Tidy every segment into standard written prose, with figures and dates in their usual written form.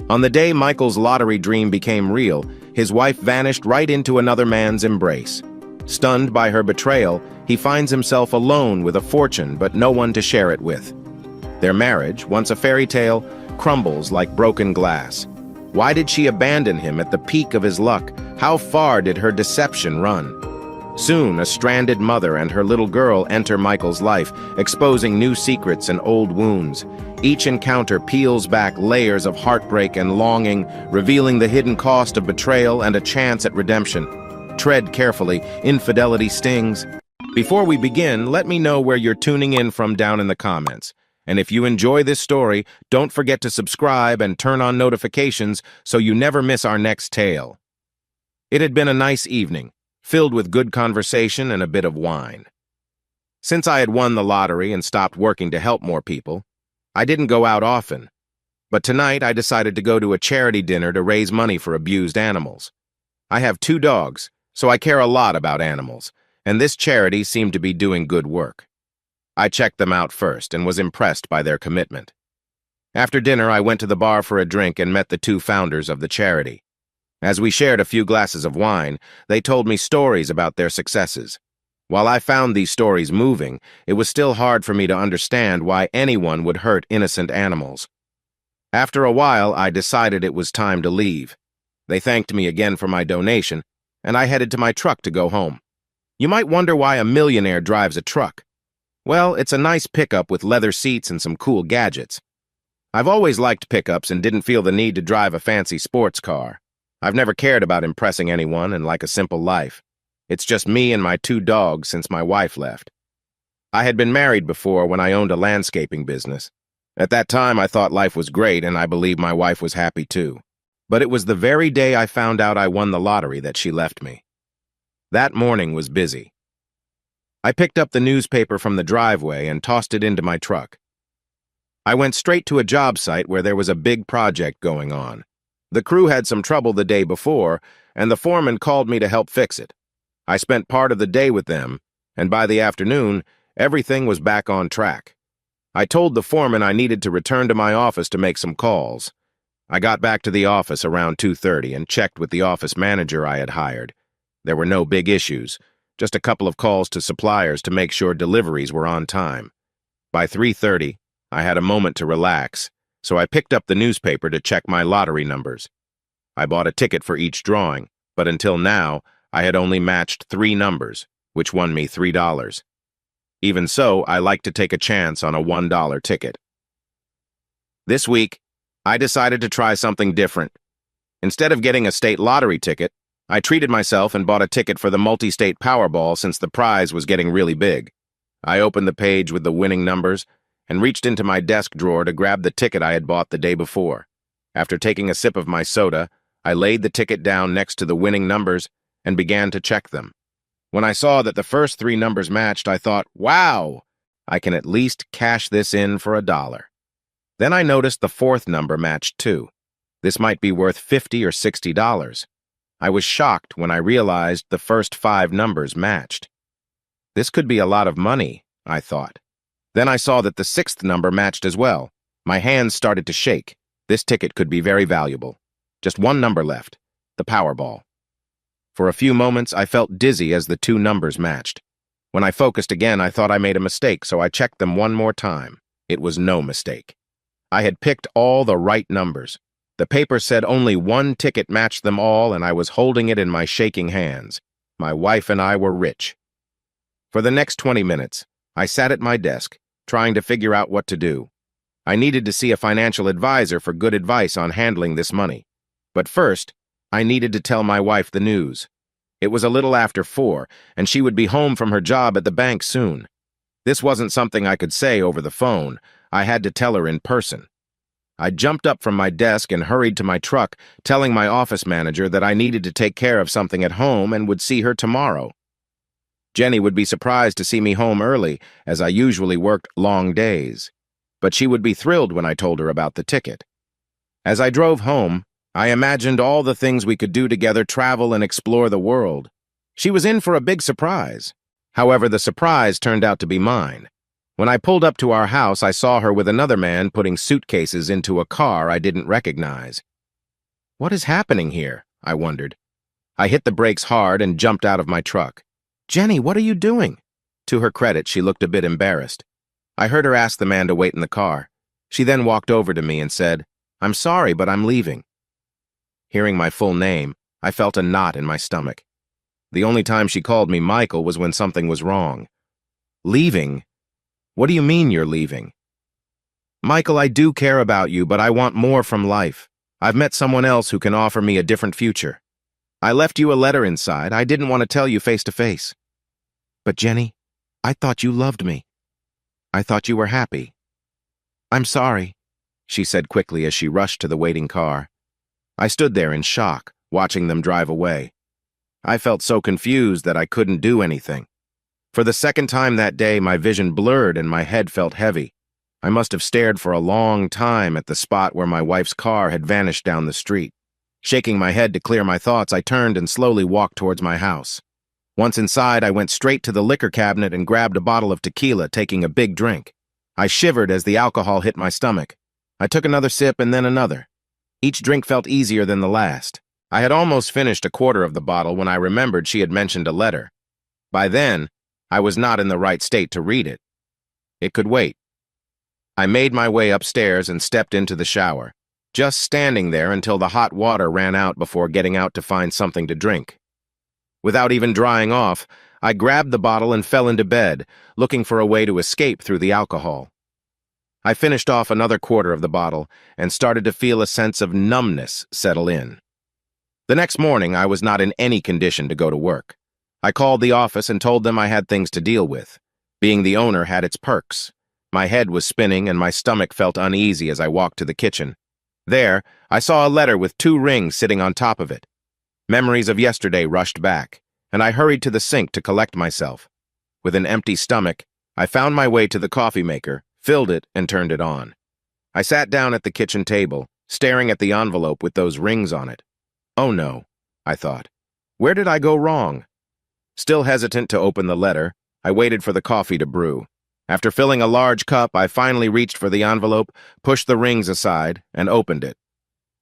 On the day Michael's lottery dream became real, his wife vanished right into another man's embrace. Stunned by her betrayal, he finds himself alone with a fortune but no one to share it with. Their marriage, once a fairy tale, crumbles like broken glass. Why did she abandon him at the peak of his luck? How far did her deception run? Soon, a stranded mother and her little girl enter Michael's life, exposing new secrets and old wounds. Each encounter peels back layers of heartbreak and longing, revealing the hidden cost of betrayal and a chance at redemption. Tread carefully, infidelity stings. Before we begin, let me know where you're tuning in from down in the comments. And if you enjoy this story, don't forget to subscribe and turn on notifications so you never miss our next tale. It had been a nice evening, filled with good conversation and a bit of wine. Since I had won the lottery and stopped working to help more people, I didn't go out often. But tonight I decided to go to a charity dinner to raise money for abused animals. I have 2 dogs, so I care a lot about animals, and this charity seemed to be doing good work. I checked them out first and was impressed by their commitment. After dinner, I went to the bar for a drink and met the 2 founders of the charity. As we shared a few glasses of wine, they told me stories about their successes. While I found these stories moving, it was still hard for me to understand why anyone would hurt innocent animals. After a while, I decided it was time to leave. They thanked me again for my donation, and I headed to my truck to go home. You might wonder why a millionaire drives a truck. Well, it's a nice pickup with leather seats and some cool gadgets. I've always liked pickups and didn't feel the need to drive a fancy sports car. I've never cared about impressing anyone and like a simple life. It's just me and my 2 dogs since my wife left. I had been married before when I owned a landscaping business. At that time, I thought life was great and I believed my wife was happy too. But it was the very day I found out I won the lottery that she left me. That morning was busy. I picked up the newspaper from the driveway and tossed it into my truck. I went straight to a job site where there was a big project going on. The crew had some trouble the day before, and the foreman called me to help fix it. I spent part of the day with them, and by the afternoon, everything was back on track. I told the foreman I needed to return to my office to make some calls. I got back to the office around 2:30 and checked with the office manager I had hired. There were no big issues. Just a couple of calls to suppliers to make sure deliveries were on time. By 3:30, I had a moment to relax, so I picked up the newspaper to check my lottery numbers. I bought a ticket for each drawing, but until now, I had only matched 3 numbers, which won me $3. Even so, I like to take a chance on a $1 ticket. This week, I decided to try something different. Instead of getting a state lottery ticket, I treated myself and bought a ticket for the multi-state Powerball since the prize was getting really big. I opened the page with the winning numbers and reached into my desk drawer to grab the ticket I had bought the day before. After taking a sip of my soda, I laid the ticket down next to the winning numbers and began to check them. When I saw that the first 3 numbers matched, I thought, wow, I can at least cash this in for $1. Then I noticed the 4th number matched too. This might be worth $50 or $60. I was shocked when I realized the first 5 numbers matched. This could be a lot of money, I thought. Then I saw that the 6th number matched as well. My hands started to shake. This ticket could be very valuable. Just 1 number left, the Powerball. For a few moments, I felt dizzy as the 2 numbers matched. When I focused again, I thought I made a mistake, so I checked them one more time. It was no mistake. I had picked all the right numbers. The paper said only 1 ticket matched them all, and I was holding it in my shaking hands. My wife and I were rich. For the next 20 minutes, I sat at my desk, trying to figure out what to do. I needed to see a financial advisor for good advice on handling this money. But first, I needed to tell my wife the news. It was a little after 4, and she would be home from her job at the bank soon. This wasn't something I could say over the phone. I had to tell her in person. I jumped up from my desk and hurried to my truck, telling my office manager that I needed to take care of something at home and would see her tomorrow. Jenny would be surprised to see me home early, as I usually worked long days. But she would be thrilled when I told her about the ticket. As I drove home, I imagined all the things we could do together, travel and explore the world. She was in for a big surprise. However, the surprise turned out to be mine. When I pulled up to our house, I saw her with another man putting suitcases into a car I didn't recognize. What is happening here? I wondered. I hit the brakes hard and jumped out of my truck. Jenny, what are you doing? To her credit, she looked a bit embarrassed. I heard her ask the man to wait in the car. She then walked over to me and said, I'm sorry, but I'm leaving. Hearing my full name, I felt a knot in my stomach. The only time she called me Michael was when something was wrong. Leaving? What do you mean you're leaving? Michael, I do care about you, but I want more from life. I've met someone else who can offer me a different future. I left you a letter inside. I didn't want to tell you face to face. But Jenny, I thought you loved me. I thought you were happy. I'm sorry, she said quickly as she rushed to the waiting car. I stood there in shock, watching them drive away. I felt so confused that I couldn't do anything. For the second time that day, my vision blurred and my head felt heavy. I must have stared for a long time at the spot where my wife's car had vanished down the street. Shaking my head to clear my thoughts, I turned and slowly walked towards my house. Once inside, I went straight to the liquor cabinet and grabbed a bottle of tequila, taking a big drink. I shivered as the alcohol hit my stomach. I took another sip and then another. Each drink felt easier than the last. I had almost finished a quarter of the bottle when I remembered she had mentioned a letter. By then, I was not in the right state to read it. It could wait. I made my way upstairs and stepped into the shower, just standing there until the hot water ran out before getting out to find something to drink. Without even drying off, I grabbed the bottle and fell into bed, looking for a way to escape through the alcohol. I finished off another quarter of the bottle and started to feel a sense of numbness settle in. The next morning, I was not in any condition to go to work. I called the office and told them I had things to deal with. Being the owner had its perks. My head was spinning and my stomach felt uneasy as I walked to the kitchen. There, I saw a letter with 2 rings sitting on top of it. Memories of yesterday rushed back, and I hurried to the sink to collect myself. With an empty stomach, I found my way to the coffee maker, filled it, and turned it on. I sat down at the kitchen table, staring at the envelope with those rings on it. Oh no, I thought. Where did I go wrong? Still hesitant to open the letter, I waited for the coffee to brew. After filling a large cup, I finally reached for the envelope, pushed the rings aside, and opened it.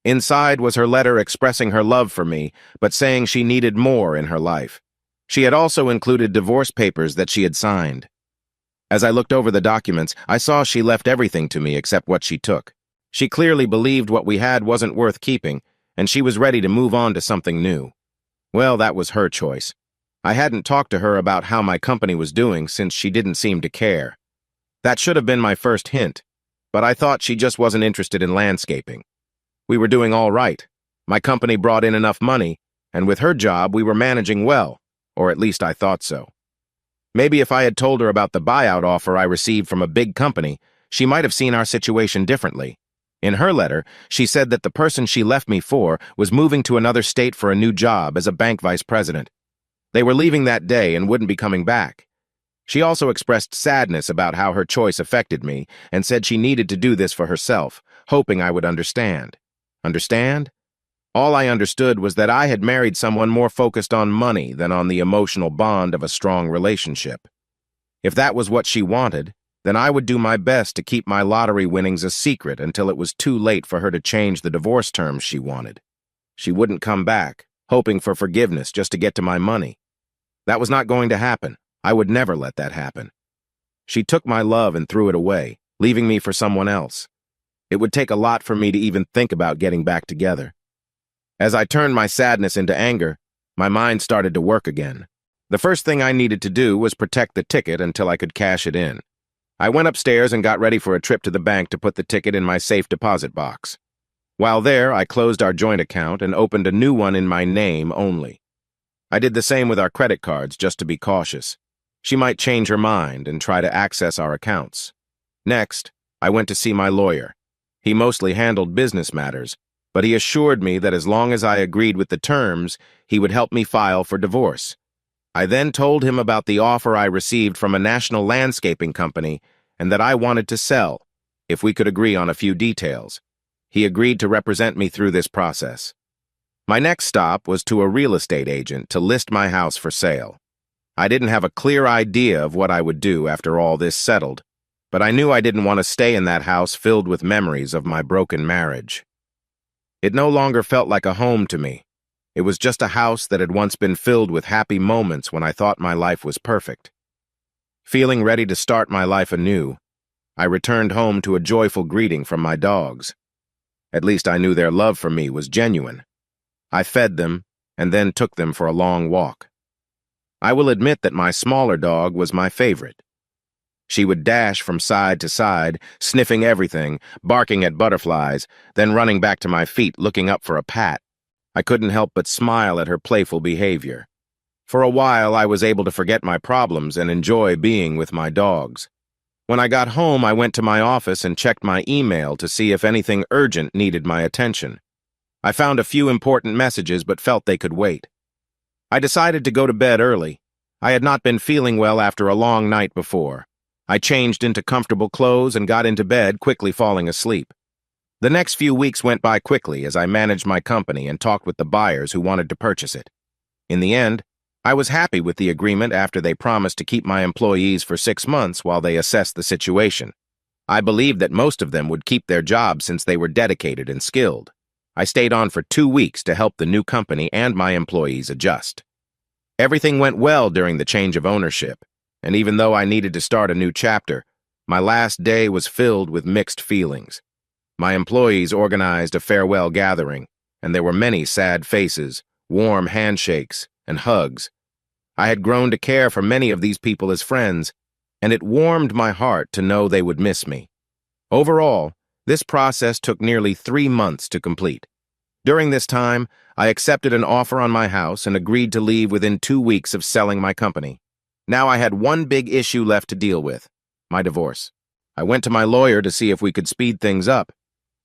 Inside was her letter expressing her love for me, but saying she needed more in her life. She had also included divorce papers that she had signed. As I looked over the documents, I saw she left everything to me except what she took. She clearly believed what we had wasn't worth keeping, and she was ready to move on to something new. Well, that was her choice. I hadn't talked to her about how my company was doing since she didn't seem to care. That should have been my first hint, but I thought she just wasn't interested in landscaping. We were doing all right. My company brought in enough money, and with her job, we were managing well, or at least I thought so. Maybe if I had told her about the buyout offer I received from a big company, she might have seen our situation differently. In her letter, she said that the person she left me for was moving to another state for a new job as a bank vice president. They were leaving that day and wouldn't be coming back. She also expressed sadness about how her choice affected me and said she needed to do this for herself, hoping I would understand. Understand? All I understood was that I had married someone more focused on money than on the emotional bond of a strong relationship. If that was what she wanted, then I would do my best to keep my lottery winnings a secret until it was too late for her to change the divorce terms she wanted. She wouldn't come back, hoping for forgiveness just to get to my money. That was not going to happen. I would never let that happen. She took my love and threw it away, leaving me for someone else. It would take a lot for me to even think about getting back together. As I turned my sadness into anger, my mind started to work again. The first thing I needed to do was protect the ticket until I could cash it in. I went upstairs and got ready for a trip to the bank to put the ticket in my safe deposit box. While there, I closed our joint account and opened a new one in my name only. I did the same with our credit cards just to be cautious. She might change her mind and try to access our accounts. Next, I went to see my lawyer. He mostly handled business matters, but he assured me that as long as I agreed with the terms, he would help me file for divorce. I then told him about the offer I received from a national landscaping company and that I wanted to sell, if we could agree on a few details. He agreed to represent me through this process. My next stop was to a real estate agent to list my house for sale. I didn't have a clear idea of what I would do after all this settled, but I knew I didn't want to stay in that house filled with memories of my broken marriage. It no longer felt like a home to me. It was just a house that had once been filled with happy moments when I thought my life was perfect. Feeling ready to start my life anew, I returned home to a joyful greeting from my dogs. At least I knew their love for me was genuine. I fed them and then took them for a long walk. I will admit that my smaller dog was my favorite. She would dash from side to side, sniffing everything, barking at butterflies, then running back to my feet looking up for a pat. I couldn't help but smile at her playful behavior. For a while, I was able to forget my problems and enjoy being with my dogs. When I got home, I went to my office and checked my email to see if anything urgent needed my attention. I found a few important messages but felt they could wait. I decided to go to bed early. I had not been feeling well after a long night before. I changed into comfortable clothes and got into bed, quickly falling asleep. The next few weeks went by quickly as I managed my company and talked with the buyers who wanted to purchase it. In the end, I was happy with the agreement after they promised to keep my employees for 6 months while they assessed the situation. I believed that most of them would keep their jobs since they were dedicated and skilled. I stayed on for 2 weeks to help the new company and my employees adjust. Everything went well during the change of ownership, and even though I needed to start a new chapter, my last day was filled with mixed feelings. My employees organized a farewell gathering, and there were many sad faces, warm handshakes, and hugs. I had grown to care for many of these people as friends, and it warmed my heart to know they would miss me. Overall, this process took nearly 3 months to complete. During this time, I accepted an offer on my house and agreed to leave within 2 weeks of selling my company. Now I had one big issue left to deal with: my divorce. I went to my lawyer to see if we could speed things up.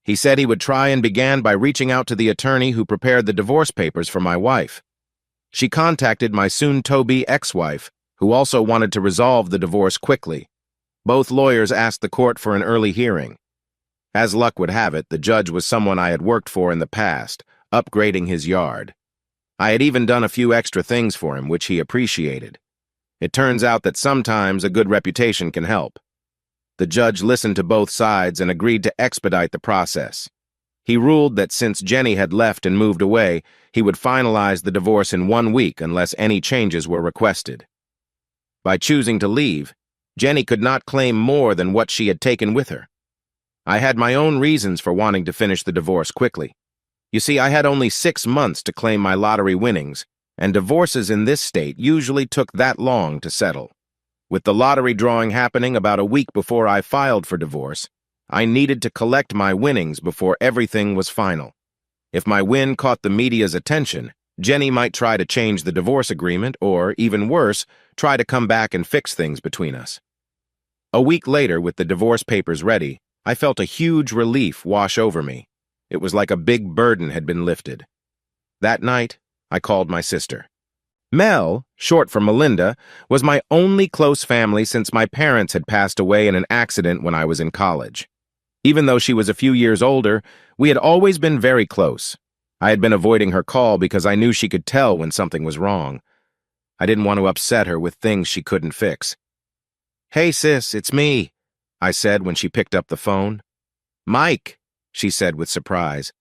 He said he would try and began by reaching out to the attorney who prepared the divorce papers for my wife. She contacted my soon-to-be ex-wife, who also wanted to resolve the divorce quickly. Both lawyers asked the court for an early hearing. As luck would have it, the judge was someone I had worked for in the past, upgrading his yard. I had even done a few extra things for him, which he appreciated. It turns out that sometimes a good reputation can help. The judge listened to both sides and agreed to expedite the process. He ruled that since Jenny had left and moved away, he would finalize the divorce in 1 week unless any changes were requested. By choosing to leave, Jenny could not claim more than what she had taken with her. I had my own reasons for wanting to finish the divorce quickly. You see, I had only 6 months to claim my lottery winnings, and divorces in this state usually took that long to settle. With the lottery drawing happening about a week before I filed for divorce, I needed to collect my winnings before everything was final. If my win caught the media's attention, Jenny might try to change the divorce agreement or, even worse, try to come back and fix things between us. A week later, with the divorce papers ready, I felt a huge relief wash over me. It was like a big burden had been lifted. That night, I called my sister. Mel, short for Melinda, was my only close family since my parents had passed away in an accident when I was in college. Even though she was a few years older, we had always been very close. I had been avoiding her call because I knew she could tell when something was wrong. I didn't want to upset her with things she couldn't fix. "Hey, sis, it's me," I said when she picked up the phone. "Mike," she said with surprise.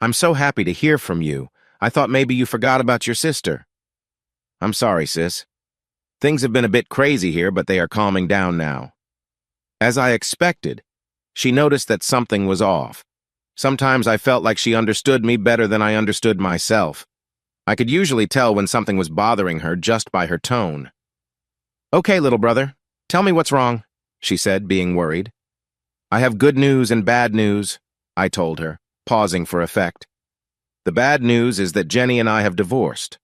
"I'm so happy to hear from you. I thought maybe you forgot about your sister." "I'm sorry, sis. Things have been a bit crazy here, but they are calming down now." As I expected, she noticed that something was off. Sometimes I felt like she understood me better than I understood myself. I could usually tell when something was bothering her just by her tone. "Okay, little brother, tell me what's wrong," she said, being worried. "I have good news and bad news," I told her, pausing for effect. "The bad news is that Jenny and I have divorced."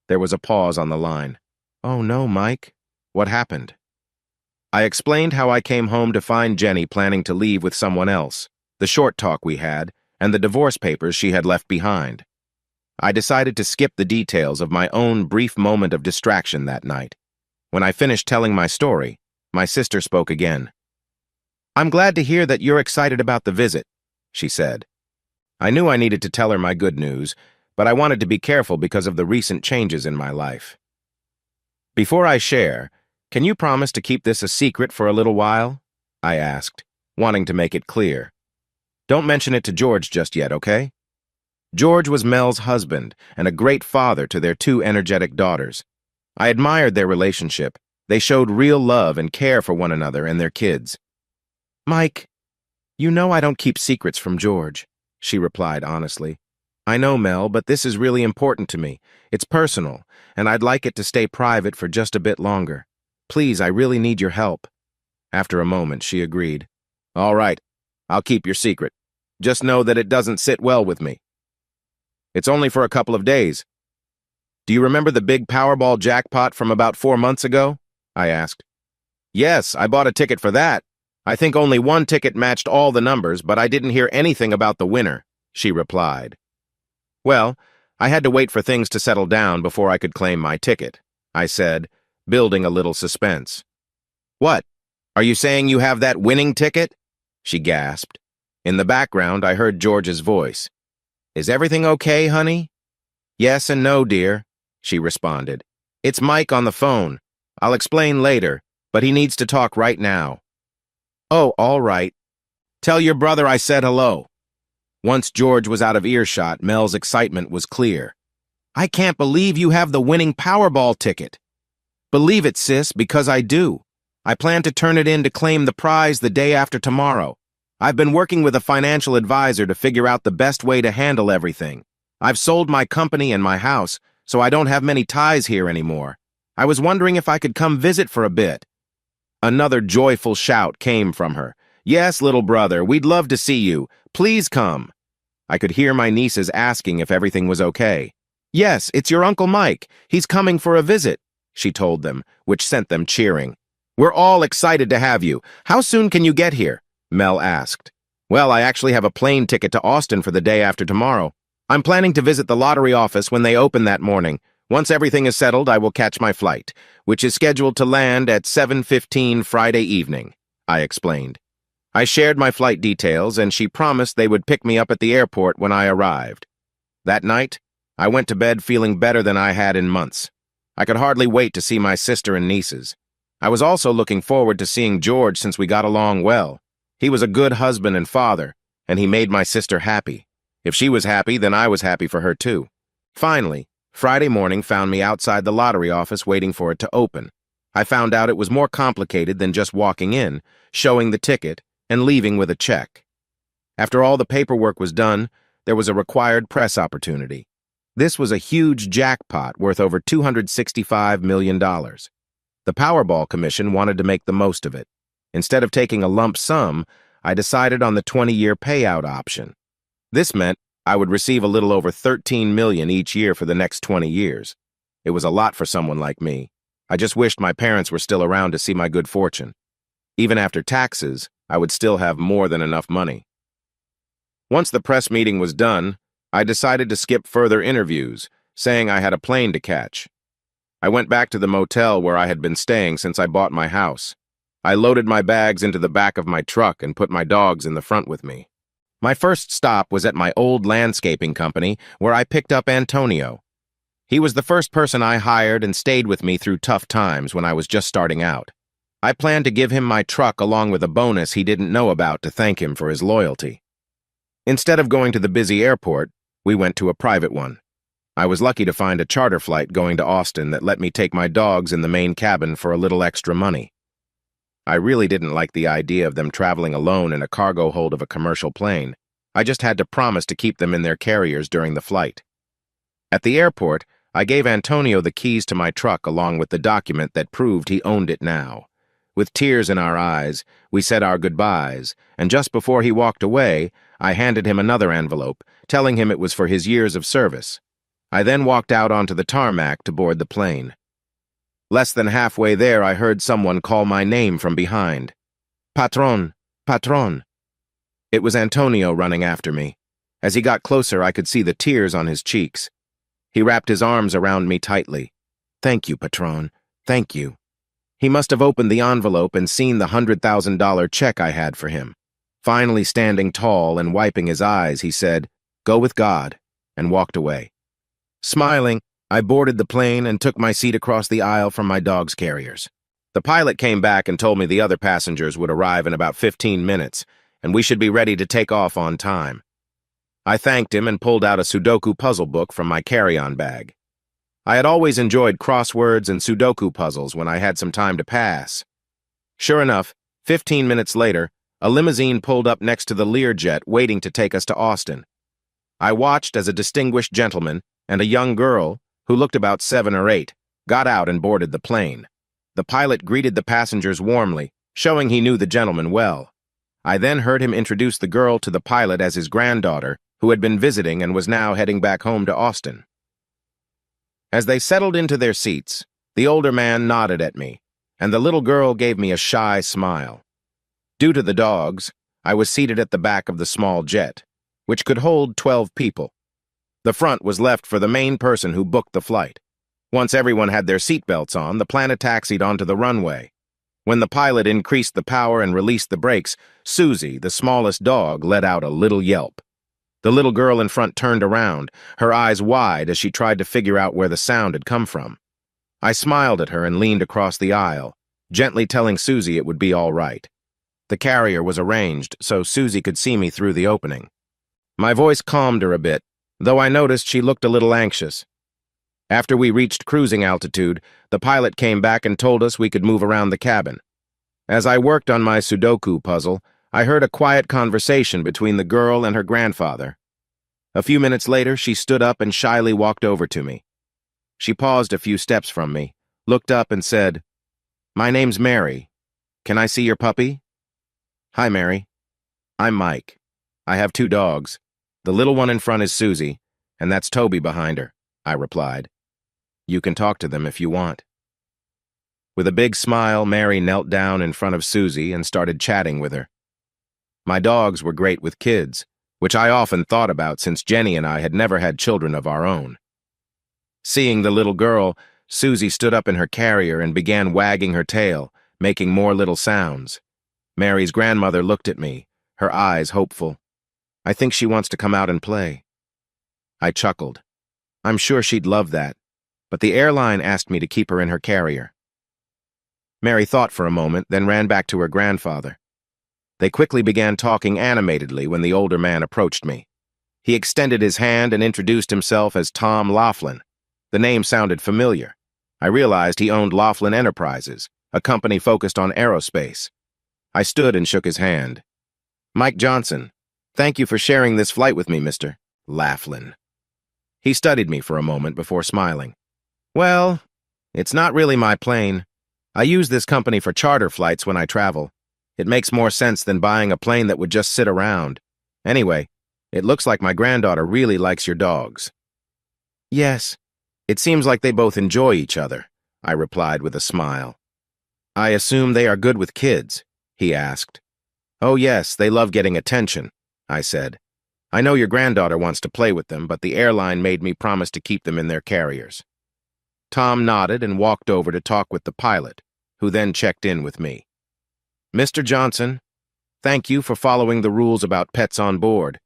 There was a pause on the line. "Oh no, Mike. What happened?" I explained how I came home to find Jenny planning to leave with someone else, the short talk we had, and the divorce papers she had left behind. I decided to skip the details of my own brief moment of distraction that night. When I finished telling my story, my sister spoke again. "I'm glad to hear that you're excited about the visit," she said. I knew I needed to tell her my good news, but I wanted to be careful because of the recent changes in my life. "Before I share, can you promise to keep this a secret for a little while?" I asked, wanting to make it clear. "Don't mention it to George just yet, okay?" George was Mel's husband and a great father to their two energetic daughters. I admired their relationship. They showed real love and care for one another and their kids. "Mike, you know I don't keep secrets from George," she replied honestly. "I know, Mel, but this is really important to me. It's personal, and I'd like it to stay private for just a bit longer. Please, I really need your help." After a moment, she agreed. "All right, I'll keep your secret. Just know that it doesn't sit well with me. It's only for a couple of days." "Do you remember the big Powerball jackpot from about 4 months ago?" I asked. "Yes, I bought a ticket for that. I think only one ticket matched all the numbers, but I didn't hear anything about the winner," she replied. "Well, I had to wait for things to settle down before I could claim my ticket," I said, building a little suspense. "What? Are you saying you have that winning ticket?" she gasped. In the background, I heard George's voice. "Is everything okay, honey?" "Yes and no, dear," she responded. "It's Mike on the phone. I'll explain later, but he needs to talk right now." "Oh, all right. Tell your brother I said hello." Once George was out of earshot, Mel's excitement was clear. "I can't believe you have the winning Powerball ticket." "Believe it, sis, because I do. I plan to turn it in to claim the prize the day after tomorrow. I've been working with a financial advisor to figure out the best way to handle everything. I've sold my company and my house, so I don't have many ties here anymore. I was wondering if I could come visit for a bit." Another joyful shout came from her. "Yes, little brother, we'd love to see you. Please come." I could hear my nieces asking if everything was okay. "Yes, it's your Uncle Mike. He's coming for a visit," she told them, which sent them cheering. "We're all excited to have you. How soon can you get here?" Mel asked. "Well, I actually have a plane ticket to Austin for the day after tomorrow. I'm planning to visit the lottery office when they open that morning. Once everything is settled, I will catch my flight, which is scheduled to land at 7:15 Friday evening," I explained. I shared my flight details, and she promised they would pick me up at the airport when I arrived. That night, I went to bed feeling better than I had in months. I could hardly wait to see my sister and nieces. I was also looking forward to seeing George since we got along well. He was a good husband and father, and he made my sister happy. If she was happy, then I was happy for her too. Finally, Friday morning found me outside the lottery office waiting for it to open. I found out it was more complicated than just walking in, showing the ticket, and leaving with a check. After all the paperwork was done, there was a required press opportunity. This was a huge jackpot worth over $265 million. The Powerball Commission wanted to make the most of it. Instead of taking a lump sum, I decided on the 20-year payout option. This meant I would receive a little over $13 million each year for the next 20 years. It was a lot for someone like me. I just wished my parents were still around to see my good fortune. Even after taxes, I would still have more than enough money. Once the press meeting was done, I decided to skip further interviews, saying I had a plane to catch. I went back to the motel where I had been staying since I bought my house. I loaded my bags into the back of my truck and put my dogs in the front with me. My first stop was at my old landscaping company, where I picked up Antonio. He was the first person I hired and stayed with me through tough times when I was just starting out. I planned to give him my truck along with a bonus he didn't know about to thank him for his loyalty. Instead of going to the busy airport, we went to a private one. I was lucky to find a charter flight going to Austin that let me take my dogs in the main cabin for a little extra money. I really didn't like the idea of them traveling alone in a cargo hold of a commercial plane. I just had to promise to keep them in their carriers during the flight. At the airport, I gave Antonio the keys to my truck along with the document that proved he owned it now. With tears in our eyes, we said our goodbyes, and just before he walked away, I handed him another envelope, telling him it was for his years of service. I then walked out onto the tarmac to board the plane. Less than halfway there, I heard someone call my name from behind. "Patron, patron." It was Antonio running after me. As he got closer, I could see the tears on his cheeks. He wrapped his arms around me tightly. "Thank you, patron. Thank you." He must have opened the envelope and seen the $100,000 check I had for him. Finally standing tall and wiping his eyes, he said, "Go with God," and walked away. Smiling, I boarded the plane and took my seat across the aisle from my dog's carriers. The pilot came back and told me the other passengers would arrive in about 15 minutes, and we should be ready to take off on time. I thanked him and pulled out a Sudoku puzzle book from my carry-on bag. I had always enjoyed crosswords and Sudoku puzzles when I had some time to pass. Sure enough, 15 minutes later, a limousine pulled up next to the Learjet waiting to take us to Austin. I watched as a distinguished gentleman and a young girl, who looked about 7 or 8, got out and boarded the plane. The pilot greeted the passengers warmly, showing he knew the gentleman well. I then heard him introduce the girl to the pilot as his granddaughter, who had been visiting and was now heading back home to Austin. As they settled into their seats, the older man nodded at me, and the little girl gave me a shy smile. Due to the dogs, I was seated at the back of the small jet, which could hold 12 people. The front was left for the main person who booked the flight. Once everyone had their seatbelts on, the plane taxied onto the runway. When the pilot increased the power and released the brakes, Susie, the smallest dog, let out a little yelp. The little girl in front turned around, her eyes wide as she tried to figure out where the sound had come from. I smiled at her and leaned across the aisle, gently telling Susie it would be all right. The carrier was arranged so Susie could see me through the opening. My voice calmed her a bit, though I noticed she looked a little anxious. After we reached cruising altitude, the pilot came back and told us we could move around the cabin. As I worked on my Sudoku puzzle, I heard a quiet conversation between the girl and her grandfather. A few minutes later, she stood up and shyly walked over to me. She paused a few steps from me, looked up and said, "My name's Mary. Can I see your puppy?" "Hi, Mary. I'm Mike. I have 2 dogs. The little one in front is Susie, and that's Toby behind her," I replied. "You can talk to them if you want." With a big smile, Mary knelt down in front of Susie and started chatting with her. My dogs were great with kids, which I often thought about since Jenny and I had never had children of our own. Seeing the little girl, Susie stood up in her carrier and began wagging her tail, making more little sounds. Mary's grandmother looked at me, her eyes hopeful. "I think she wants to come out and play." I chuckled. I'm sure she'd love that, but the airline asked me to keep her in her carrier. Mary thought for a moment, then ran back to her grandfather. They quickly began talking animatedly when the older man approached me. He extended his hand and introduced himself as Tom Laughlin. The name sounded familiar. I realized he owned Laughlin Enterprises, a company focused on aerospace. I stood and shook his hand. "Mike Johnson, thank you for sharing this flight with me, Mr. Laughlin." He studied me for a moment before smiling. "Well, it's not really my plane. I use this company for charter flights when I travel. It makes more sense than buying a plane that would just sit around. Anyway, it looks like my granddaughter really likes your dogs." "Yes, it seems like they both enjoy each other," I replied with a smile. "I assume they are good with kids?" he asked. "Oh yes, they love getting attention," I said. "I know your granddaughter wants to play with them, but the airline made me promise to keep them in their carriers." Tom nodded and walked over to talk with the pilot, who then checked in with me. "Mr. Johnson, thank you for following the rules about pets on board.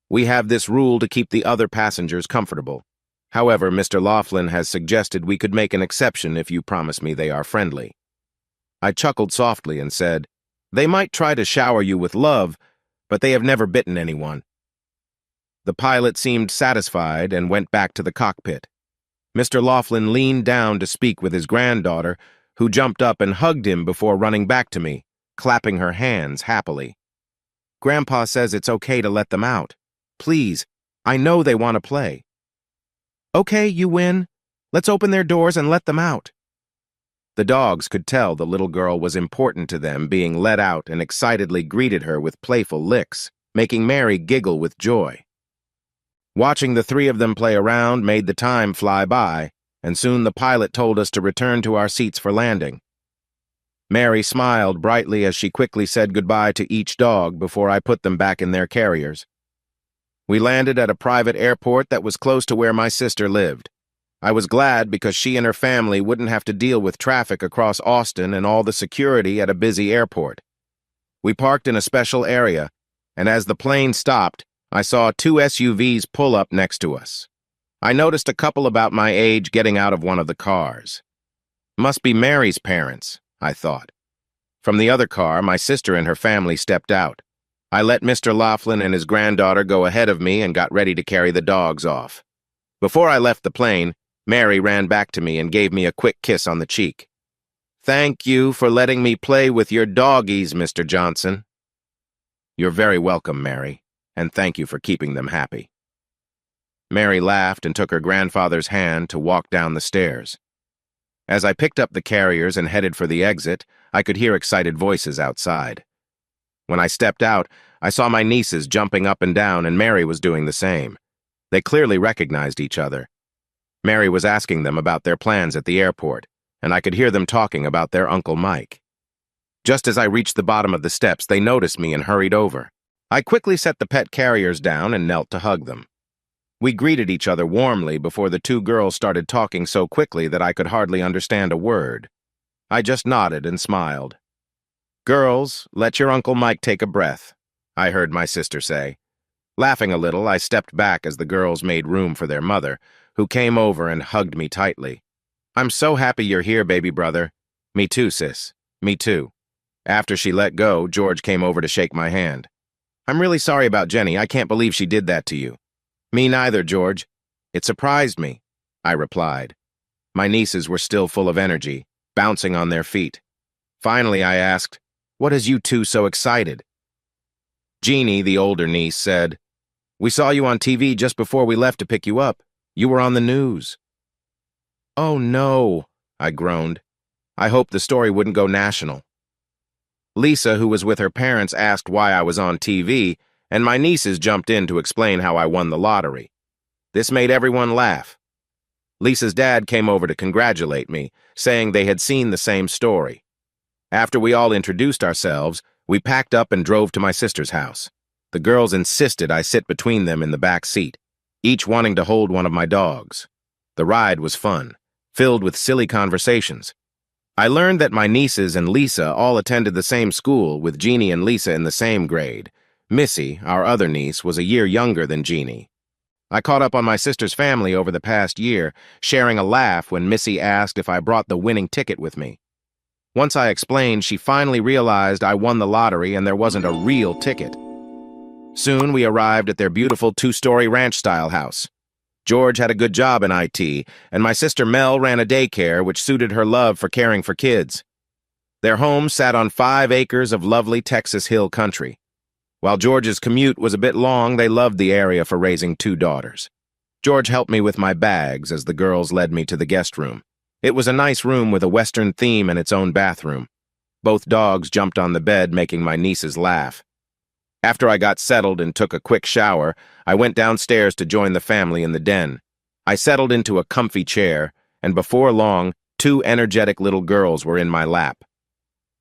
We have this rule to keep the other passengers comfortable. However, Mr. Laughlin has suggested we could make an exception if you promise me they are friendly." I chuckled softly and said, "They might try to shower you with love, but they have never bitten anyone." The pilot seemed satisfied and went back to the cockpit. Mr. Laughlin leaned down to speak with his granddaughter, who jumped up and hugged him before running back to me, clapping her hands happily. "Grandpa says it's okay to let them out. Please, I know they want to play." "Okay, you win. Let's open their doors and let them out." The dogs could tell the little girl was important to them being let out and excitedly greeted her with playful licks, making Mary giggle with joy. Watching the 3 of them play around made the time fly by, and soon the pilot told us to return to our seats for landing. Mary smiled brightly as she quickly said goodbye to each dog before I put them back in their carriers. We landed at a private airport that was close to where my sister lived. I was glad because she and her family wouldn't have to deal with traffic across Austin and all the security at a busy airport. We parked in a special area, and as the plane stopped, I saw 2 SUVs pull up next to us. I noticed a couple about my age getting out of one of the cars. Must be Mary's parents, I thought. From the other car, my sister and her family stepped out. I let Mr. Laughlin and his granddaughter go ahead of me and got ready to carry the dogs off. Before I left the plane, Mary ran back to me and gave me a quick kiss on the cheek. "Thank you for letting me play with your doggies, Mr. Johnson." "You're very welcome, Mary, and thank you for keeping them happy." Mary laughed and took her grandfather's hand to walk down the stairs. As I picked up the carriers and headed for the exit, I could hear excited voices outside. When I stepped out, I saw my nieces jumping up and down, and Mary was doing the same. They clearly recognized each other. Mary was asking them about their plans at the airport, and I could hear them talking about their Uncle Mike. Just as I reached the bottom of the steps, they noticed me and hurried over. I quickly set the pet carriers down and knelt to hug them. We greeted each other warmly before the two girls started talking so quickly that I could hardly understand a word. I just nodded and smiled. "Girls, let your Uncle Mike take a breath," I heard my sister say. Laughing a little, I stepped back as the girls made room for their mother, who came over and hugged me tightly. "I'm so happy you're here, baby brother." "Me too, sis. Me too." After she let go, George came over to shake my hand. "I'm really sorry about Jenny. I can't believe she did that to you." "Me neither, George. It surprised me," I replied. My nieces were still full of energy, bouncing on their feet. Finally, I asked, "What has you two so excited?" Jeannie, the older niece, said, "We saw you on TV just before we left to pick you up. You were on the news." "Oh, no," I groaned. I hoped the story wouldn't go national. Lisa, who was with her parents, asked why I was on TV, and my nieces jumped in to explain how I won the lottery. This made everyone laugh. Lisa's dad came over to congratulate me, saying they had seen the same story. After we all introduced ourselves, we packed up and drove to my sister's house. The girls insisted I sit between them in the back seat, each wanting to hold one of my dogs. The ride was fun, filled with silly conversations. I learned that my nieces and Lisa all attended the same school, with Jeannie and Lisa in the same grade. Missy, our other niece, was a year younger than Jeannie. I caught up on my sister's family over the past year, sharing a laugh when Missy asked if I brought the winning ticket with me. Once I explained, she finally realized I won the lottery and there wasn't a real ticket. Soon we arrived at their beautiful two-story ranch-style house. George had a good job in IT, and my sister Mel ran a daycare which suited her love for caring for kids. Their home sat on 5 acres of lovely Texas hill country. While George's commute was a bit long, they loved the area for raising 2 daughters. George helped me with my bags as the girls led me to the guest room. It was a nice room with a Western theme and its own bathroom. Both dogs jumped on the bed, making my nieces laugh. After I got settled and took a quick shower, I went downstairs to join the family in the den. I settled into a comfy chair, and before long, 2 energetic little girls were in my lap.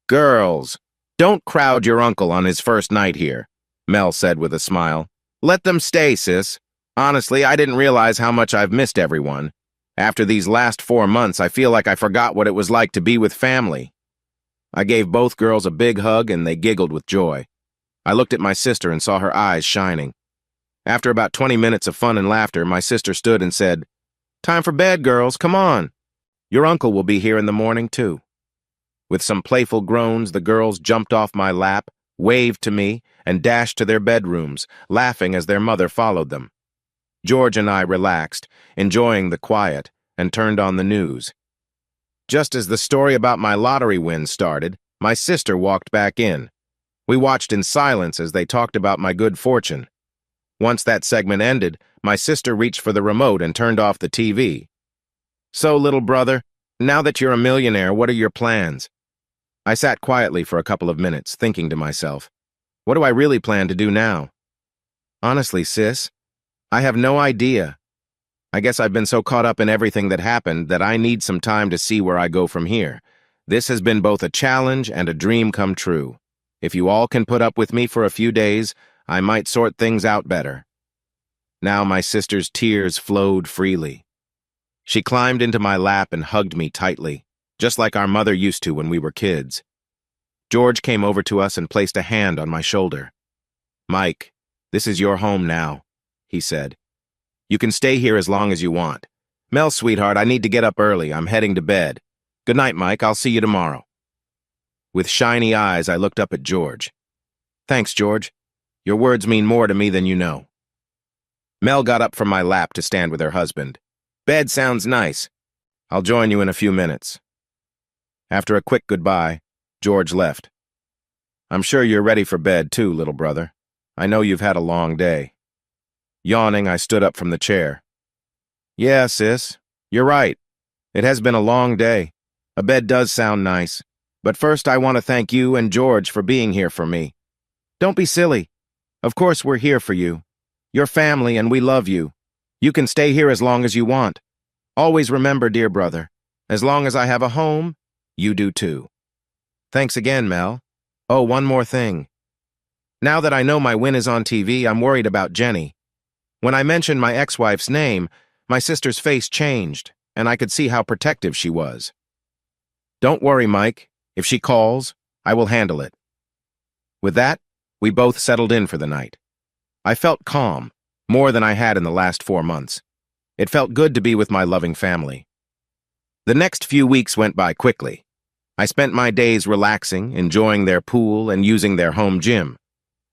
"Girls, don't crowd your uncle on his first night here," Mel said with a smile. "Let them stay, sis. Honestly, I didn't realize how much I've missed everyone. After these last 4 months, I feel like I forgot what it was like to be with family." I gave both girls a big hug, and they giggled with joy. I looked at my sister and saw her eyes shining. After about 20 minutes of fun and laughter, my sister stood and said, "Time for bed, girls, come on. Your uncle will be here in the morning, too." With some playful groans, the girls jumped off my lap, waved to me, and dashed to their bedrooms, laughing as their mother followed them. George and I relaxed, enjoying the quiet, and turned on the news. Just as the story about my lottery win started, my sister walked back in. We watched in silence as they talked about my good fortune. Once that segment ended, my sister reached for the remote and turned off the TV. "So, little brother, now that you're a millionaire, what are your plans?" I sat quietly for a couple of minutes, thinking to myself, what do I really plan to do now? Honestly, sis, I have no idea. I guess I've been so caught up in everything that happened that I need some time to see where I go from here. This has been both a challenge and a dream come true. If you all can put up with me for a few days, I might sort things out better. Now my sister's tears flowed freely. She climbed into my lap and hugged me tightly, just like our mother used to when we were kids. George came over to us and placed a hand on my shoulder. "Mike, this is your home now," he said. "You can stay here as long as you want. Mel, sweetheart, I need to get up early. I'm heading to bed. Good night, Mike. I'll see you tomorrow." With shiny eyes, I looked up at George. "Thanks, George. Your words mean more to me than you know. Mel got up from my lap to stand with her husband. Bed sounds nice. I'll join you in a few minutes. After a quick goodbye, George left. I'm sure you're ready for bed too, little brother. I know you've had a long day. Yawning, I stood up from the chair. Yeah, sis, you're right. It has been a long day. A bed does sound nice. But first I want to thank you and George for being here for me. Don't be silly. Of course we're here for you. You're family and we love you. You can stay here as long as you want. Always remember, dear brother, as long as I have a home, you do too. Thanks again, Mel. Oh, one more thing. Now that I know my win is on TV, I'm worried about Jenny. When I mentioned my ex-wife's name, my sister's face changed, and I could see how protective she was. Don't worry, Mike. If she calls, I will handle it. With that, we both settled in for the night. I felt calm, more than I had in the last 4 months. It felt good to be with my loving family. The next few weeks went by quickly. I spent my days relaxing, enjoying their pool, and using their home gym.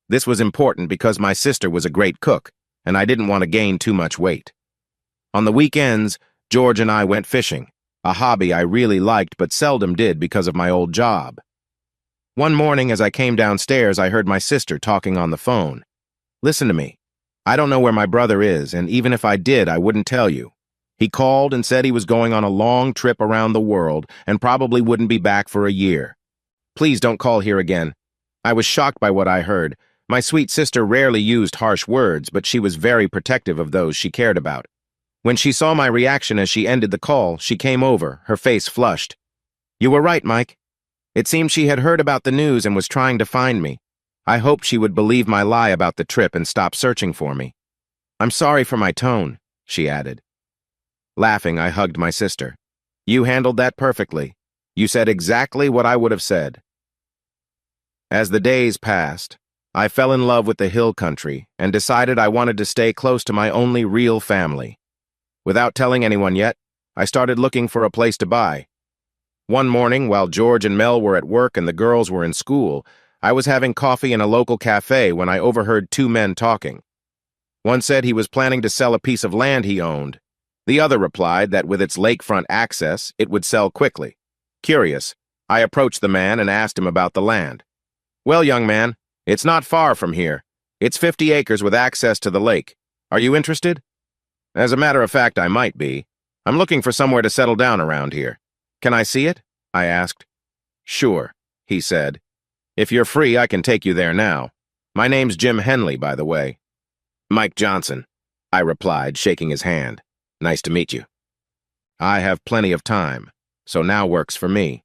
This was important because my sister was a great cook, and I didn't want to gain too much weight. On the weekends, George and I went fishing, a hobby I really liked but seldom did because of my old job. One morning as I came downstairs, I heard my sister talking on the phone. Listen to me. I don't know where my brother is, and even if I did, I wouldn't tell you. He called and said he was going on a long trip around the world and probably wouldn't be back for a year. Please don't call here again. I was shocked by what I heard. My sweet sister rarely used harsh words, but she was very protective of those she cared about. When she saw my reaction as she ended the call, she came over, her face flushed. You were right, Mike. It seemed she had heard about the news and was trying to find me. I hoped she would believe my lie about the trip and stop searching for me. I'm sorry for my tone, she added. Laughing, I hugged my sister. You handled that perfectly. You said exactly what I would have said. As the days passed, I fell in love with the hill country and decided I wanted to stay close to my only real family. Without telling anyone yet, I started looking for a place to buy. One morning, while George and Mel were at work and the girls were in school, I was having coffee in a local cafe when I overheard 2 men talking. One said he was planning to sell a piece of land he owned. The other replied that with its lakefront access, it would sell quickly. Curious, I approached the man and asked him about the land. Well, young man, it's not far from here. It's 50 acres with access to the lake. Are you interested? As a matter of fact, I might be. I'm looking for somewhere to settle down around here. Can I see it? I asked. Sure, he said. If you're free, I can take you there now. My name's Jim Henley, by the way. Mike Johnson, I replied, shaking his hand. Nice to meet you. I have plenty of time, so now works for me.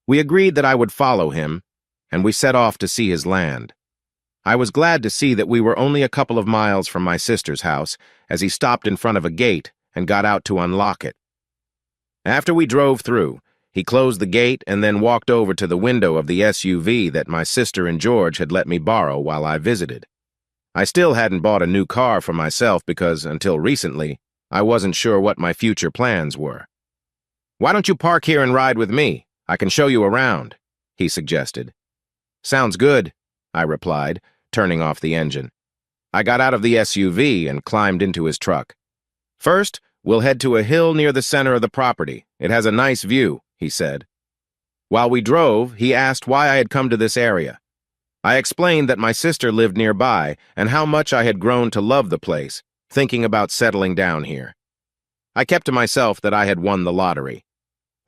We agreed that I would follow him, and we set off to see his land. I was glad to see that we were only a couple of miles from my sister's house as he stopped in front of a gate and got out to unlock it. After we drove through, he closed the gate and then walked over to the window of the SUV that my sister and George had let me borrow while I visited. I still hadn't bought a new car for myself because, until recently, I wasn't sure what my future plans were. Why don't you park here and ride with me? I can show you around, he suggested. Sounds good, I replied, turning off the engine. I got out of the SUV and climbed into his truck. First, we'll head to a hill near the center of the property. It has a nice view, he said. While we drove, he asked why I had come to this area. I explained that my sister lived nearby and how much I had grown to love the place, thinking about settling down here. I kept to myself that I had won the lottery.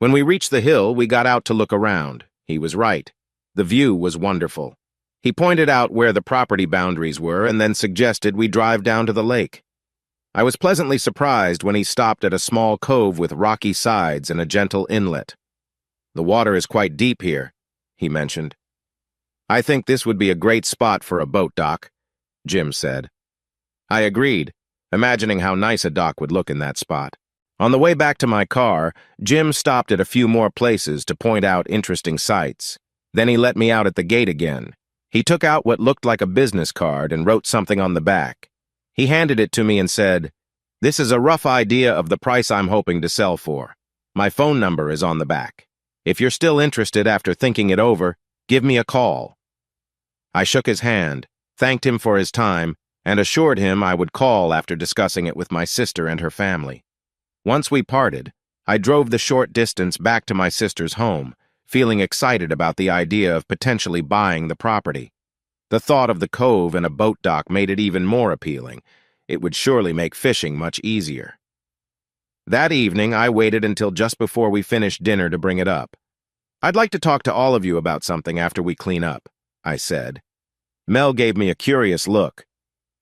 When we reached the hill, we got out to look around. He was right. The view was wonderful. He pointed out where the property boundaries were and then suggested we drive down to the lake. I was pleasantly surprised when he stopped at a small cove with rocky sides and a gentle inlet. The water is quite deep here, he mentioned. I think this would be a great spot for a boat dock, Jim said. I agreed, imagining how nice a dock would look in that spot. On the way back to my car, Jim stopped at a few more places to point out interesting sights. Then he let me out at the gate again. He took out what looked like a business card and wrote something on the back. He handed it to me and said, "This is a rough idea of the price I'm hoping to sell for. My phone number is on the back. If you're still interested after thinking it over, give me a call." I shook his hand, thanked him for his time, and assured him I would call after discussing it with my sister and her family. Once we parted, I drove the short distance back to my sister's home, feeling excited about the idea of potentially buying the property. The thought of the cove and a boat dock made it even more appealing. It would surely make fishing much easier. That evening, I waited until just before we finished dinner to bring it up. "I'd like to talk to all of you about something after we clean up," I said. Mel gave me a curious look.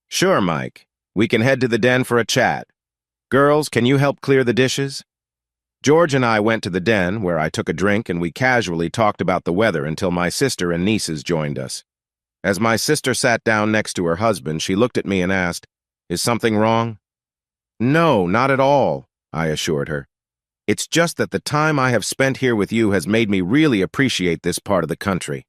"Sure, Mike. We can head to the den for a chat. Girls, can you help clear the dishes?" George and I went to the den, where I took a drink and we casually talked about the weather until my sister and nieces joined us. As my sister sat down next to her husband, she looked at me and asked, "Is something wrong?" "No, not at all," I assured her. "It's just that the time I have spent here with you has made me really appreciate this part of the country.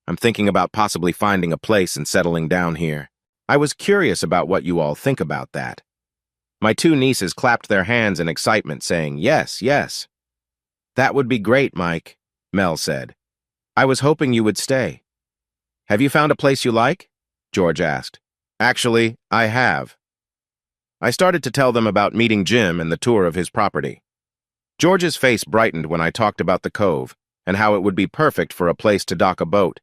I'm thinking about possibly finding a place and settling down here. I was curious about what you all think about that." My two nieces clapped their hands in excitement, saying, "Yes, yes." "That would be great, Mike," Mel said. "I was hoping you would stay." "Have you found a place you like?" George asked. "Actually, I have." I started to tell them about meeting Jim and the tour of his property. George's face brightened when I talked about the cove and how it would be perfect for a place to dock a boat.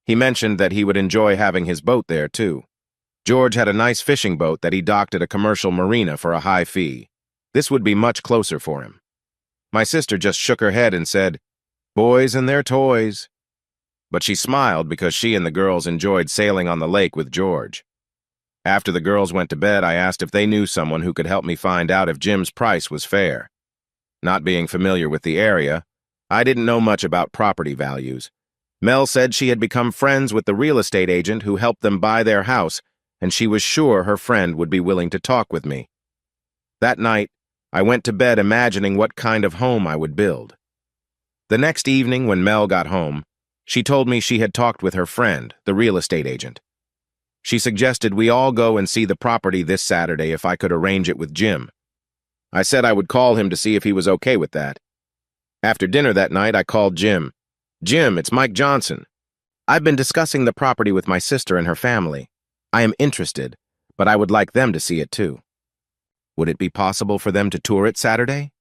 He mentioned that he would enjoy having his boat there, too. George had a nice fishing boat that he docked at a commercial marina for a high fee. This would be much closer for him. My sister just shook her head and said, "Boys and their toys." But she smiled because she and the girls enjoyed sailing on the lake with George. After the girls went to bed, I asked if they knew someone who could help me find out if Jim's price was fair. Not being familiar with the area, I didn't know much about property values. Mel said she had become friends with the real estate agent who helped them buy their house, and she was sure her friend would be willing to talk with me. That night, I went to bed imagining what kind of home I would build. The next evening, when Mel got home, she told me she had talked with her friend, the real estate agent. She suggested we all go and see the property this Saturday if I could arrange it with Jim. I said I would call him to see if he was okay with that. After dinner that night, I called Jim. "Jim, it's Mike Johnson. I've been discussing the property with my sister and her family. I am interested, but I would like them to see it too. Would it be possible for them to tour it Saturday?"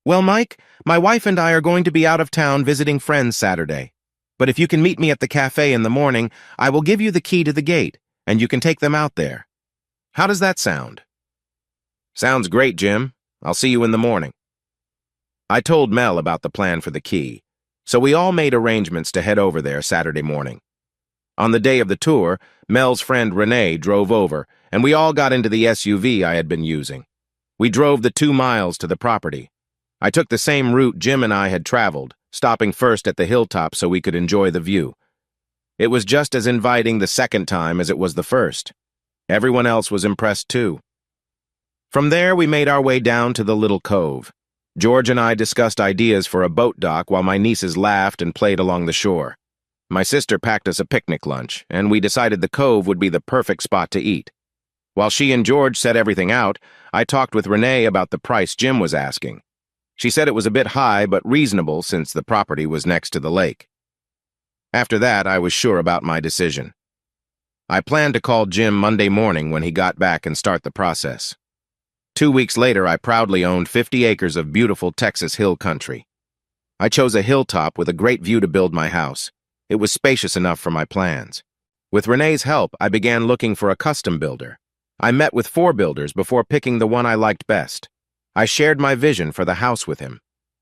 "Well, Mike, my wife and I are going to be out of town visiting friends Saturday. But if you can meet me at the cafe in the morning, I will give you the key to the gate, and you can take them out there. How does that sound?" "Sounds great, Jim. I'll see you in the morning." I told Mel about the plan for the key, so we all made arrangements to head over there Saturday morning. On the day of the tour, Mel's friend Renee drove over, and we all got into the SUV I had been using. We drove the 2 miles to the property. I took the same route Jim and I had traveled, stopping first at the hilltop so we could enjoy the view. It was just as inviting the second time as it was the first. Everyone else was impressed too. From there, we made our way down to the little cove. George and I discussed ideas for a boat dock while my nieces laughed and played along the shore. My sister packed us a picnic lunch, and we decided the cove would be the perfect spot to eat. While she and George set everything out, I talked with Renee about the price Jim was asking. She said it was a bit high but reasonable since the property was next to the lake. After that, I was sure about my decision. I planned to call Jim Monday morning when he got back and start the process. 2 weeks later, I proudly owned 50 acres of beautiful Texas hill country. I chose a hilltop with a great view to build my house. It was spacious enough for my plans. With Renee's help, I began looking for a custom builder. I met with 4 builders before picking the one I liked best. I shared my vision for the house with him.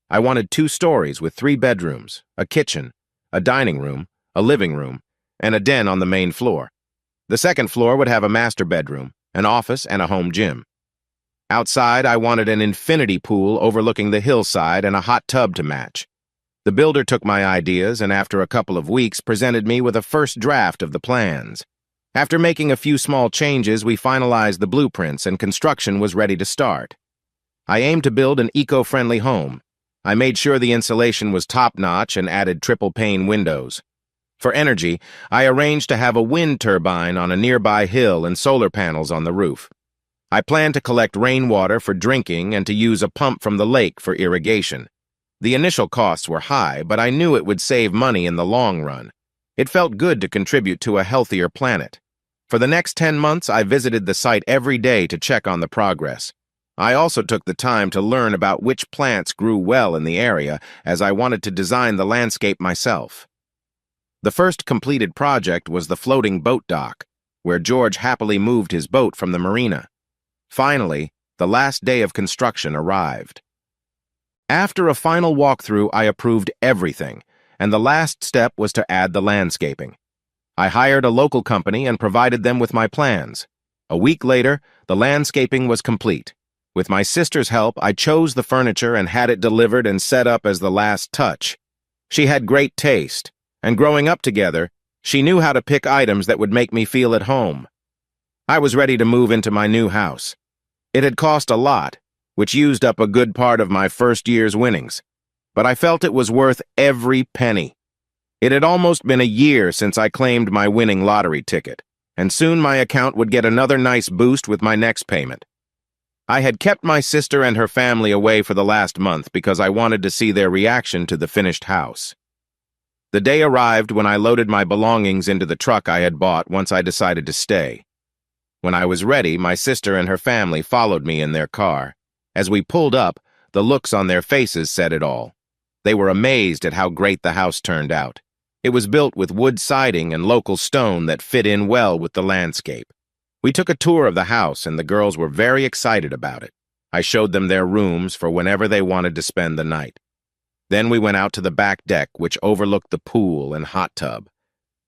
I wanted 2 stories with 3 bedrooms, a kitchen, a dining room, a living room, and a den on the main floor. The second floor would have a master bedroom, an office, and a home gym. Outside, I wanted an infinity pool overlooking the hillside and a hot tub to match. The builder took my ideas and after a couple of weeks presented me with a first draft of the plans. After making a few small changes, we finalized the blueprints and construction was ready to start. I aimed to build an eco-friendly home. I made sure the insulation was top-notch and added triple-pane windows. For energy, I arranged to have a wind turbine on a nearby hill and solar panels on the roof. I planned to collect rainwater for drinking and to use a pump from the lake for irrigation. The initial costs were high, but I knew it would save money in the long run. It felt good to contribute to a healthier planet. For the next 10 months, I visited the site every day to check on the progress. I also took the time to learn about which plants grew well in the area, as I wanted to design the landscape myself. The first completed project was the floating boat dock, where George happily moved his boat from the marina. Finally, the last day of construction arrived. After a final walkthrough, I approved everything, and the last step was to add the landscaping. I hired a local company and provided them with my plans. A week later, the landscaping was complete. With my sister's help, I chose the furniture and had it delivered and set up as the last touch. She had great taste, and growing up together, she knew how to pick items that would make me feel at home. I was ready to move into my new house. It had cost a lot, which used up a good part of my first year's winnings, but I felt it was worth every penny. It had almost been a year since I claimed my winning lottery ticket, and soon my account would get another nice boost with my next payment. I had kept my sister and her family away for the last month because I wanted to see their reaction to the finished house. The day arrived when I loaded my belongings into the truck I had bought once I decided to stay. When I was ready, my sister and her family followed me in their car. As we pulled up, the looks on their faces said it all. They were amazed at how great the house turned out. It was built with wood siding and local stone that fit in well with the landscape. We took a tour of the house, and the girls were very excited about it. I showed them their rooms for whenever they wanted to spend the night. Then we went out to the back deck, which overlooked the pool and hot tub.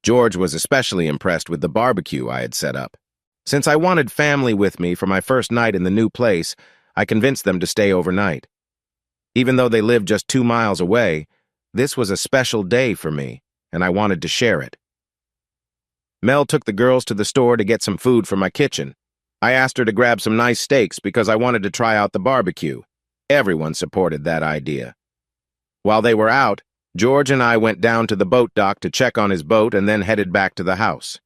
George was especially impressed with the barbecue I had set up. Since I wanted family with me for my first night in the new place, I convinced them to stay overnight. Even though they lived just 2 miles away, this was a special day for me, and I wanted to share it. Mel took the girls to the store to get some food for my kitchen. I asked her to grab some nice steaks because I wanted to try out the barbecue. Everyone supported that idea. While they were out, George and I went down to the boat dock to check on his boat and then headed back to the house.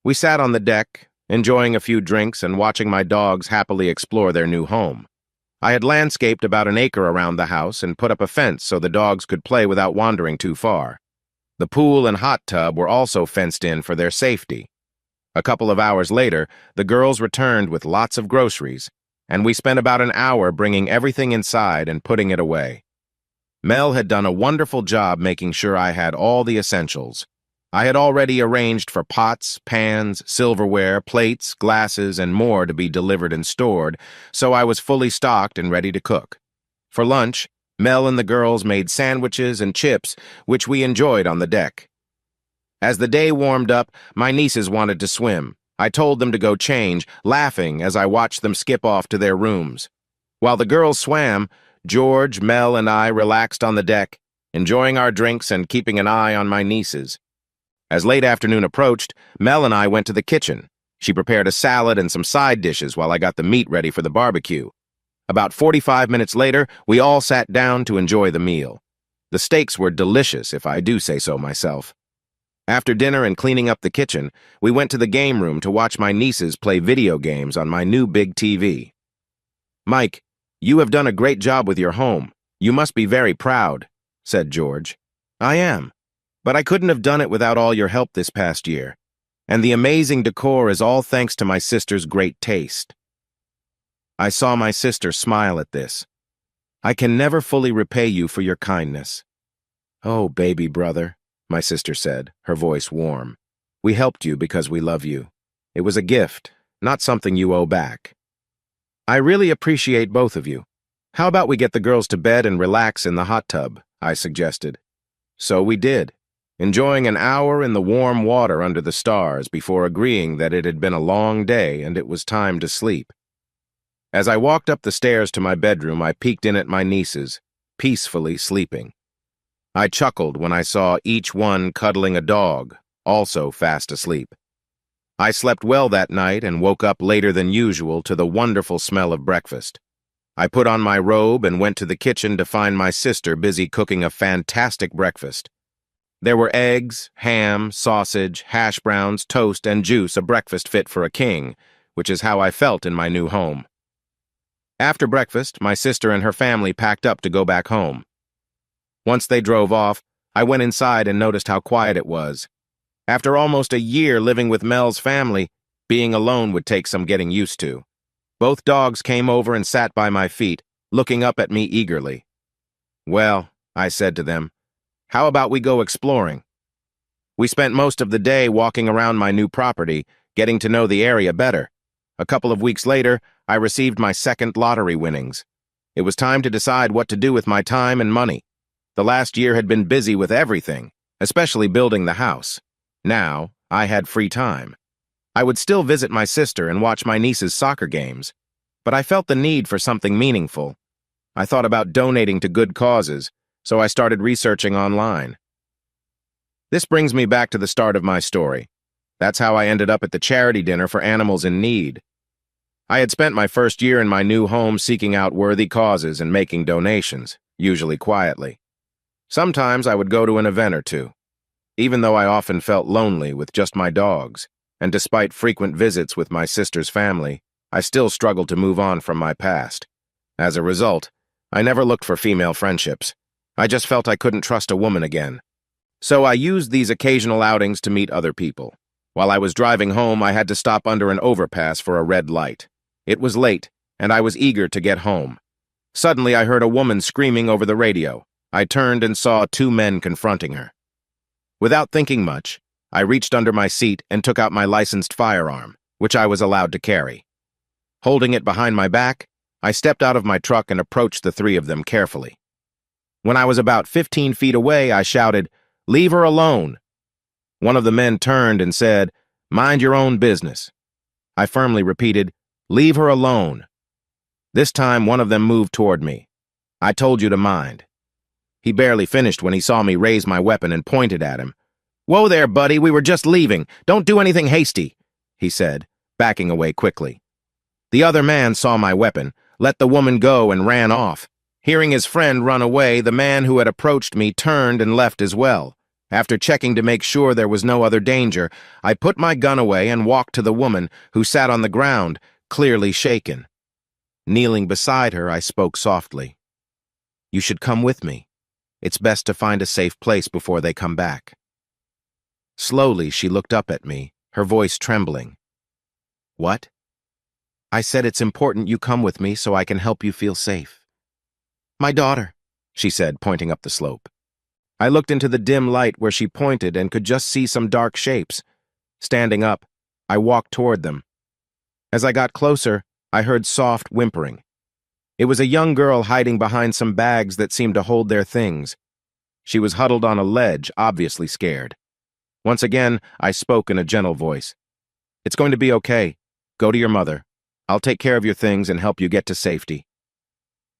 We sat on the deck, enjoying a few drinks and watching my dogs happily explore their new home. I had landscaped about an acre around the house and put up a fence so the dogs could play without wandering too far. The pool and hot tub were also fenced in for their safety. A couple of hours later, the girls returned with lots of groceries, and we spent about an hour bringing everything inside and putting it away. Mel had done a wonderful job making sure I had all the essentials. I had already arranged for pots, pans, silverware, plates, glasses, and more to be delivered and stored, so I was fully stocked and ready to cook. For lunch, Mel and the girls made sandwiches and chips, which we enjoyed on the deck. As the day warmed up, my nieces wanted to swim. I told them to go change, laughing as I watched them skip off to their rooms. While the girls swam, George, Mel, and I relaxed on the deck, enjoying our drinks and keeping an eye on my nieces. As late afternoon approached, Mel and I went to the kitchen. She prepared a salad and some side dishes while I got the meat ready for the barbecue. About 45 minutes later, we all sat down to enjoy the meal. The steaks were delicious, if I do say so myself. After dinner and cleaning up the kitchen, we went to the game room to watch my nieces play video games on my new big TV. "Mike, you have done a great job with your home. You must be very proud," said George. "I am, but I couldn't have done it without all your help this past year. And the amazing decor is all thanks to my sister's great taste." I saw my sister smile at this. "I can never fully repay you for your kindness." "Oh, baby brother," my sister said, her voice warm. "We helped you because we love you. It was a gift, not something you owe back." "I really appreciate both of you. How about we get the girls to bed and relax in the hot tub?" I suggested. So we did, enjoying an hour in the warm water under the stars before agreeing that it had been a long day and it was time to sleep. As I walked up the stairs to my bedroom, I peeked in at my nieces, peacefully sleeping. I chuckled when I saw each one cuddling a dog, also fast asleep. I slept well that night and woke up later than usual to the wonderful smell of breakfast. I put on my robe and went to the kitchen to find my sister busy cooking a fantastic breakfast. There were eggs, ham, sausage, hash browns, toast, and juice, a breakfast fit for a king, which is how I felt in my new home. After breakfast, my sister and her family packed up to go back home. Once they drove off, I went inside and noticed how quiet it was. After almost a year living with Mel's family, being alone would take some getting used to. Both dogs came over and sat by my feet, looking up at me eagerly. "Well," I said to them, "how about we go exploring?" We spent most of the day walking around my new property, getting to know the area better. A couple of weeks later, I received my second lottery winnings. It was time to decide what to do with my time and money. The last year had been busy with everything, especially building the house. Now, I had free time. I would still visit my sister and watch my niece's soccer games, but I felt the need for something meaningful. I thought about donating to good causes, so I started researching online. This brings me back to the start of my story. That's how I ended up at the charity dinner for animals in need. I had spent my first year in my new home seeking out worthy causes and making donations, usually quietly. Sometimes I would go to an event or two. Even though I often felt lonely with just my dogs, and despite frequent visits with my sister's family, I still struggled to move on from my past. As a result, I never looked for female friendships. I just felt I couldn't trust a woman again. So I used these occasional outings to meet other people. While I was driving home, I had to stop under an overpass for a red light. It was late, and I was eager to get home. Suddenly, I heard a woman screaming over the radio. I turned and saw two men confronting her. Without thinking much, I reached under my seat and took out my licensed firearm, which I was allowed to carry. Holding it behind my back, I stepped out of my truck and approached the three of them carefully. When I was about 15 feet away, I shouted, "Leave her alone." One of the men turned and said, "Mind your own business." I firmly repeated, "Leave her alone." This time, one of them moved toward me. "I told you to mind." He barely finished when he saw me raise my weapon and pointed at him. "Whoa there, buddy, we were just leaving. Don't do anything hasty," he said, backing away quickly. The other man saw my weapon, let the woman go, and ran off. Hearing his friend run away, the man who had approached me turned and left as well. After checking to make sure there was no other danger, I put my gun away and walked to the woman, who sat on the ground, clearly shaken. Kneeling beside her, I spoke softly. "You should come with me. It's best to find a safe place before they come back." Slowly, she looked up at me, her voice trembling. "What?" I said, "It's important you come with me so I can help you feel safe." "My daughter," she said, pointing up the slope. I looked into the dim light where she pointed and could just see some dark shapes. Standing up, I walked toward them. As I got closer, I heard soft whimpering. It was a young girl hiding behind some bags that seemed to hold their things. She was huddled on a ledge, obviously scared. Once again, I spoke in a gentle voice. "It's going to be okay. Go to your mother. I'll take care of your things and help you get to safety."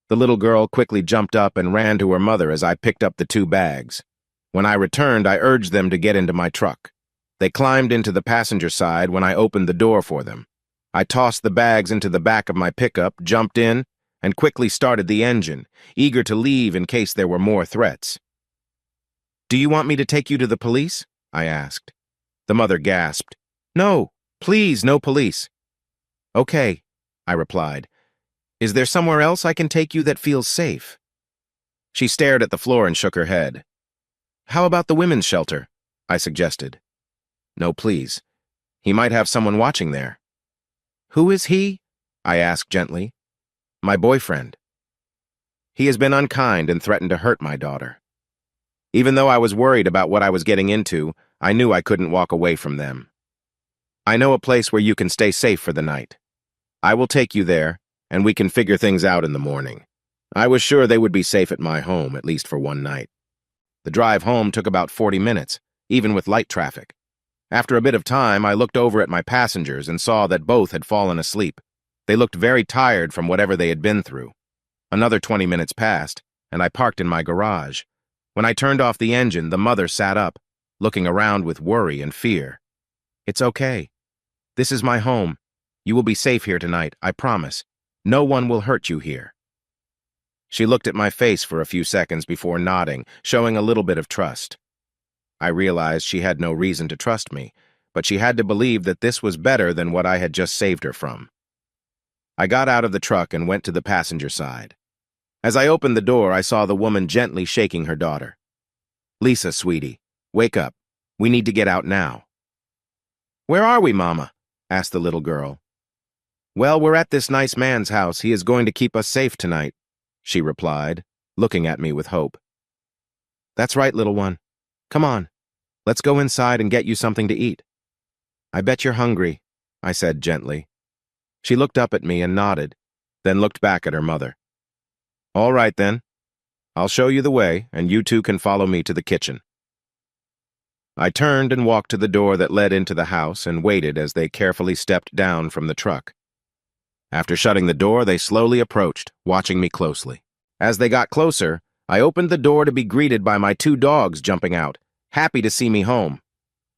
The little girl quickly jumped up and ran to her mother as I picked up the two bags. When I returned, I urged them to get into my truck. They climbed into the passenger side when I opened the door for them. I tossed the bags into the back of my pickup, jumped in, and quickly started the engine, eager to leave in case there were more threats. "Do you want me to take you to the police?" I asked. The mother gasped. "No, please, no police." "Okay," I replied. "Is there somewhere else I can take you that feels safe?" She stared at the floor and shook her head. "How about the women's shelter?" I suggested. "No, please. He might have someone watching there." "Who is he?" I asked gently. "My boyfriend. He has been unkind and threatened to hurt my daughter." Even though I was worried about what I was getting into, I knew I couldn't walk away from them. "I know a place where you can stay safe for the night. I will take you there, and we can figure things out in the morning." I was sure they would be safe at my home, at least for one night. The drive home took about 40 minutes, even with light traffic. After a bit of time, I looked over at my passengers and saw that both had fallen asleep. They looked very tired from whatever they had been through. Another 20 minutes passed, and I parked in my garage. When I turned off the engine, the mother sat up, looking around with worry and fear. "It's okay. This is my home. You will be safe here tonight, I promise. No one will hurt you here." She looked at my face for a few seconds before nodding, showing a little bit of trust. I realized she had no reason to trust me, but she had to believe that this was better than what I had just saved her from. I got out of the truck and went to the passenger side. As I opened the door, I saw the woman gently shaking her daughter. "Lisa, sweetie, wake up. We need to get out now." "Where are we, Mama?" asked the little girl. "Well, we're at this nice man's house. He is going to keep us safe tonight," she replied, looking at me with hope. "That's right, little one. Come on, let's go inside and get you something to eat." "I bet you're hungry," I said gently. She looked up at me and nodded, then looked back at her mother. "All right, then. I'll show you the way, and you two can follow me to the kitchen." I turned and walked to the door that led into the house and waited as they carefully stepped down from the truck. After shutting the door, they slowly approached, watching me closely. As they got closer, I opened the door to be greeted by my 2 dogs jumping out, happy to see me home.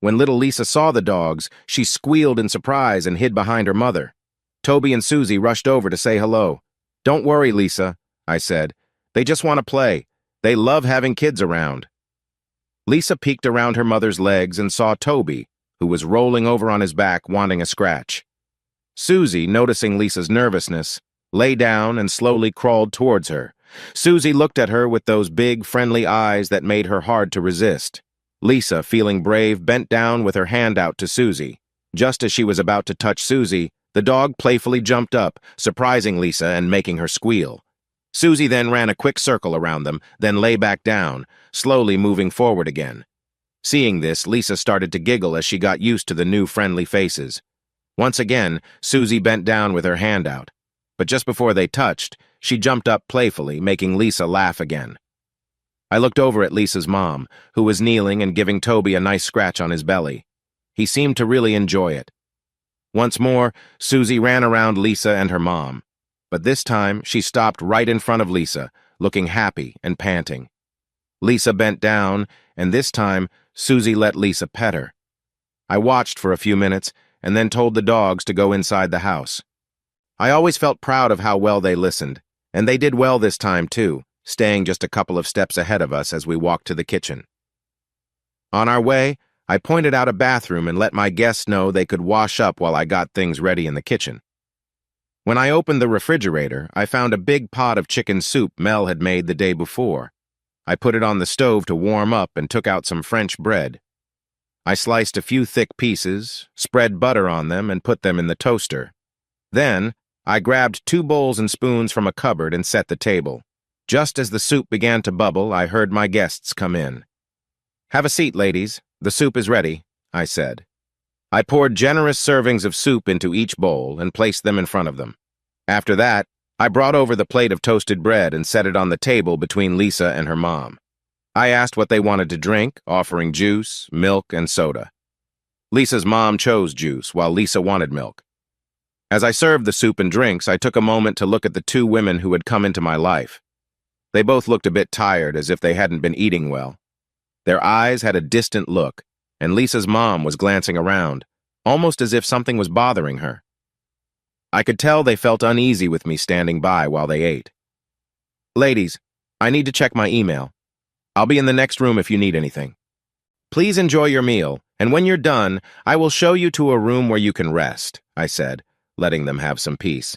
When little Lisa saw the dogs, she squealed in surprise and hid behind her mother. Toby and Susie rushed over to say hello. "Don't worry, Lisa," I said. "They just want to play. They love having kids around." Lisa peeked around her mother's legs and saw Toby, who was rolling over on his back wanting a scratch. Susie, noticing Lisa's nervousness, lay down and slowly crawled towards her. Susie looked at her with those big, friendly eyes that made her hard to resist. Lisa, feeling brave, bent down with her hand out to Susie. Just as she was about to touch Susie, the dog playfully jumped up, surprising Lisa and making her squeal. Susie then ran a quick circle around them, then lay back down, slowly moving forward again. Seeing this, Lisa started to giggle as she got used to the new friendly faces. Once again, Susie bent down with her hand out. But just before they touched, she jumped up playfully, making Lisa laugh again. I looked over at Lisa's mom, who was kneeling and giving Toby a nice scratch on his belly. He seemed to really enjoy it. Once more, Susie ran around Lisa and her mom. But this time, she stopped right in front of Lisa, looking happy and panting. Lisa bent down, and this time, Susie let Lisa pet her. I watched for a few minutes, and then told the dogs to go inside the house. I always felt proud of how well they listened, and they did well this time too, staying just a couple of steps ahead of us as we walked to the kitchen. On our way, I pointed out a bathroom and let my guests know they could wash up while I got things ready in the kitchen. When I opened the refrigerator, I found a big pot of chicken soup Mel had made the day before. I put it on the stove to warm up and took out some French bread. I sliced a few thick pieces, spread butter on them, and put them in the toaster. Then, I grabbed 2 bowls and spoons from a cupboard and set the table. Just as the soup began to bubble, I heard my guests come in. "Have a seat, ladies. The soup is ready," I said. I poured generous servings of soup into each bowl and placed them in front of them. After that, I brought over the plate of toasted bread and set it on the table between Lisa and her mom. I asked what they wanted to drink, offering juice, milk, and soda. Lisa's mom chose juice, while Lisa wanted milk. As I served the soup and drinks, I took a moment to look at the 2 women who had come into my life. They both looked a bit tired, as if they hadn't been eating well. Their eyes had a distant look, and Lisa's mom was glancing around, almost as if something was bothering her. I could tell they felt uneasy with me standing by while they ate. "Ladies, I need to check my email. I'll be in the next room if you need anything. Please enjoy your meal, and when you're done, I will show you to a room where you can rest," I said, letting them have some peace.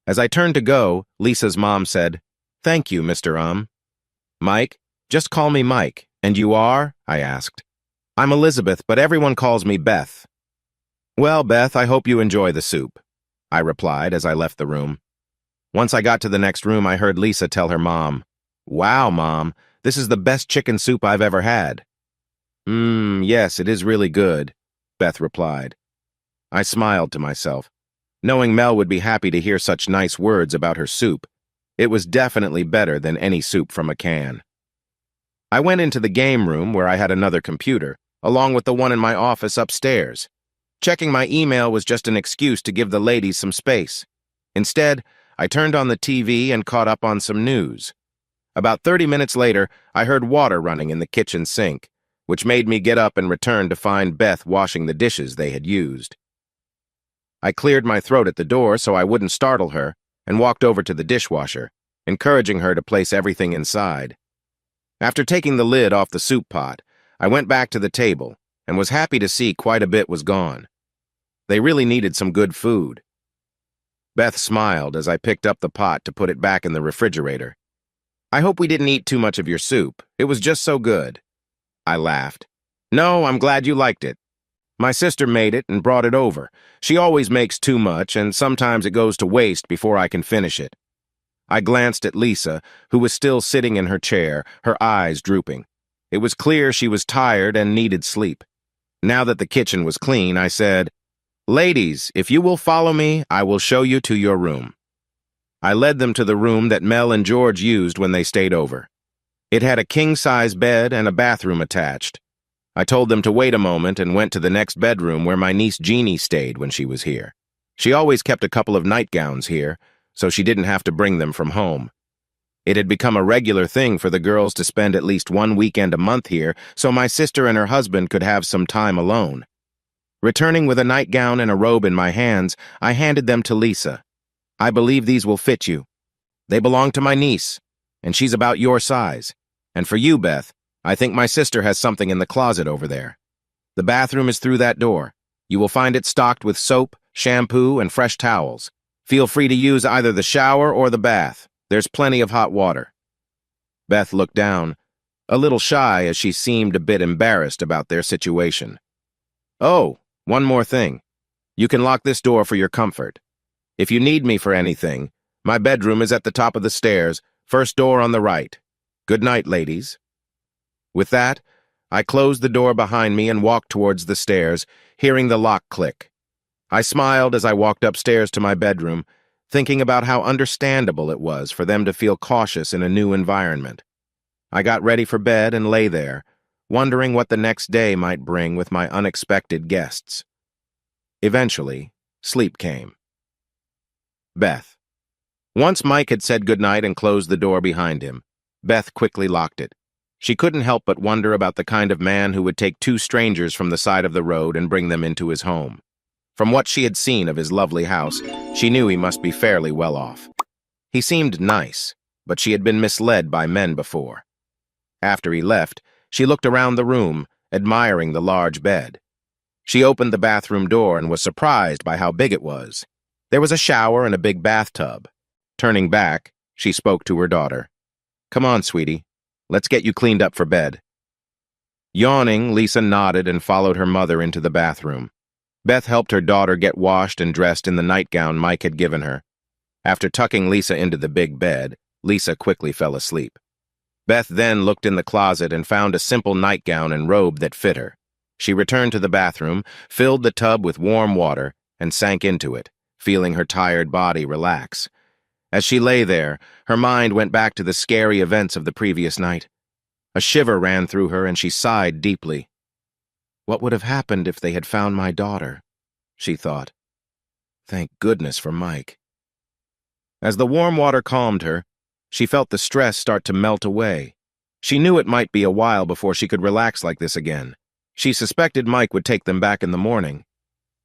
As I turned to go, Lisa's mom said, "Thank you, Mr. Mike, just call me Mike. And you are?" I asked. "I'm Elizabeth, but everyone calls me Beth." "Well, Beth, I hope you enjoy the soup," I replied as I left the room. Once I got to the next room, I heard Lisa tell her mom, "Wow, Mom, this is the best chicken soup I've ever had." Yes, it is really good," Beth replied. I smiled to myself. Knowing Mel would be happy to hear such nice words about her soup, it was definitely better than any soup from a can. I went into the game room where I had another computer, along with the one in my office upstairs. Checking my email was just an excuse to give the ladies some space. Instead, I turned on the TV and caught up on some news. About 30 minutes later, I heard water running in the kitchen sink, which made me get up and return to find Beth washing the dishes they had used. I cleared my throat at the door so I wouldn't startle her and walked over to the dishwasher, encouraging her to place everything inside. After taking the lid off the soup pot, I went back to the table and was happy to see quite a bit was gone. They really needed some good food. Beth smiled as I picked up the pot to put it back in the refrigerator. "I hope we didn't eat too much of your soup. It was just so good." I laughed. No, I'm glad you liked it. My sister made it and brought it over. She always makes too much, and sometimes it goes to waste before I can finish it. I glanced at Lisa, who was still sitting in her chair, her eyes drooping. It was clear she was tired and needed sleep. Now that the kitchen was clean, I said, "Ladies, if you will follow me, I will show you to your room." I led them to the room that Mel and George used when they stayed over. It had a king-size bed and a bathroom attached. I told them to wait a moment and went to the next bedroom where my niece Jeannie stayed when she was here. She always kept a couple of nightgowns here, so she didn't have to bring them from home. It had become a regular thing for the girls to spend at least one weekend a month here, so my sister and her husband could have some time alone. Returning with a nightgown and a robe in my hands, I handed them to Lisa. "I believe these will fit you. They belong to my niece, and she's about your size. And for you, Beth, I think my sister has something in the closet over there. The bathroom is through that door. You will find it stocked with soap, shampoo, and fresh towels. Feel free to use either the shower or the bath. There's plenty of hot water." Beth looked down, a little shy as she seemed a bit embarrassed about their situation. "Oh, one more thing. You can lock this door for your comfort. If you need me for anything, my bedroom is at the top of the stairs, first door on the right. Good night, ladies." With that, I closed the door behind me and walked towards the stairs, hearing the lock click. I smiled as I walked upstairs to my bedroom, thinking about how understandable it was for them to feel cautious in a new environment. I got ready for bed and lay there, wondering what the next day might bring with my unexpected guests. Eventually, sleep came. Beth. Once Mike had said goodnight and closed the door behind him, Beth quickly locked it. She couldn't help but wonder about the kind of man who would take two strangers from the side of the road and bring them into his home. From what she had seen of his lovely house, she knew he must be fairly well off. He seemed nice, but she had been misled by men before. After he left, she looked around the room, admiring the large bed. She opened the bathroom door and was surprised by how big it was. There was a shower and a big bathtub. Turning back, she spoke to her daughter. "Come on, sweetie. Let's get you cleaned up for bed." Yawning, Lisa nodded and followed her mother into the bathroom. Beth helped her daughter get washed and dressed in the nightgown Mike had given her. After tucking Lisa into the big bed, Lisa quickly fell asleep. Beth then looked in the closet and found a simple nightgown and robe that fit her. She returned to the bathroom, filled the tub with warm water, and sank into it, feeling her tired body relax. As she lay there, her mind went back to the scary events of the previous night. A shiver ran through her and she sighed deeply. What would have happened if they had found my daughter? She thought. Thank goodness for Mike. As the warm water calmed her, she felt the stress start to melt away. She knew it might be a while before she could relax like this again. She suspected Mike would take them back in the morning.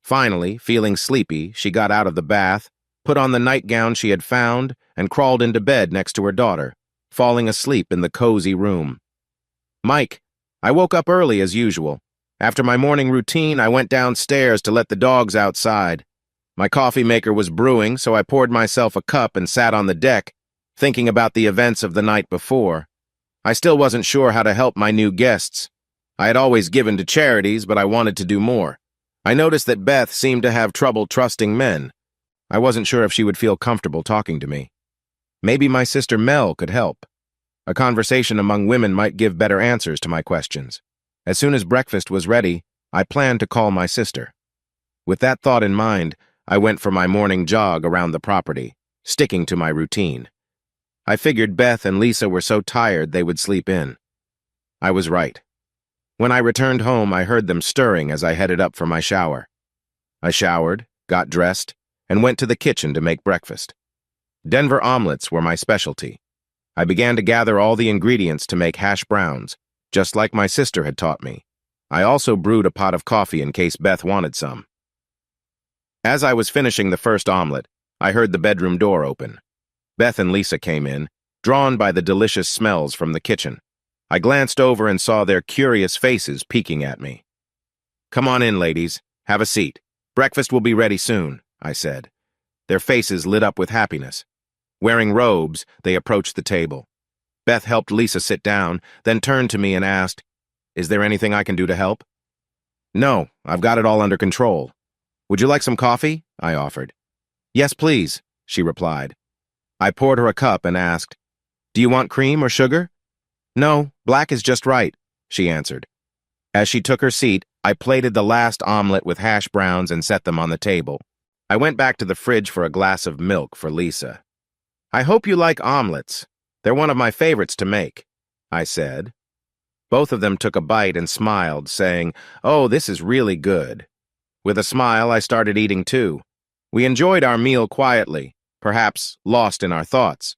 Finally, feeling sleepy, she got out of the bath, put on the nightgown she had found, and crawled into bed next to her daughter, falling asleep in the cozy room. "Mike, I woke up early as usual. After my morning routine, I went downstairs to let the dogs outside. My coffee maker was brewing, so I poured myself a cup and sat on the deck, thinking about the events of the night before. I still wasn't sure how to help my new guests. I had always given to charities, but I wanted to do more. I noticed that Beth seemed to have trouble trusting men. I wasn't sure if she would feel comfortable talking to me. Maybe my sister Mel could help. A conversation among women might give better answers to my questions. As soon as breakfast was ready, I planned to call my sister. With that thought in mind, I went for my morning jog around the property, sticking to my routine. I figured Beth and Lisa were so tired they would sleep in. I was right. When I returned home, I heard them stirring as I headed up for my shower. I showered, got dressed, and went to the kitchen to make breakfast. Denver omelets were my specialty. I began to gather all the ingredients to make hash browns, just like my sister had taught me. I also brewed a pot of coffee in case Beth wanted some. As I was finishing the first omelet, I heard the bedroom door open. Beth and Lisa came in, drawn by the delicious smells from the kitchen. I glanced over and saw their curious faces peeking at me. "Come on in, ladies. Have a seat. Breakfast will be ready soon," I said. Their faces lit up with happiness. Wearing robes, they approached the table. Beth helped Lisa sit down, then turned to me and asked, Is there anything I can do to help? No, I've got it all under control. Would you like some coffee? I offered. Yes, please, she replied. I poured her a cup and asked, Do you want cream or sugar? No, black is just right, she answered. As she took her seat, I plated the last omelet with hash browns and set them on the table. I went back to the fridge for a glass of milk for Lisa. I hope you like omelets. They're one of my favorites to make, I said. Both of them took a bite and smiled, saying, Oh, this is really good. With a smile, I started eating too. We enjoyed our meal quietly, perhaps lost in our thoughts.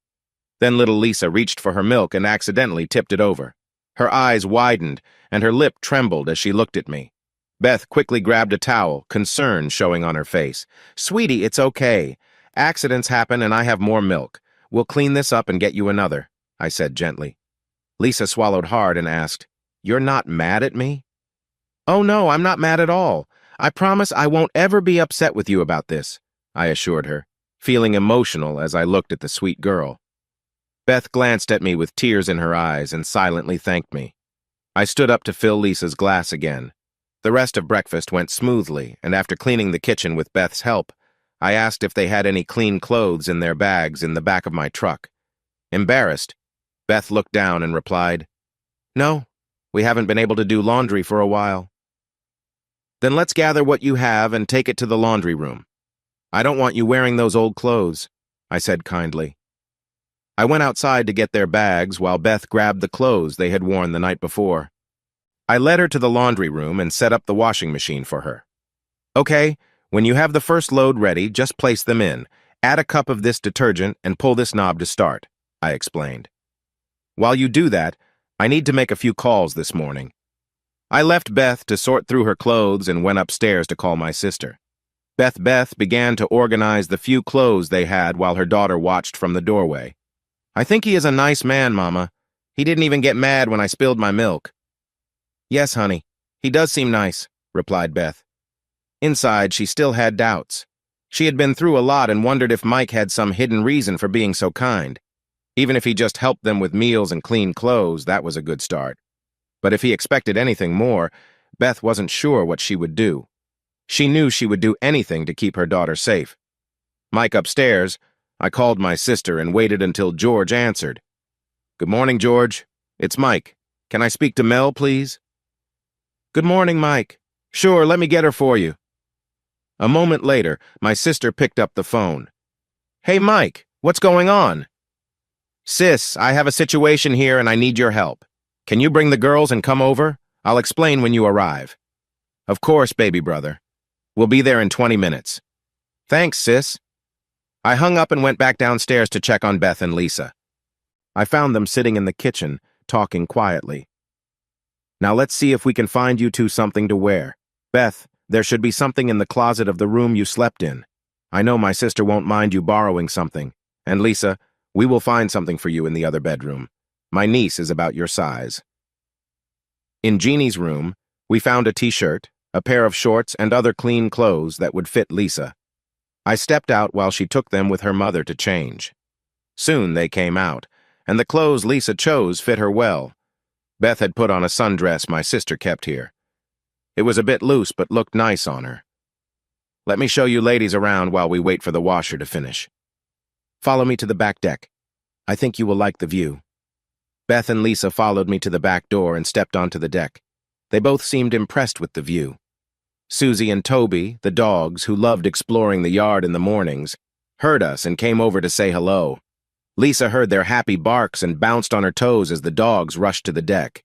Then little Lisa reached for her milk and accidentally tipped it over. Her eyes widened, and her lip trembled as she looked at me. Beth quickly grabbed a towel, concern showing on her face. Sweetie, it's okay. Accidents happen and I have more milk. We'll clean this up and get you another, I said gently. Lisa swallowed hard and asked, You're not mad at me? Oh no, I'm not mad at all. I promise I won't ever be upset with you about this, I assured her, feeling emotional as I looked at the sweet girl. Beth glanced at me with tears in her eyes and silently thanked me. I stood up to fill Lisa's glass again. The rest of breakfast went smoothly, and after cleaning the kitchen with Beth's help, I asked if they had any clean clothes in their bags in the back of my truck. Embarrassed, Beth looked down and replied, No, we haven't been able to do laundry for a while. Then let's gather what you have and take it to the laundry room. I don't want you wearing those old clothes, I said kindly. I went outside to get their bags while Beth grabbed the clothes they had worn the night before. I led her to the laundry room and set up the washing machine for her. Okay, when you have the first load ready, just place them in. Add a cup of this detergent and pull this knob to start, I explained. While you do that, I need to make a few calls this morning. I left Beth to sort through her clothes and went upstairs to call my sister. Beth began to organize the few clothes they had while her daughter watched from the doorway. I think he is a nice man, Mama. He didn't even get mad when I spilled my milk. Yes, honey, he does seem nice, replied Beth. Inside, she still had doubts. She had been through a lot and wondered if Mike had some hidden reason for being so kind. Even if he just helped them with meals and clean clothes, that was a good start. But if he expected anything more, Beth wasn't sure what she would do. She knew she would do anything to keep her daughter safe. Mike upstairs, I called my sister and waited until George answered. Good morning, George. It's Mike. Can I speak to Mel, please? Good morning, Mike. Sure, let me get her for you. A moment later, my sister picked up the phone. Hey, Mike, what's going on? Sis, I have a situation here and I need your help. Can you bring the girls and come over? I'll explain when you arrive. Of course, baby brother. We'll be there in 20 minutes. Thanks, sis. I hung up and went back downstairs to check on Beth and Lisa. I found them sitting in the kitchen, talking quietly. Now let's see if we can find you two something to wear. Beth, there should be something in the closet of the room you slept in. I know my sister won't mind you borrowing something. And Lisa, we will find something for you in the other bedroom. My niece is about your size. In Jeannie's room, we found a t-shirt, a pair of shorts, and other clean clothes that would fit Lisa. I stepped out while she took them with her mother to change. Soon they came out, and the clothes Lisa chose fit her well. Beth had put on a sundress my sister kept here. It was a bit loose but looked nice on her. Let me show you ladies around while we wait for the washer to finish. Follow me to the back deck. I think you will like the view. Beth and Lisa followed me to the back door and stepped onto the deck. They both seemed impressed with the view. Susie and Toby, the dogs who loved exploring the yard in the mornings, heard us and came over to say hello. Lisa heard their happy barks and bounced on her toes as the dogs rushed to the deck.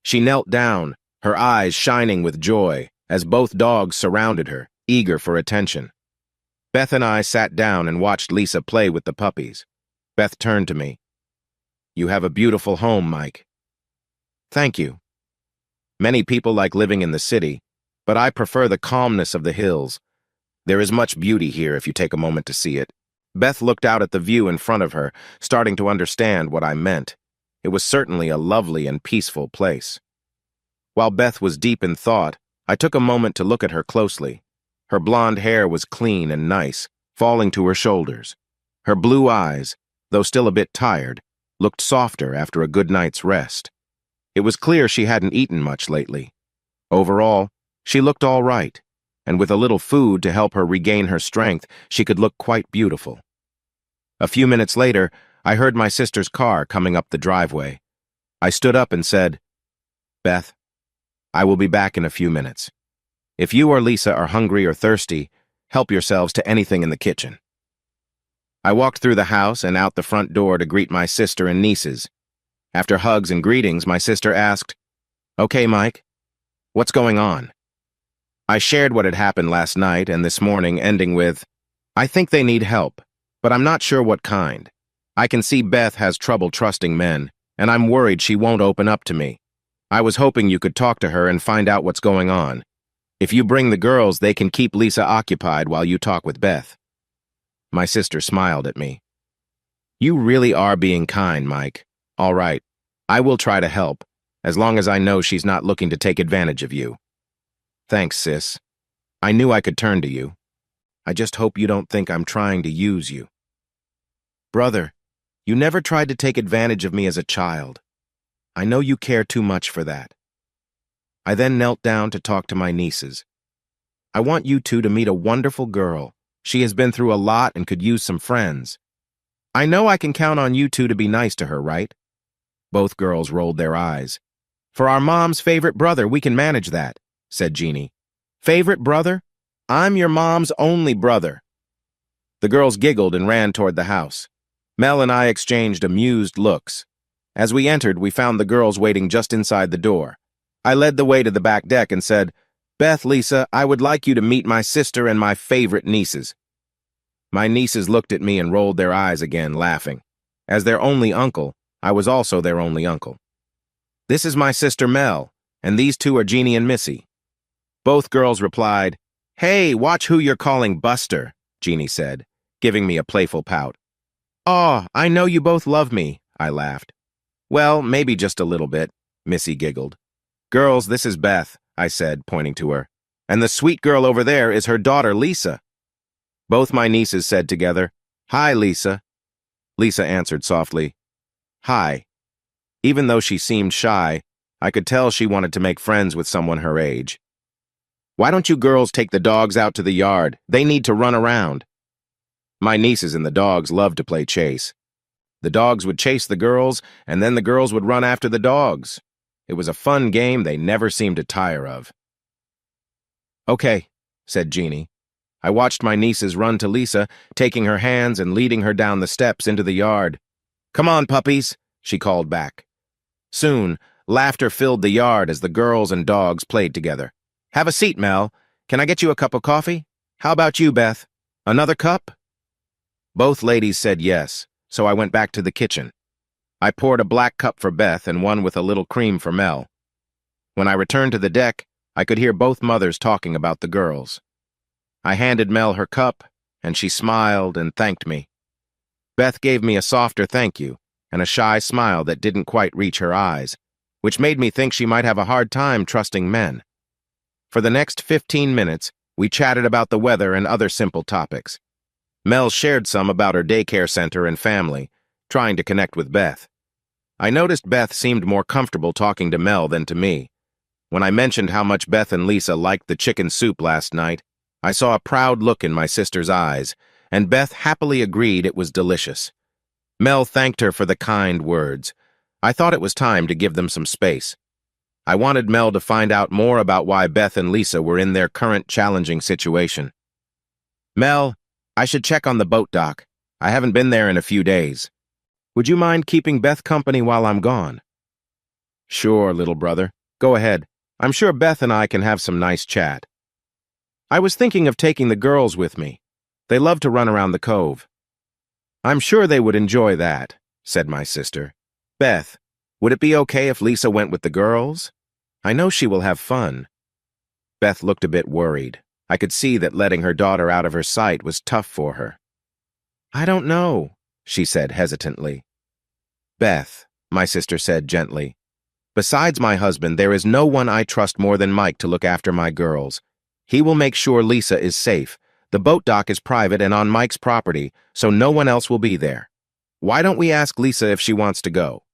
She knelt down, her eyes shining with joy, as both dogs surrounded her, eager for attention. Beth and I sat down and watched Lisa play with the puppies. Beth turned to me. You have a beautiful home, Mike. Thank you. Many people like living in the city, but I prefer the calmness of the hills. There is much beauty here if you take a moment to see it. Beth looked out at the view in front of her, starting to understand what I meant. It was certainly a lovely and peaceful place. While Beth was deep in thought, I took a moment to look at her closely. Her blonde hair was clean and nice, falling to her shoulders. Her blue eyes, though still a bit tired, looked softer after a good night's rest. It was clear she hadn't eaten much lately. Overall, she looked all right, and with a little food to help her regain her strength, she could look quite beautiful. A few minutes later, I heard my sister's car coming up the driveway. I stood up and said, "Beth, I will be back in a few minutes. If you or Lisa are hungry or thirsty, help yourselves to anything in the kitchen." I walked through the house and out the front door to greet my sister and nieces. After hugs and greetings, my sister asked, "Okay, Mike, what's going on?" I shared what had happened last night and this morning, ending with, "I think they need help, but I'm not sure what kind. I can see Beth has trouble trusting men, and I'm worried she won't open up to me. I was hoping you could talk to her and find out what's going on. If you bring the girls, they can keep Lisa occupied while you talk with Beth." My sister smiled at me. "You really are being kind, Mike. All right, I will try to help, as long as I know she's not looking to take advantage of you." "Thanks, sis. I knew I could turn to you. I just hope you don't think I'm trying to use you." "Brother, you never tried to take advantage of me as a child. I know you care too much for that." I then knelt down to talk to my nieces. "I want you two to meet a wonderful girl. She has been through a lot and could use some friends. I know I can count on you two to be nice to her, right?" Both girls rolled their eyes. "For our mom's favorite brother, we can manage that," said Jeannie. "Favorite brother? I'm your mom's only brother." The girls giggled and ran toward the house. Mel and I exchanged amused looks. As we entered, we found the girls waiting just inside the door. I led the way to the back deck and said, "Beth, Lisa, I would like you to meet my sister and my favorite nieces." My nieces looked at me and rolled their eyes again, laughing. As their only uncle, I was also their only uncle. "This is my sister Mel, and these two are Jeannie and Missy." Both girls replied, "Hey, watch who you're calling Buster," Jeannie said, giving me a playful pout. "Aw, I know you both love me," I laughed. "Well, maybe just a little bit," Missy giggled. "Girls, this is Beth," I said, pointing to her. "And the sweet girl over there is her daughter, Lisa." Both my nieces said together, "Hi, Lisa." Lisa answered softly, "Hi." Even though she seemed shy, I could tell she wanted to make friends with someone her age. "Why don't you girls take the dogs out to the yard? They need to run around." My nieces and the dogs loved to play chase. The dogs would chase the girls, and then the girls would run after the dogs. It was a fun game they never seemed to tire of. "Okay," said Jeannie. I watched my nieces run to Lisa, taking her hands and leading her down the steps into the yard. "Come on, puppies," she called back. Soon, laughter filled the yard as the girls and dogs played together. "Have a seat, Mel. Can I get you a cup of coffee? How about you, Beth? Another cup?" Both ladies said yes, so I went back to the kitchen. I poured a black cup for Beth and one with a little cream for Mel. When I returned to the deck, I could hear both mothers talking about the girls. I handed Mel her cup, and she smiled and thanked me. Beth gave me a softer thank you and a shy smile that didn't quite reach her eyes, which made me think she might have a hard time trusting men. For the next 15 minutes, we chatted about the weather and other simple topics. Mel shared some about her daycare center and family, trying to connect with Beth. I noticed Beth seemed more comfortable talking to Mel than to me. When I mentioned how much Beth and Lisa liked the chicken soup last night, I saw a proud look in my sister's eyes, and Beth happily agreed it was delicious. Mel thanked her for the kind words. I thought it was time to give them some space. I wanted Mel to find out more about why Beth and Lisa were in their current challenging situation. "Mel, I should check on the boat dock. I haven't been there in a few days. Would you mind keeping Beth company while I'm gone?" "Sure, little brother. Go ahead. I'm sure Beth and I can have some nice chat." "I was thinking of taking the girls with me. They love to run around the cove." "I'm sure they would enjoy that," said my sister. "Beth, would it be okay if Lisa went with the girls? I know she will have fun." Beth looked a bit worried. I could see that letting her daughter out of her sight was tough for her. "I don't know," she said hesitantly. "Beth," my sister said gently, "besides my husband, there is no one I trust more than Mike to look after my girls. He will make sure Lisa is safe. The boat dock is private and on Mike's property, so no one else will be there. Why don't we ask Lisa if she wants to go?"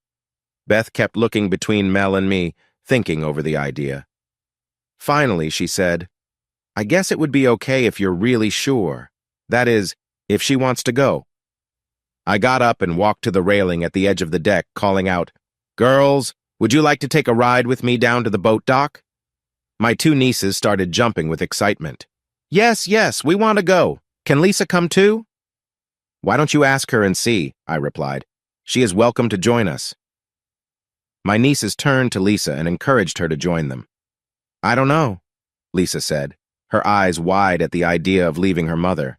Beth kept looking between Mel and me, thinking over the idea. Finally, she said, I guess it would be okay if you're really sure. That is, if she wants to go. I got up and walked to the railing at the edge of the deck, calling out, Girls, would you like to take a ride with me down to the boat dock? My two nieces started jumping with excitement. Yes, yes, we want to go. Can Lisa come too? Why don't you ask her and see, I replied. She is welcome to join us. My nieces turned to Lisa and encouraged her to join them. I don't know, Lisa said, her eyes wide at the idea of leaving her mother.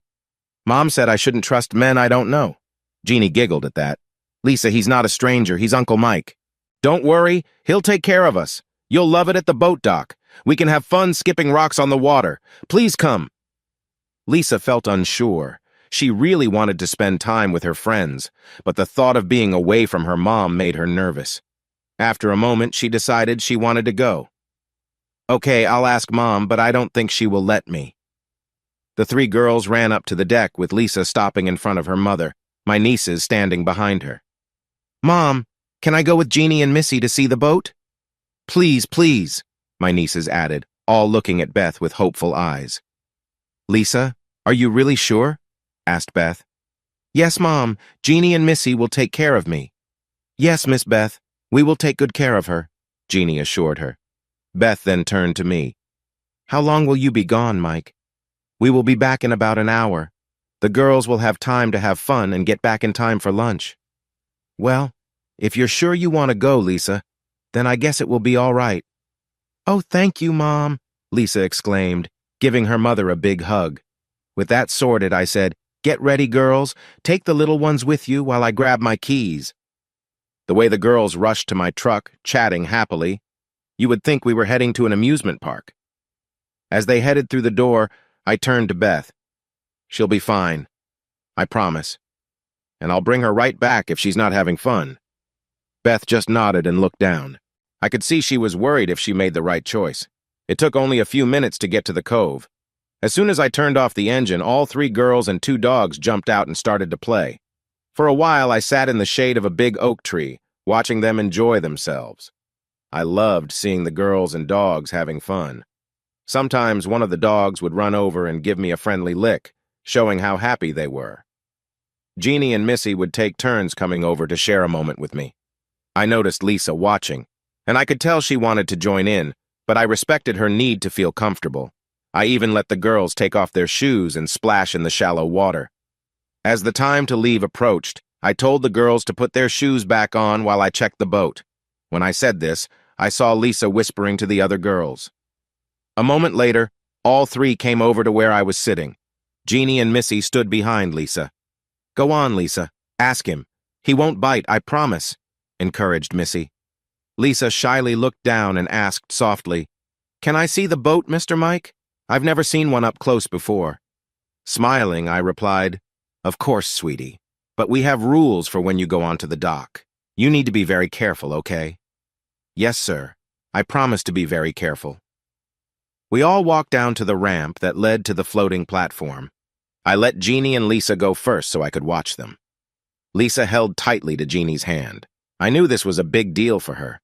Mom said I shouldn't trust men I don't know. Jeannie giggled at that. Lisa, he's not a stranger, he's Uncle Mike. Don't worry, he'll take care of us. You'll love it at the boat dock. We can have fun skipping rocks on the water. Please come. Lisa felt unsure. She really wanted to spend time with her friends, but the thought of being away from her mom made her nervous. After a moment, she decided she wanted to go. Okay, I'll ask Mom, but I don't think she will let me. The three girls ran up to the deck with Lisa stopping in front of her mother, my nieces standing behind her. Mom, can I go with Jeannie and Missy to see the boat? Please, please, my nieces added, all looking at Beth with hopeful eyes. Lisa, are you really sure? Asked Beth. Yes, Mom, Jeannie and Missy will take care of me. Yes, Miss Beth, we will take good care of her, Jeannie assured her. Beth then turned to me. How long will you be gone, Mike? We will be back in about an hour. The girls will have time to have fun and get back in time for lunch. Well, if you're sure you want to go, Lisa, then I guess it will be all right. Oh, thank you, Mom, Lisa exclaimed, giving her mother a big hug. With that sorted, I said, Get ready, girls. Take the little ones with you while I grab my keys. The way the girls rushed to my truck, chatting happily, you would think we were heading to an amusement park. As they headed through the door, I turned to Beth. She'll be fine. I promise. And I'll bring her right back if she's not having fun. Beth just nodded and looked down. I could see she was worried if she made the right choice. It took only a few minutes to get to the cove. As soon as I turned off the engine, all three girls and two dogs jumped out and started to play. For a while, I sat in the shade of a big oak tree, watching them enjoy themselves. I loved seeing the girls and dogs having fun. Sometimes one of the dogs would run over and give me a friendly lick, showing how happy they were. Jeannie and Missy would take turns coming over to share a moment with me. I noticed Lisa watching, and I could tell she wanted to join in, but I respected her need to feel comfortable. I even let the girls take off their shoes and splash in the shallow water. As the time to leave approached, I told the girls to put their shoes back on while I checked the boat. When I said this, I saw Lisa whispering to the other girls. A moment later, all three came over to where I was sitting. Jeannie and Missy stood behind Lisa. Go on, Lisa. Ask him. He won't bite, I promise, encouraged Missy. Lisa shyly looked down and asked softly, Can I see the boat, Mr. Mike? I've never seen one up close before. Smiling, I replied, Of course, sweetie, but we have rules for when you go onto the dock. You need to be very careful, okay? Yes, sir. I promise to be very careful. We all walked down to the ramp that led to the floating platform. I let Jeannie and Lisa go first so I could watch them. Lisa held tightly to Jeannie's hand. I knew this was a big deal for her.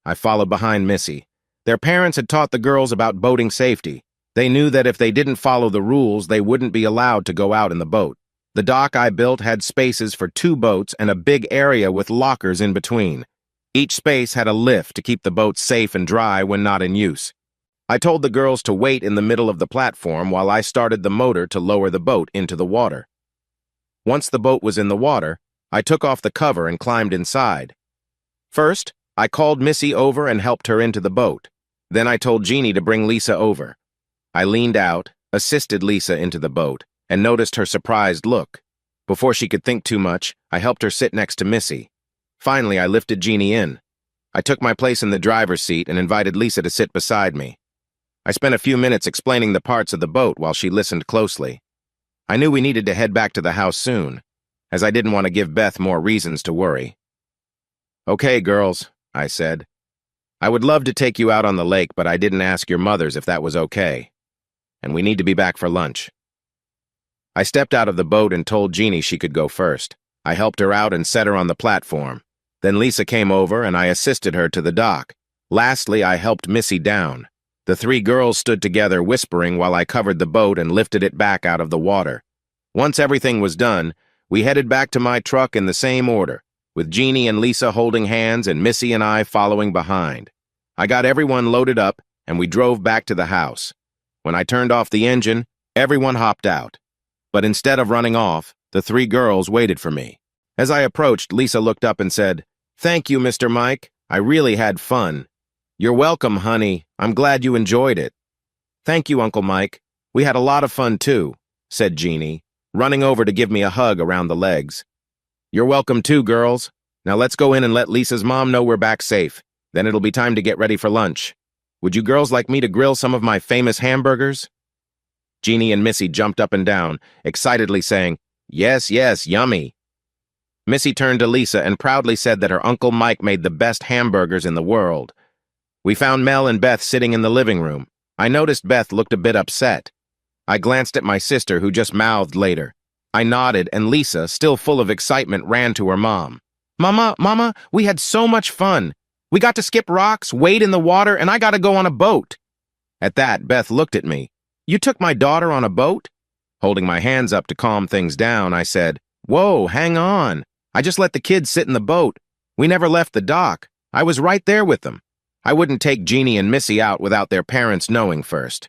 I followed behind Missy. Their parents had taught the girls about boating safety. They knew that if they didn't follow the rules, they wouldn't be allowed to go out in the boat. The dock I built had spaces for 2 boats and a big area with lockers in between. Each space had a lift to keep the boat safe and dry when not in use. I told the girls to wait in the middle of the platform while I started the motor to lower the boat into the water. Once the boat was in the water, I took off the cover and climbed inside. First, I called Missy over and helped her into the boat. Then I told Jeannie to bring Lisa over. I leaned out, assisted Lisa into the boat, and noticed her surprised look. Before she could think too much, I helped her sit next to Missy. Finally, I lifted Jeannie in. I took my place in the driver's seat and invited Lisa to sit beside me. I spent a few minutes explaining the parts of the boat while she listened closely. I knew we needed to head back to the house soon, as I didn't want to give Beth more reasons to worry. Okay, girls, I said. I would love to take you out on the lake, but I didn't ask your mothers if that was okay. And we need to be back for lunch. I stepped out of the boat and told Jeannie she could go first. I helped her out and set her on the platform. Then Lisa came over and I assisted her to the dock. Lastly, I helped Missy down. The three girls stood together whispering while I covered the boat and lifted it back out of the water. Once everything was done, we headed back to my truck in the same order, with Jeannie and Lisa holding hands and Missy and I following behind. I got everyone loaded up and we drove back to the house. When I turned off the engine, everyone hopped out. But instead of running off, the three girls waited for me. As I approached, Lisa looked up and said, "Thank you, Mr. Mike. I really had fun." "You're welcome, honey. I'm glad you enjoyed it." "Thank you, Uncle Mike. We had a lot of fun, too," said Jeannie, running over to give me a hug around the legs. "You're welcome, too, girls. Now let's go in and let Lisa's mom know we're back safe. Then it'll be time to get ready for lunch. Would you girls like me to grill some of my famous hamburgers?" Jeannie and Missy jumped up and down, excitedly saying, "Yes, yes, yummy." Missy turned to Lisa and proudly said that her Uncle Mike made the best hamburgers in the world. We found Mel and Beth sitting in the living room. I noticed Beth looked a bit upset. I glanced at my sister, who just mouthed later. I nodded, and Lisa, still full of excitement, ran to her mom. Mama, we had so much fun. We got to skip rocks, wade in the water, and I got to go on a boat." At that, Beth looked at me. "You took my daughter on a boat?" Holding my hands up to calm things down, I said, "Whoa, hang on. I just let the kids sit in the boat. We never left the dock. I was right there with them. I wouldn't take Jeannie and Missy out without their parents knowing first."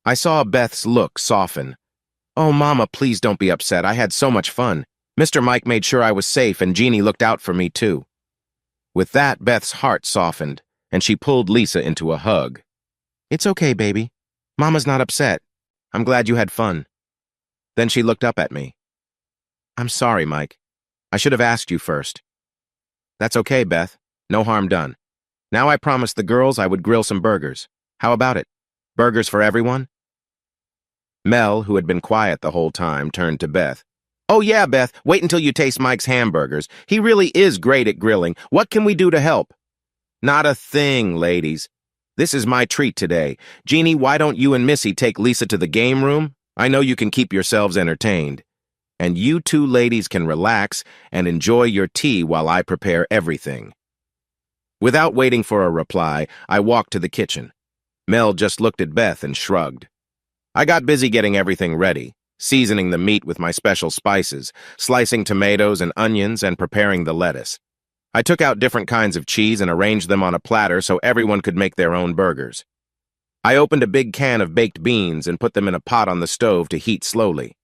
I saw Beth's look soften. "Oh, Mama, please don't be upset. I had so much fun. Mr. Mike made sure I was safe, and Jeannie looked out for me, too." With that, Beth's heart softened, and she pulled Lisa into a hug. "It's okay, baby. Mama's not upset. I'm glad you had fun." Then she looked up at me. "I'm sorry, Mike. I should have asked you first." "That's okay, Beth. No harm done. Now I promised the girls I would grill some burgers. How about it? Burgers for everyone?" Mel, who had been quiet the whole time, turned to Beth. "Oh yeah, Beth, wait until you taste Mike's hamburgers. He really is great at grilling. What can we do to help?" "Not a thing, ladies. This is my treat today. Jeannie, why don't you and Missy take Lisa to the game room? I know you can keep yourselves entertained. And you two ladies can relax and enjoy your tea while I prepare everything." Without waiting for a reply, I walked to the kitchen. Mel just looked at Beth and shrugged. I got busy getting everything ready, seasoning the meat with my special spices, slicing tomatoes and onions, and preparing the lettuce. I took out different kinds of cheese and arranged them on a platter so everyone could make their own burgers. I opened a big can of baked beans and put them in a pot on the stove to heat slowly.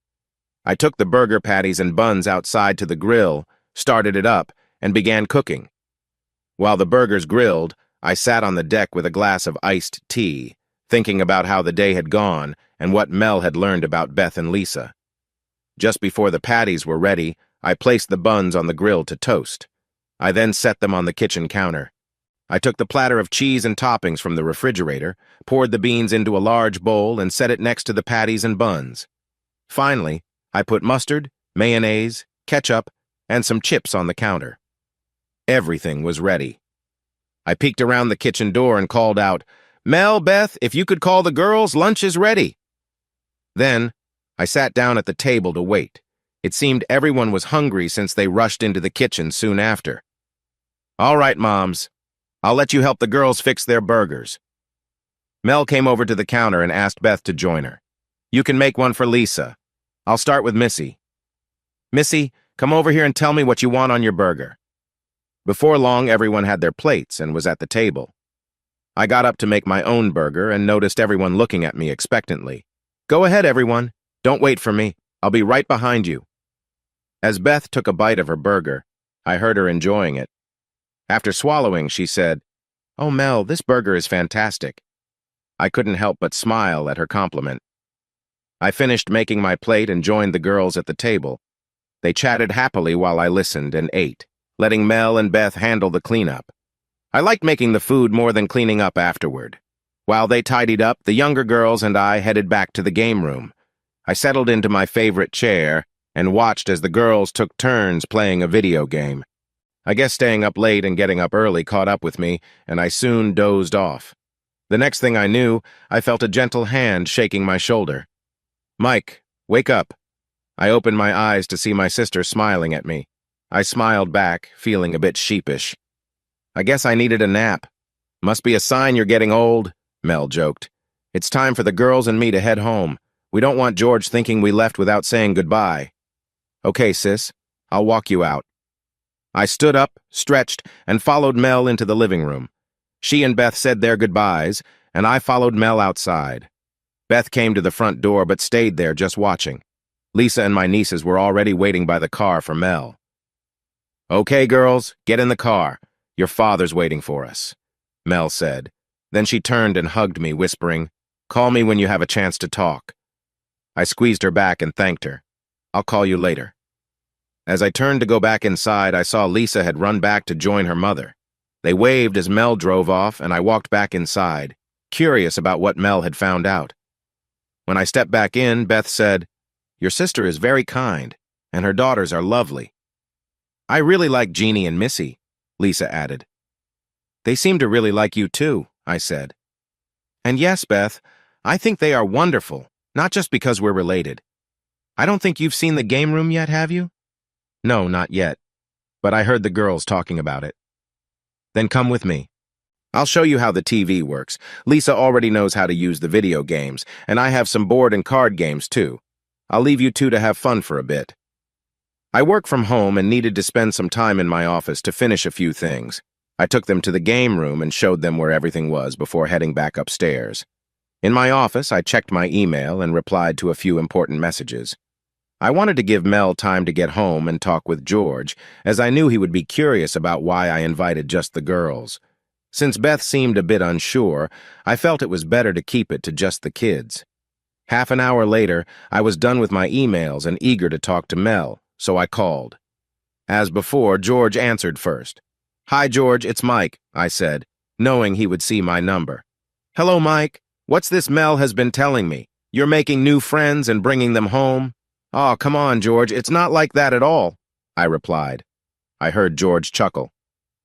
I took the burger patties and buns outside to the grill, started it up, and began cooking. While the burgers grilled, I sat on the deck with a glass of iced tea, thinking about how the day had gone and what Mel had learned about Beth and Lisa. Just before the patties were ready, I placed the buns on the grill to toast. I then set them on the kitchen counter. I took the platter of cheese and toppings from the refrigerator, poured the beans into a large bowl, and set it next to the patties and buns. Finally, I put mustard, mayonnaise, ketchup, and some chips on the counter. Everything was ready. I peeked around the kitchen door and called out, "Mel, Beth, if you could call the girls, lunch is ready." Then, I sat down at the table to wait. It seemed everyone was hungry since they rushed into the kitchen soon after. "All right, moms. I'll let you help the girls fix their burgers." Mel came over to the counter and asked Beth to join her. "You can make one for Lisa. I'll start with Missy. Missy, come over here and tell me what you want on your burger." Before long, everyone had their plates and was at the table. I got up to make my own burger and noticed everyone looking at me expectantly. "Go ahead, everyone. Don't wait for me. I'll be right behind you." As Beth took a bite of her burger, I heard her enjoying it. After swallowing, she said, "Oh, Mel, this burger is fantastic." I couldn't help but smile at her compliment. I finished making my plate and joined the girls at the table. They chatted happily while I listened and ate, letting Mel and Beth handle the cleanup. I liked making the food more than cleaning up afterward. While they tidied up, the younger girls and I headed back to the game room. I settled into my favorite chair and watched as the girls took turns playing a video game. I guess staying up late and getting up early caught up with me, and I soon dozed off. The next thing I knew, I felt a gentle hand shaking my shoulder. "Mike, wake up." I opened my eyes to see my sister smiling at me. I smiled back, feeling a bit sheepish. I guess I needed a nap. Must be a sign you're getting old, Mel joked. It's time for the girls and me to head home. We don't want George thinking we left without saying goodbye. Okay, sis, I'll walk you out. I stood up, stretched, and followed Mel into the living room. She and Beth said their goodbyes, and I followed Mel outside. Beth came to the front door but stayed there just watching. Lisa and my nieces were already waiting by the car for Mel. Okay, girls, get in the car. Your father's waiting for us, Mel said. Then she turned and hugged me, whispering, "Call me when you have a chance to talk." I squeezed her back and thanked her. "I'll call you later." As I turned to go back inside, I saw Lisa had run back to join her mother. They waved as Mel drove off, and I walked back inside, curious about what Mel had found out. When I stepped back in, Beth said, "Your sister is very kind, and her daughters are lovely." "I really like Jeannie and Missy," Lisa added. "They seem to really like you too," I said. "And yes, Beth, I think they are wonderful, not just because we're related. I don't think you've seen the game room yet, have you?" "No, not yet, but I heard the girls talking about it." "Then come with me. I'll show you how the TV works. Lisa already knows how to use the video games, and I have some board and card games too. I'll leave you two to have fun for a bit." I work from home and needed to spend some time in my office to finish a few things. I took them to the game room and showed them where everything was before heading back upstairs. In my office, I checked my email and replied to a few important messages. I wanted to give Mel time to get home and talk with George, as I knew he would be curious about why I invited just the girls. Since Beth seemed a bit unsure, I felt it was better to keep it to just the kids. Half an hour later, I was done with my emails and eager to talk to Mel, so I called. As before, George answered first. "Hi, George, it's Mike," I said, knowing he would see my number. "Hello, Mike. What's this Mel has been telling me? You're making new friends and bringing them home?" "Oh, come on, George, it's not like that at all," I replied. I heard George chuckle.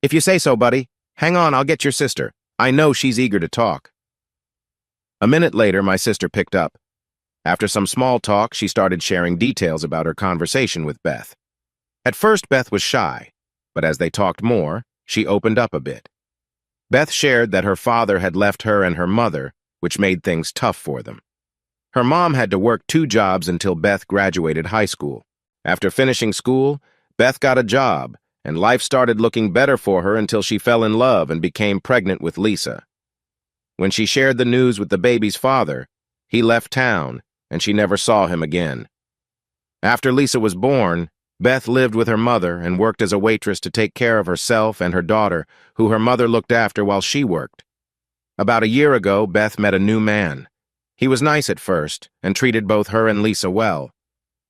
"If you say so, buddy. Hang on, I'll get your sister. I know she's eager to talk." A minute later, my sister picked up. After some small talk, she started sharing details about her conversation with Beth. At first, Beth was shy, but as they talked more, she opened up a bit. Beth shared that her father had left her and her mother, which made things tough for them. Her mom had to work 2 jobs until Beth graduated high school. After finishing school, Beth got a job, and life started looking better for her until she fell in love and became pregnant with Lisa. When she shared the news with the baby's father, he left town, and she never saw him again. After Lisa was born, Beth lived with her mother and worked as a waitress to take care of herself and her daughter, who her mother looked after while she worked. About a year ago, Beth met a new man. He was nice at first and treated both her and Lisa well.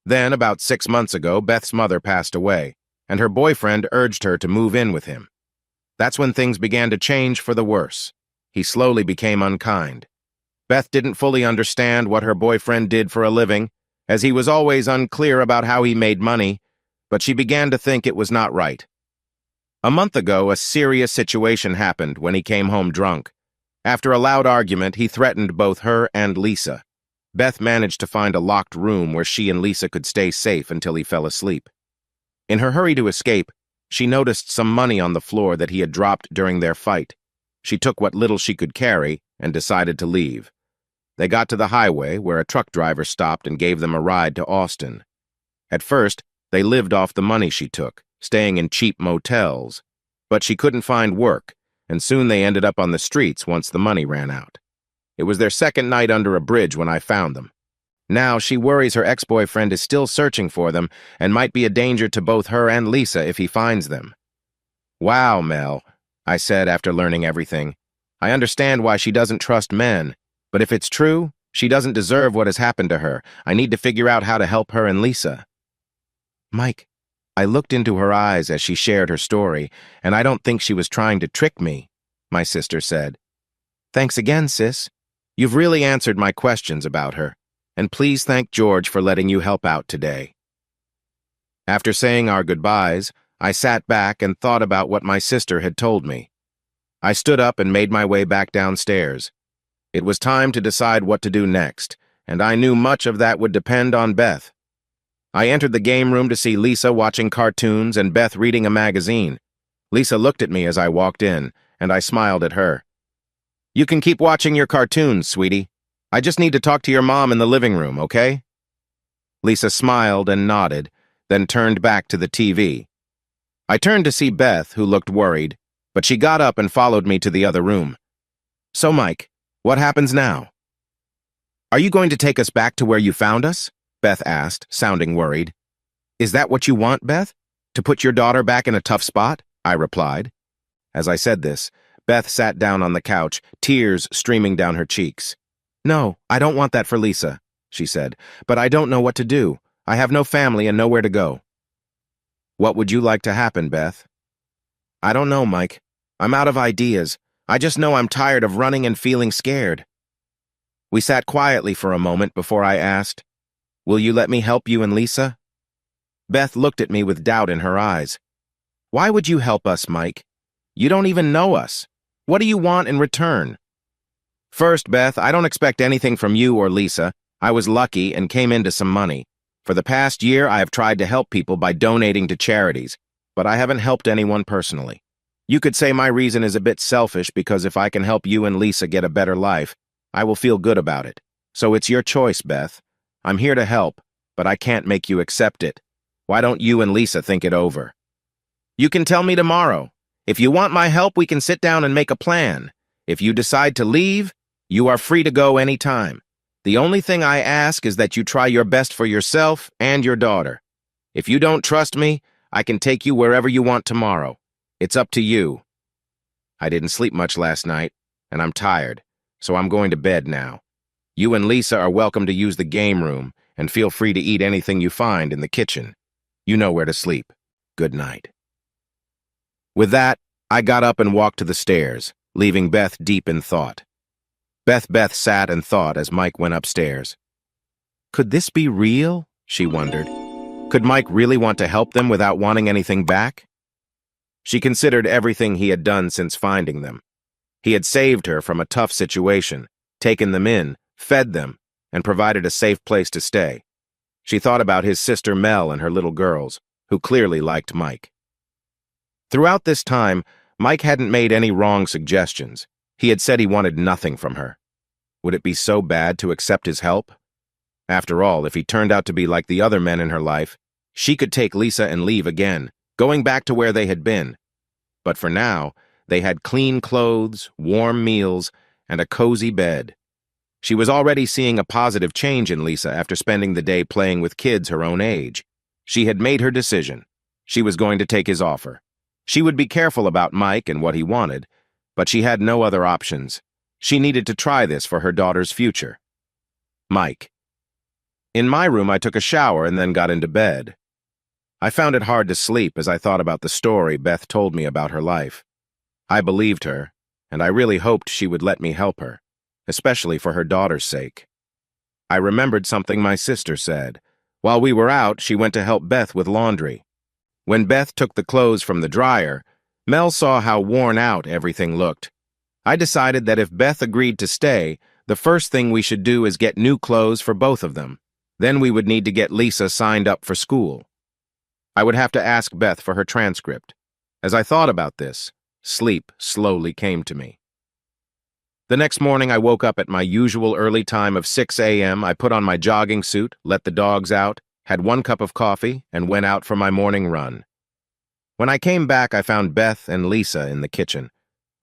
Then, about 6 months ago, Beth's mother passed away, and her boyfriend urged her to move in with him. That's when things began to change for the worse. He slowly became unkind. Beth didn't fully understand what her boyfriend did for a living, as he was always unclear about how he made money, but she began to think it was not right. A month ago, a serious situation happened when he came home drunk. After a loud argument, he threatened both her and Lisa. Beth managed to find a locked room where she and Lisa could stay safe until he fell asleep. In her hurry to escape, she noticed some money on the floor that he had dropped during their fight. She took what little she could carry and decided to leave. They got to the highway, where a truck driver stopped and gave them a ride to Austin. At first, they lived off the money she took, staying in cheap motels. But she couldn't find work, and soon they ended up on the streets once the money ran out. It was their second night under a bridge when I found them. Now she worries her ex-boyfriend is still searching for them and might be a danger to both her and Lisa if he finds them. "Wow, Mel," I said after learning everything. "I understand why she doesn't trust men, but if it's true, she doesn't deserve what has happened to her. I need to figure out how to help her and Lisa." "Mike," I looked into her eyes as she shared her story, and I don't think she was trying to trick me, my sister said. "Thanks again, sis. You've really answered my questions about her, and please thank George for letting you help out today." After saying our goodbyes, I sat back and thought about what my sister had told me. I stood up and made my way back downstairs. It was time to decide what to do next, and I knew much of that would depend on Beth. I entered the game room to see Lisa watching cartoons and Beth reading a magazine. Lisa looked at me as I walked in, and I smiled at her. "You can keep watching your cartoons, sweetie. I just need to talk to your mom in the living room, okay?" Lisa smiled and nodded, then turned back to the TV. I turned to see Beth, who looked worried, but she got up and followed me to the other room. "So, Mike, what happens now?" "Are you going to take us back to where you found us?" Beth asked, sounding worried. "Is that what you want, Beth? To put your daughter back in a tough spot?" I replied. As I said this, Beth sat down on the couch, tears streaming down her cheeks. "No, I don't want that for Lisa," she said, "but I don't know what to do. I have no family and nowhere to go." "What would you like to happen, Beth?" "I don't know, Mike. I'm out of ideas. I just know I'm tired of running and feeling scared." We sat quietly for a moment before I asked, "Will you let me help you and Lisa?" Beth looked at me with doubt in her eyes. "Why would you help us, Mike? You don't even know us. What do you want in return?" "First, Beth, I don't expect anything from you or Lisa. I was lucky and came into some money. For the past year, I have tried to help people by donating to charities, but I haven't helped anyone personally. You could say my reason is a bit selfish because if I can help you and Lisa get a better life, I will feel good about it. So it's your choice, Beth. I'm here to help, but I can't make you accept it. Why don't you and Lisa think it over?" "You can tell me tomorrow. If you want my help, we can sit down and make a plan. If you decide to leave, you are free to go any time. The only thing I ask is that you try your best for yourself and your daughter. If you don't trust me, I can take you wherever you want tomorrow. It's up to you." I didn't sleep much last night, and I'm tired, so I'm going to bed now. You and Lisa are welcome to use the game room, and feel free to eat anything you find in the kitchen. You know where to sleep. Good night. With that, I got up and walked to the stairs, leaving Beth deep in thought. Beth sat and thought as Mike went upstairs. Could this be real? She wondered. Could Mike really want to help them without wanting anything back? She considered everything he had done since finding them. He had saved her from a tough situation, taken them in, fed them, and provided a safe place to stay. She thought about his sister Mel and her little girls, who clearly liked Mike. Throughout this time, Mike hadn't made any wrong suggestions. He had said he wanted nothing from her. Would it be so bad to accept his help? After all, if he turned out to be like the other men in her life, she could take Lisa and leave again, going back to where they had been. But for now, they had clean clothes, warm meals, and a cozy bed. She was already seeing a positive change in Lisa after spending the day playing with kids her own age. She had made her decision. She was going to take his offer. She would be careful about Mike and what he wanted, but she had no other options. She needed to try this for her daughter's future. Mike. In my room, I took a shower and then got into bed. I found it hard to sleep as I thought about the story Beth told me about her life. I believed her, and I really hoped she would let me help her, especially for her daughter's sake. I remembered something my sister said. While we were out, she went to help Beth with laundry. When Beth took the clothes from the dryer, Mel saw how worn out everything looked. I decided that if Beth agreed to stay, the first thing we should do is get new clothes for both of them. Then we would need to get Lisa signed up for school. I would have to ask Beth for her transcript. As I thought about this, sleep slowly came to me. The next morning, I woke up at my usual early time of 6 a.m. I put on my jogging suit, let the dogs out, had 1 cup of coffee, and went out for my morning run. When I came back, I found Beth and Lisa in the kitchen.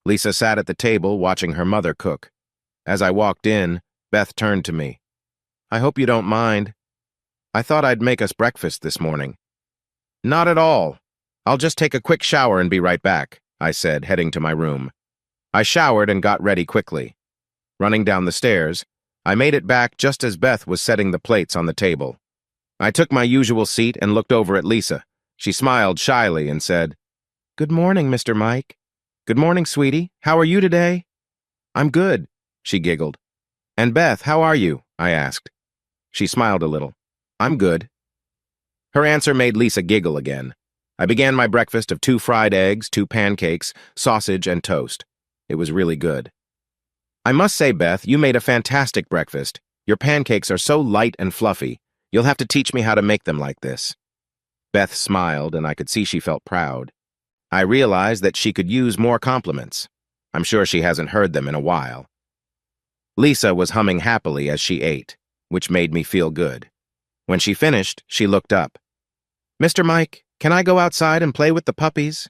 Lisa sat at the table watching her mother cook. As I walked in, Beth turned to me. "I hope you don't mind. I thought I'd make us breakfast this morning." "Not at all. I'll just take a quick shower and be right back," I said, heading to my room. I showered and got ready quickly. Running down the stairs, I made it back just as Beth was setting the plates on the table. I took my usual seat and looked over at Lisa. She smiled shyly and said, "Good morning, Mr. Mike." "Good morning, sweetie. How are you today?" "I'm good," she giggled. "And Beth, how are you?" I asked. She smiled a little. "I'm good." Her answer made Lisa giggle again. I began my breakfast of 2 fried eggs, 2 pancakes, sausage, and toast. It was really good. "I must say, Beth, you made a fantastic breakfast. Your pancakes are so light and fluffy. You'll have to teach me how to make them like this. Beth smiled, and I could see she felt proud. I realized that she could use more compliments. I'm sure she hasn't heard them in a while. Lisa was humming happily as she ate, which made me feel good. When she finished, she looked up. "Mr. Mike, can I go outside and play with the puppies?"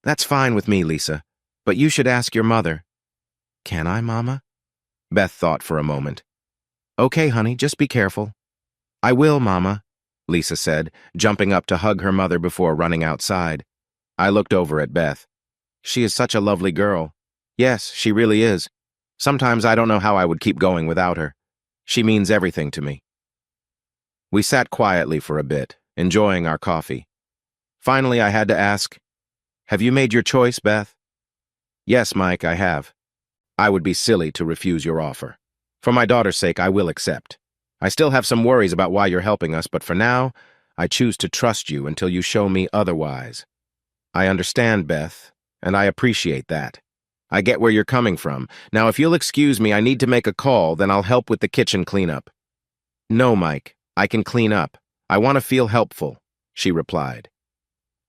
"That's fine with me, Lisa, but you should ask your mother." "Can I, Mama?" Beth thought for a moment. "Okay, honey, just be careful." "I will, Mama," Lisa said, jumping up to hug her mother before running outside. I looked over at Beth. She is such a lovely girl. Yes, she really is. Sometimes I don't know how I would keep going without her. She means everything to me. We sat quietly for a bit, enjoying our coffee. Finally, I had to ask, "Have you made your choice, Beth?" "Yes, Mike, I have. I would be silly to refuse your offer. For my daughter's sake, I will accept. I still have some worries about why you're helping us, but for now, I choose to trust you until you show me otherwise." "I understand, Beth, and I appreciate that. I get where you're coming from. Now, if you'll excuse me, I need to make a call, then I'll help with the kitchen cleanup." "No, Mike, I can clean up. I want to feel helpful," she replied.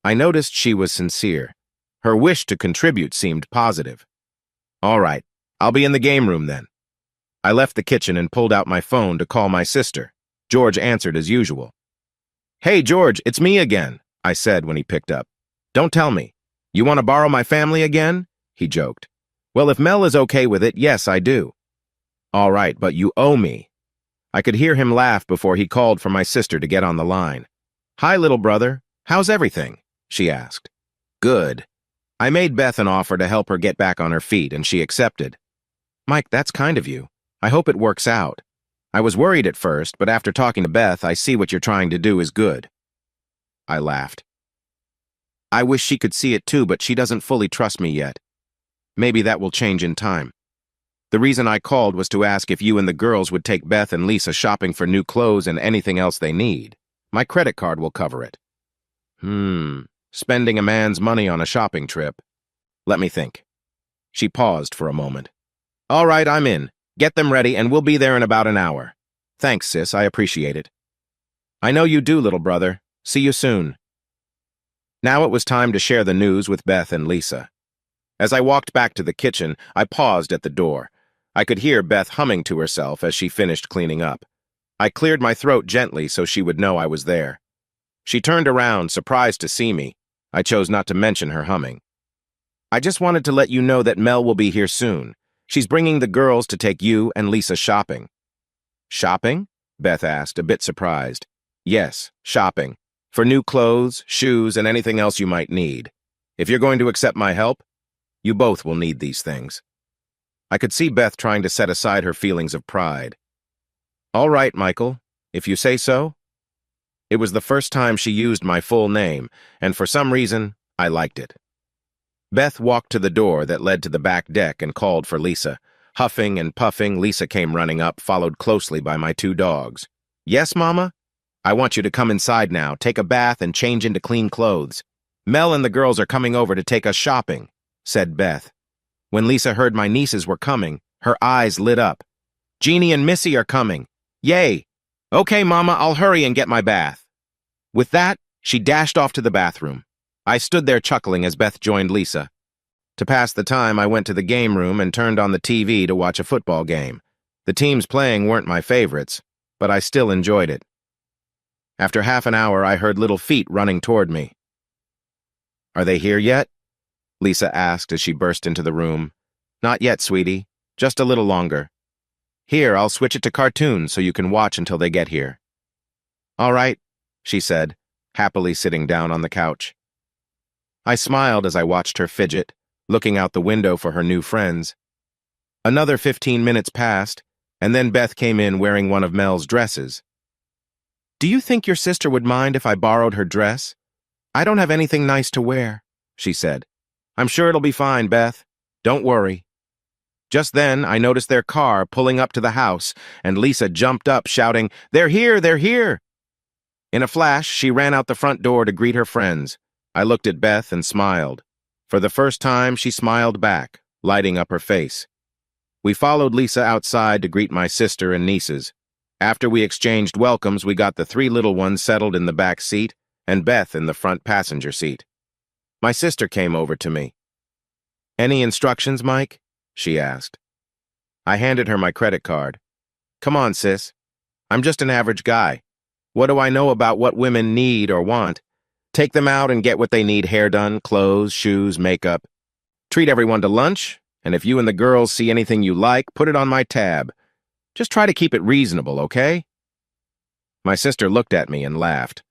I noticed she was sincere. Her wish to contribute seemed positive. "All right, I'll be in the game room then." I left the kitchen and pulled out my phone to call my sister. George answered as usual. "Hey, George, it's me again," I said when he picked up. "Don't tell me. You want to borrow my family again?" he joked. "Well, if Mel is okay with it, yes, I do." "All right, but you owe me." I could hear him laugh before he called for my sister to get on the line. "Hi, little brother. How's everything?" she asked. "Good." I made Beth an offer to help her get back on her feet, and she accepted. "Mike, that's kind of you. I hope it works out. I was worried at first, but after talking to Beth, I see what you're trying to do is good." I laughed. "I wish she could see it too, but she doesn't fully trust me yet. Maybe that will change in time. The reason I called was to ask if you and the girls would take Beth and Lisa shopping for new clothes and anything else they need. My credit card will cover it." Spending a man's money on a shopping trip. Let me think. She paused for a moment. "All right, I'm in. Get them ready and we'll be there in about an hour." "Thanks, sis, I appreciate it." "I know you do, little brother. See you soon." Now it was time to share the news with Beth and Lisa. As I walked back to the kitchen, I paused at the door. I could hear Beth humming to herself as she finished cleaning up. I cleared my throat gently so she would know I was there. She turned around, surprised to see me. I chose not to mention her humming. "I just wanted to let you know that Mel will be here soon. She's bringing the girls to take you and Lisa shopping." "Shopping?" Beth asked, a bit surprised. "Yes, shopping. For new clothes, shoes, and anything else you might need. If you're going to accept my help, you both will need these things." I could see Beth trying to set aside her feelings of pride. "All right, Michael, if you say so." It was the first time she used my full name, and for some reason, I liked it. Beth walked to the door that led to the back deck and called for Lisa. Huffing and puffing, Lisa came running up, followed closely by my two dogs. "Yes, Mama? I want you to come inside now, take a bath, and change into clean clothes. Mel and the girls are coming over to take us shopping," said Beth. When Lisa heard my nieces were coming, her eyes lit up. "Jeannie and Missy are coming. Yay! Okay, Mama, I'll hurry and get my bath." With that, she dashed off to the bathroom. I stood there chuckling as Beth joined Lisa. To pass the time, I went to the game room and turned on the TV to watch a football game. The teams playing weren't my favorites, but I still enjoyed it. After half an hour, I heard little feet running toward me. "Are they here yet?" Lisa asked as she burst into the room. "Not yet, sweetie. Just a little longer. Here, I'll switch it to cartoons so you can watch until they get here." "All right," she said, happily sitting down on the couch. I smiled as I watched her fidget, looking out the window for her new friends. Another 15 minutes passed, and then Beth came in wearing one of Mel's dresses. "Do you think your sister would mind if I borrowed her dress? I don't have anything nice to wear," she said. "I'm sure it'll be fine, Beth. Don't worry." Just then, I noticed their car pulling up to the house, and Lisa jumped up, shouting, "They're here! They're here!" In a flash, she ran out the front door to greet her friends. I looked at Beth and smiled. For the first time, she smiled back, lighting up her face. We followed Lisa outside to greet my sister and nieces. After we exchanged welcomes, we got the three little ones settled in the back seat and Beth in the front passenger seat. My sister came over to me. "Any instructions, Mike?" she asked. I handed her my credit card. "Come on, sis. I'm just an average guy. What do I know about what women need or want? Take them out and get what they need: hair done, clothes, shoes, makeup. Treat everyone to lunch, and if you and the girls see anything you like, put it on my tab. Just try to keep it reasonable, okay?" My sister looked at me and laughed.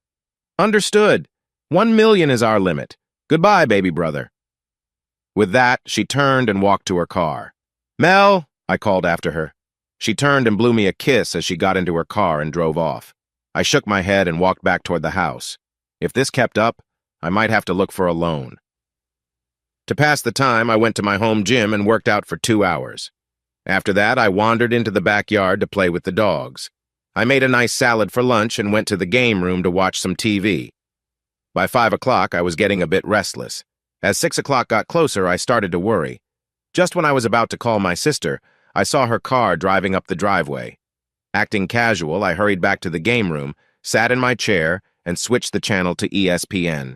"Understood. 1 million is our limit. Goodbye, baby brother." With that, she turned and walked to her car. "Mel," I called after her. She turned and blew me a kiss as she got into her car and drove off. I shook my head and walked back toward the house. If this kept up, I might have to look for a loan. To pass the time, I went to my home gym and worked out for 2 hours. After that, I wandered into the backyard to play with the dogs. I made a nice salad for lunch and went to the game room to watch some TV. By 5 o'clock, I was getting a bit restless. As 6 o'clock got closer, I started to worry. Just when I was about to call my sister, I saw her car driving up the driveway. Acting casual, I hurried back to the game room, sat in my chair, and switched the channel to ESPN.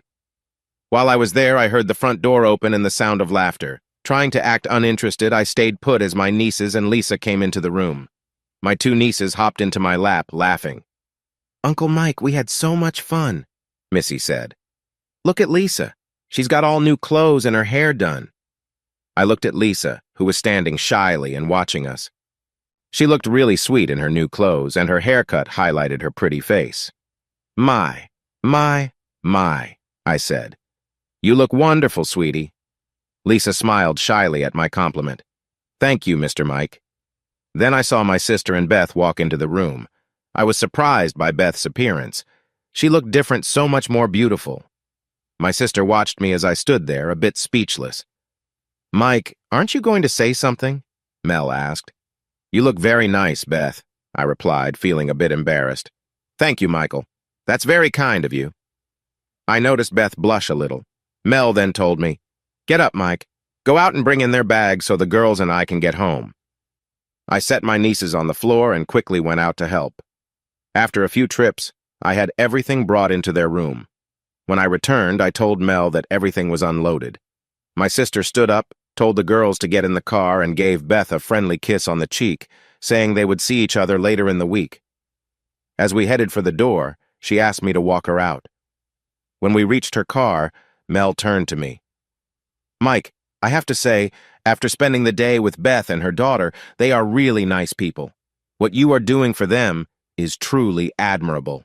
While I was there, I heard the front door open and the sound of laughter. Trying to act uninterested, I stayed put as my nieces and Lisa came into the room. My 2 nieces hopped into my lap, laughing. "Uncle Mike, we had so much fun," Missy said. "Look at Lisa. She's got all new clothes and her hair done." I looked at Lisa, who was standing shyly and watching us. She looked really sweet in her new clothes, and her haircut highlighted her pretty face. My, I said. "You look wonderful, sweetie." Lisa smiled shyly at my compliment. "Thank you, Mr. Mike." Then I saw my sister and Beth walk into the room. I was surprised by Beth's appearance. She looked different, so much more beautiful. My sister watched me as I stood there, a bit speechless. "Mike, aren't you going to say something?" Mel asked. "You look very nice, Beth," I replied, feeling a bit embarrassed. "Thank you, Michael. That's very kind of you." I noticed Beth blush a little. Mel then told me, "Get up, Mike. Go out and bring in their bags so the girls and I can get home." I set my nieces on the floor and quickly went out to help. After a few trips, I had everything brought into their room. When I returned, I told Mel that everything was unloaded. My sister stood up, told the girls to get in the car, and gave Beth a friendly kiss on the cheek, saying they would see each other later in the week. As we headed for the door, she asked me to walk her out. When we reached her car, Mel turned to me. "Mike, I have to say, after spending the day with Beth and her daughter, they are really nice people. What you are doing for them is truly admirable."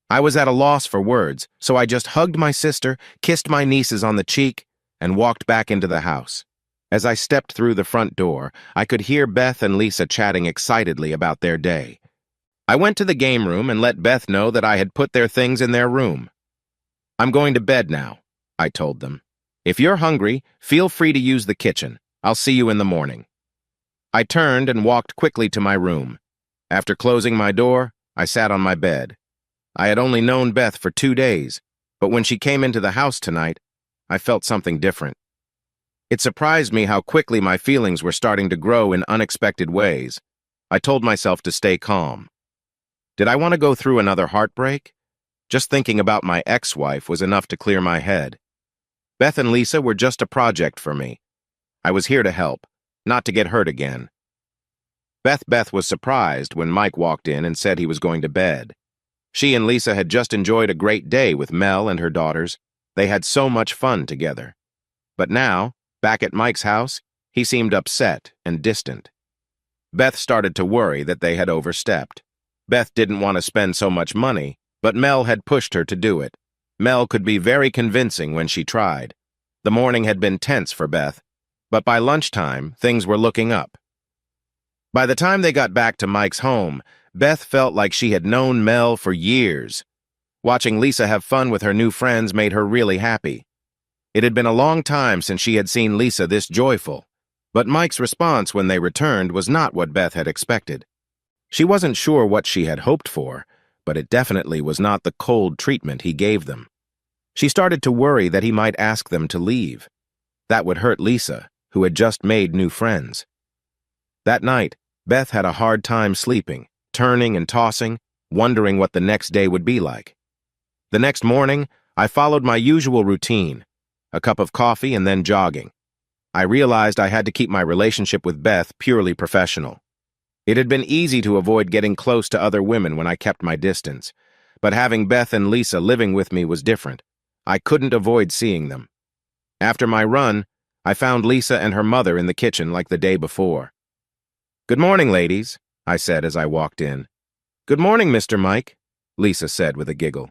I was at a loss for words, so I just hugged my sister, kissed my nieces on the cheek, and walked back into the house. As I stepped through the front door, I could hear Beth and Lisa chatting excitedly about their day. I went to the game room and let Beth know that I had put their things in their room. "I'm going to bed now," I told them. "If you're hungry, feel free to use the kitchen. I'll see you in the morning." I turned and walked quickly to my room. After closing my door, I sat on my bed. I had only known Beth for 2 days, but when she came into the house tonight, I felt something different. It surprised me how quickly my feelings were starting to grow in unexpected ways. I told myself to stay calm. Did I want to go through another heartbreak? Just thinking about my ex-wife was enough to clear my head. Beth and Lisa were just a project for me. I was here to help, not to get hurt again. Beth was surprised when Mike walked in and said he was going to bed. She and Lisa had just enjoyed a great day with Mel and her daughters. They had so much fun together. But now, back at Mike's house, he seemed upset and distant. Beth started to worry that they had overstepped. Beth didn't want to spend so much money, but Mel had pushed her to do it. Mel could be very convincing when she tried. The morning had been tense for Beth, but by lunchtime, things were looking up. By the time they got back to Mike's home, Beth felt like she had known Mel for years. Watching Lisa have fun with her new friends made her really happy. It had been a long time since she had seen Lisa this joyful, but Mike's response when they returned was not what Beth had expected. She wasn't sure what she had hoped for, but it definitely was not the cold treatment he gave them. She started to worry that he might ask them to leave. That would hurt Lisa, who had just made new friends. That night, Beth had a hard time sleeping, turning and tossing, wondering what the next day would be like. The next morning, I followed my usual routine, a cup of coffee and then jogging. I realized I had to keep my relationship with Beth purely professional. It had been easy to avoid getting close to other women when I kept my distance, but having Beth and Lisa living with me was different. I couldn't avoid seeing them. After my run, I found Lisa and her mother in the kitchen like the day before. "Good morning, ladies," I said as I walked in. "Good morning, Mr. Mike," Lisa said with a giggle.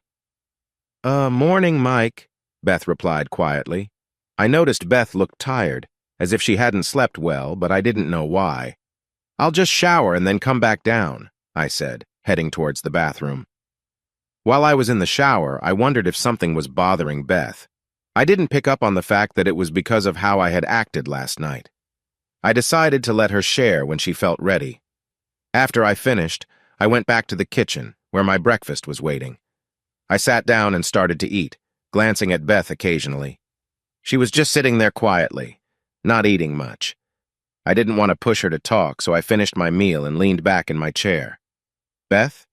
Morning, Mike," Beth replied quietly. I noticed Beth looked tired, as if she hadn't slept well, but I didn't know why. "I'll just shower and then come back down," I said, heading towards the bathroom. While I was in the shower, I wondered if something was bothering Beth. I didn't pick up on the fact that it was because of how I had acted last night. I decided to let her share when she felt ready. After I finished, I went back to the kitchen, where my breakfast was waiting. I sat down and started to eat, glancing at Beth occasionally. She was just sitting there quietly, not eating much. I didn't want to push her to talk, so I finished my meal and leaned back in my chair. "Beth,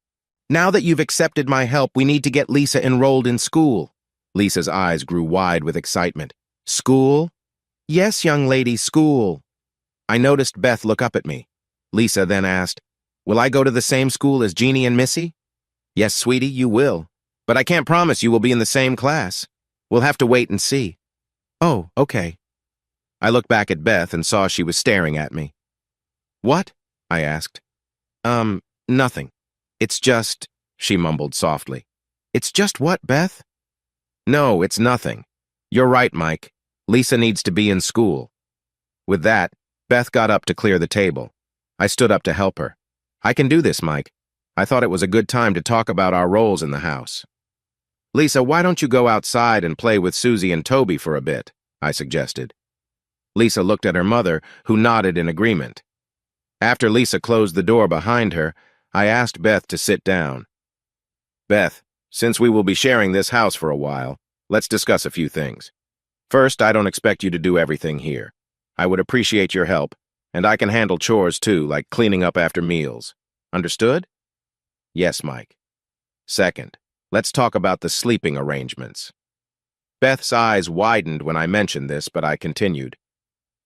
now that you've accepted my help, we need to get Lisa enrolled in school." Lisa's eyes grew wide with excitement. "School?" "Yes, young lady, school." I noticed Beth look up at me. Lisa then asked, "Will I go to the same school as Jeannie and Missy?" "Yes, sweetie, you will. But I can't promise you will be in the same class. We'll have to wait and see." "Oh, okay." I looked back at Beth and saw she was staring at me. "What?" I asked. Nothing. It's just," she mumbled softly. "It's just what, Beth?" "No, it's nothing. You're right, Mike. Lisa needs to be in school." With that, Beth got up to clear the table. I stood up to help her. "I can do this, Mike. I thought it was a good time to talk about our roles in the house." "Lisa, why don't you go outside and play with Susie and Toby for a bit?" I suggested. Lisa looked at her mother, who nodded in agreement. After Lisa closed the door behind her, I asked Beth to sit down. "Beth, since we will be sharing this house for a while, let's discuss a few things. First, I don't expect you to do everything here. I would appreciate your help, and I can handle chores too, like cleaning up after meals. Understood?" "Yes, Mike." "Second, let's talk about the sleeping arrangements." Beth's eyes widened when I mentioned this, but I continued.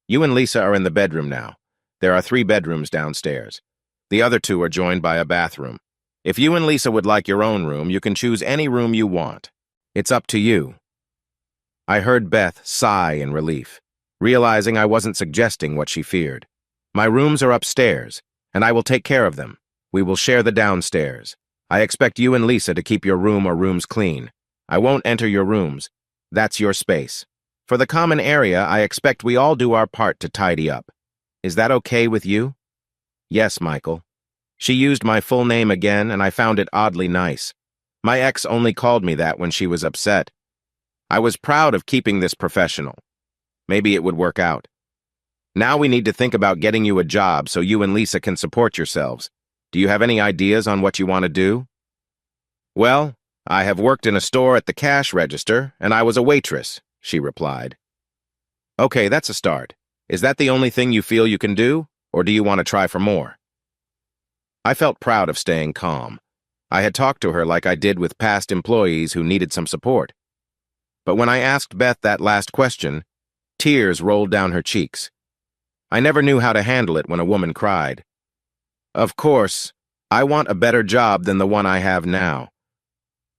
"You and Lisa are in the bedroom now. There are 3 bedrooms downstairs. The other 2 are joined by a bathroom. If you and Lisa would like your own room, you can choose any room you want. It's up to you." I heard Beth sigh in relief, realizing I wasn't suggesting what she feared. "My rooms are upstairs, and I will take care of them. We will share the downstairs. I expect you and Lisa to keep your room or rooms clean. I won't enter your rooms. That's your space. For the common area, I expect we all do our part to tidy up. Is that okay with you?" "Yes, Michael." She used my full name again, and I found it oddly nice. My ex only called me that when she was upset. I was proud of keeping this professional. Maybe it would work out. "Now we need to think about getting you a job so you and Lisa can support yourselves. Do you have any ideas on what you want to do?" "Well, I have worked in a store at the cash register, and I was a waitress," she replied. "Okay, that's a start. Is that the only thing you feel you can do, or do you want to try for more?" I felt proud of staying calm. I had talked to her like I did with past employees who needed some support. But when I asked Beth that last question, tears rolled down her cheeks. I never knew how to handle it when a woman cried. "Of course, I want a better job than the one I have now.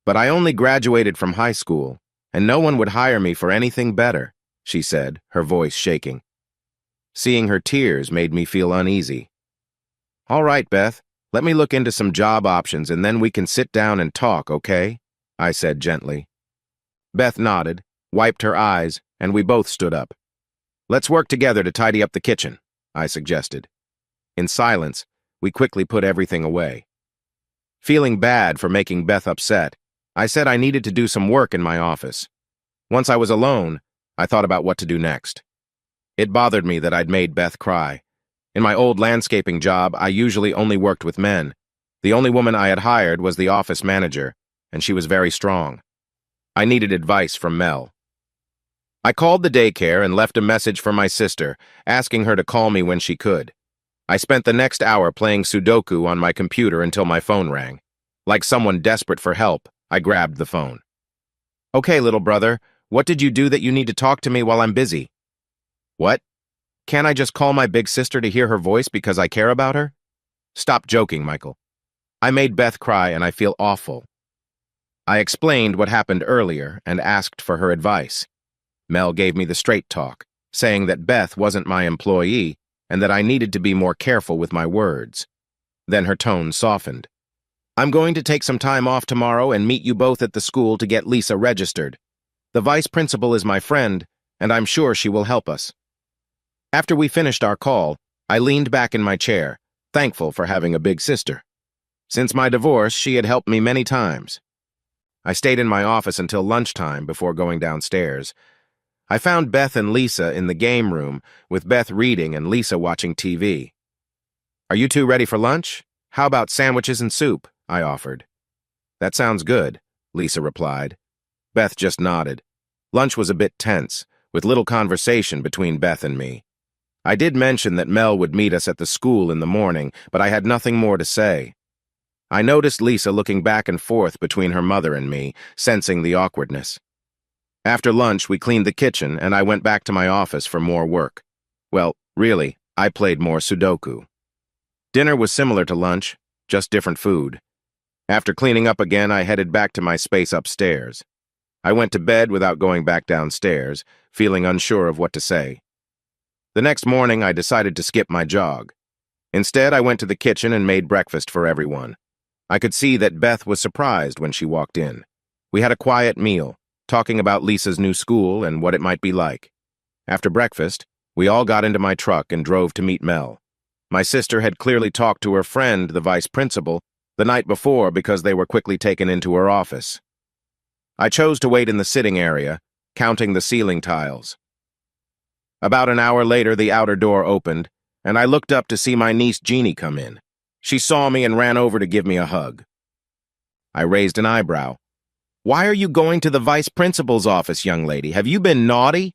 But I only graduated from high school, and no one would hire me for anything better," she said, her voice shaking. Seeing her tears made me feel uneasy. "All right, Beth, let me look into some job options and then we can sit down and talk, okay?" I said gently. Beth nodded, wiped her eyes, and we both stood up. "Let's work together to tidy up the kitchen," I suggested. In silence, we quickly put everything away. Feeling bad for making Beth upset, I said I needed to do some work in my office. Once I was alone, I thought about what to do next. It bothered me that I'd made Beth cry. In my old landscaping job, I usually only worked with men. The only woman I had hired was the office manager, and she was very strong. I needed advice from Mel. I called the daycare and left a message for my sister, asking her to call me when she could. I spent the next hour playing Sudoku on my computer until my phone rang. Like someone desperate for help, I grabbed the phone. "Okay, little brother, what did you do that you need to talk to me while I'm busy?" "What? Can't I just call my big sister to hear her voice because I care about her?" "Stop joking, Michael. I made Beth cry and I feel awful." I explained what happened earlier and asked for her advice. Mel gave me the straight talk, saying that Beth wasn't my employee and that I needed to be more careful with my words. Then her tone softened. "I'm going to take some time off tomorrow and meet you both at the school to get Lisa registered. The vice principal is my friend, and I'm sure she will help us." After we finished our call, I leaned back in my chair, thankful for having a big sister. Since my divorce, she had helped me many times. I stayed in my office until lunchtime before going downstairs. I found Beth and Lisa in the game room, with Beth reading and Lisa watching TV. "Are you two ready for lunch? How about sandwiches and soup?" I offered. "That sounds good," Lisa replied. Beth just nodded. Lunch was a bit tense, with little conversation between Beth and me. I did mention that Mel would meet us at the school in the morning, but I had nothing more to say. I noticed Lisa looking back and forth between her mother and me, sensing the awkwardness. After lunch, we cleaned the kitchen, and I went back to my office for more work. Well, really, I played more Sudoku. Dinner was similar to lunch, just different food. After cleaning up again, I headed back to my space upstairs. I went to bed without going back downstairs, feeling unsure of what to say. The next morning, I decided to skip my jog. Instead, I went to the kitchen and made breakfast for everyone. I could see that Beth was surprised when she walked in. We had a quiet meal, talking about Lisa's new school and what it might be like. After breakfast, we all got into my truck and drove to meet Mel. My sister had clearly talked to her friend, the vice principal, the night before because they were quickly taken into her office. I chose to wait in the sitting area, counting the ceiling tiles. About an hour later, the outer door opened, and I looked up to see my niece Jeannie come in. She saw me and ran over to give me a hug. I raised an eyebrow. "Why are you going to the vice principal's office, young lady? Have you been naughty?"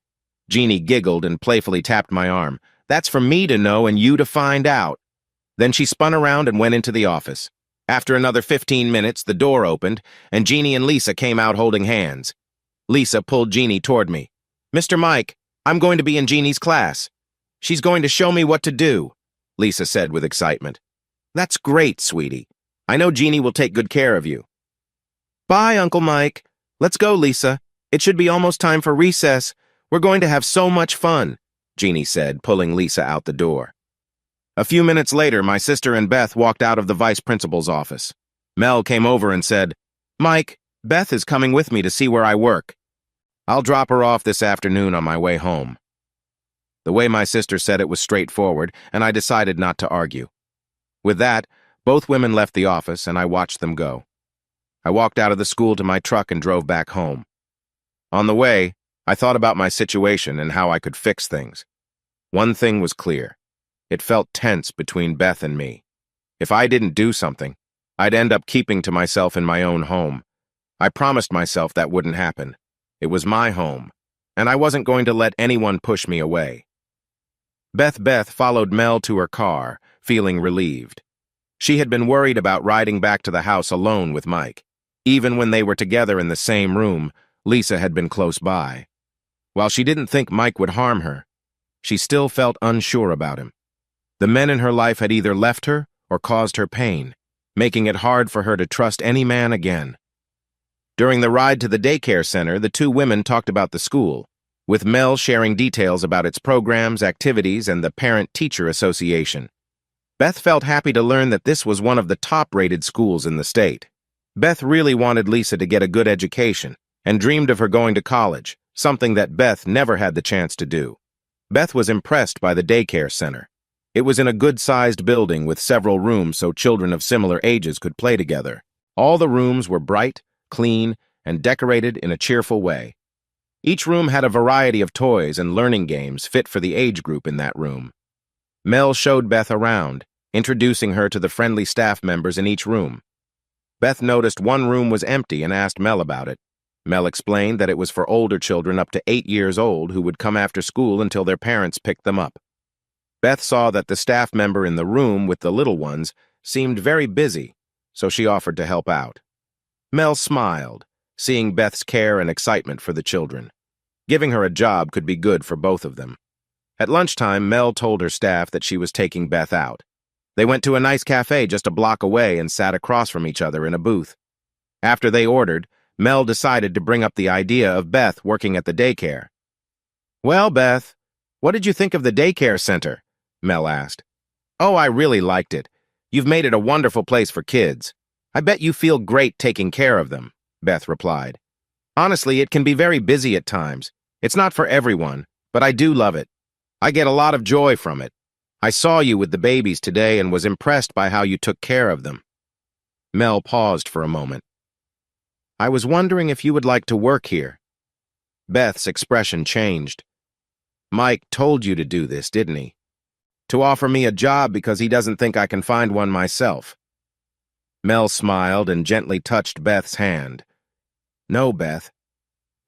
Jeannie giggled and playfully tapped my arm. "That's for me to know and you to find out." Then she spun around and went into the office. After another 15 minutes, the door opened, and Jeannie and Lisa came out holding hands. Lisa pulled Jeannie toward me. "Mr. Mike, I'm going to be in Jeannie's class. She's going to show me what to do," Lisa said with excitement. "That's great, sweetie. I know Jeannie will take good care of you." "Bye, Uncle Mike. Let's go, Lisa. It should be almost time for recess. We're going to have so much fun," Jeannie said, pulling Lisa out the door. A few minutes later, my sister and Beth walked out of the vice principal's office. Mel came over and said, "Mike, Beth is coming with me to see where I work. I'll drop her off this afternoon on my way home." The way my sister said it was straightforward, and I decided not to argue. With that, both women left the office, and I watched them go. I walked out of the school to my truck and drove back home. On the way, I thought about my situation and how I could fix things. One thing was clear. It felt tense between Beth and me. If I didn't do something, I'd end up keeping to myself in my own home. I promised myself that wouldn't happen. It was my home, and I wasn't going to let anyone push me away. Beth followed Mel to her car, feeling relieved. She had been worried about riding back to the house alone with Mike. Even when they were together in the same room, Lisa had been close by. While she didn't think Mike would harm her, she still felt unsure about him. The men in her life had either left her or caused her pain, making it hard for her to trust any man again. During the ride to the daycare center, the two women talked about the school, with Mel sharing details about its programs, activities, and the Parent-Teacher Association. Beth felt happy to learn that this was one of the top-rated schools in the state. Beth really wanted Lisa to get a good education and dreamed of her going to college, something that Beth never had the chance to do. Beth was impressed by the daycare center. It was in a good-sized building with several rooms so children of similar ages could play together. All the rooms were bright, clean, and decorated in a cheerful way. Each room had a variety of toys and learning games fit for the age group in that room. Mel showed Beth around, introducing her to the friendly staff members in each room. Beth noticed one room was empty and asked Mel about it. Mel explained that it was for older children up to 8 years old who would come after school until their parents picked them up. Beth saw that the staff member in the room with the little ones seemed very busy, so she offered to help out. Mel smiled, seeing Beth's care and excitement for the children. Giving her a job could be good for both of them. At lunchtime, Mel told her staff that she was taking Beth out. They went to a nice cafe just a block away and sat across from each other in a booth. After they ordered, Mel decided to bring up the idea of Beth working at the daycare. "Well, Beth, what did you think of the daycare center?" Mel asked. "Oh, I really liked it. You've made it a wonderful place for kids. I bet you feel great taking care of them," Beth replied. "Honestly, it can be very busy at times. It's not for everyone, but I do love it. I get a lot of joy from it. I saw you with the babies today and was impressed by how you took care of them." Mel paused for a moment. "I was wondering if you would like to work here." Beth's expression changed. "Mike told you to do this, didn't he? To offer me a job because he doesn't think I can find one myself." Mel smiled and gently touched Beth's hand. "No, Beth.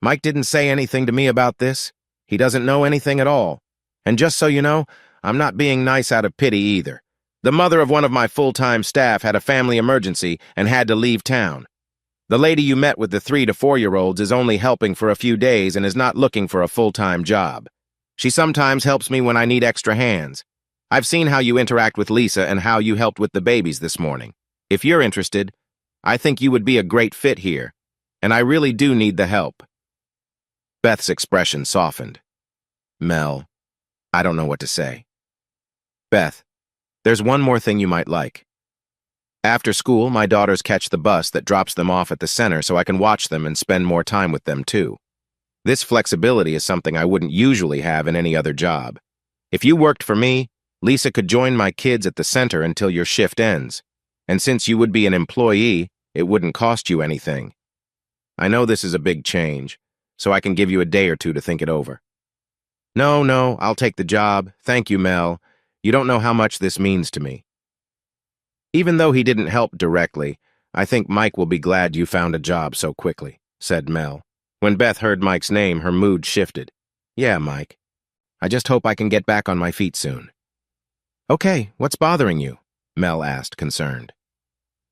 Mike didn't say anything to me about this. He doesn't know anything at all. And just so you know, I'm not being nice out of pity either. The mother of one of my full-time staff had a family emergency and had to leave town. The lady you met with the 3 to 4-year-olds is only helping for a few days and is not looking for a full-time job. She sometimes helps me when I need extra hands. I've seen how you interact with Lisa and how you helped with the babies this morning. If you're interested, I think you would be a great fit here, and I really do need the help." Beth's expression softened. "Mel, I don't know what to say." "Beth, there's one more thing you might like. After school, my daughters catch the bus that drops them off at the center so I can watch them and spend more time with them too. This flexibility is something I wouldn't usually have in any other job. If you worked for me, Lisa could join my kids at the center until your shift ends. And since you would be an employee, it wouldn't cost you anything. I know this is a big change, so I can give you a day or two to think it over." No, I'll take the job. Thank you, Mel. You don't know how much this means to me." "Even though he didn't help directly, I think Mike will be glad you found a job so quickly," said Mel. When Beth heard Mike's name, her mood shifted. "Yeah, Mike. I just hope I can get back on my feet soon." "Okay, what's bothering you?" Mel asked, concerned.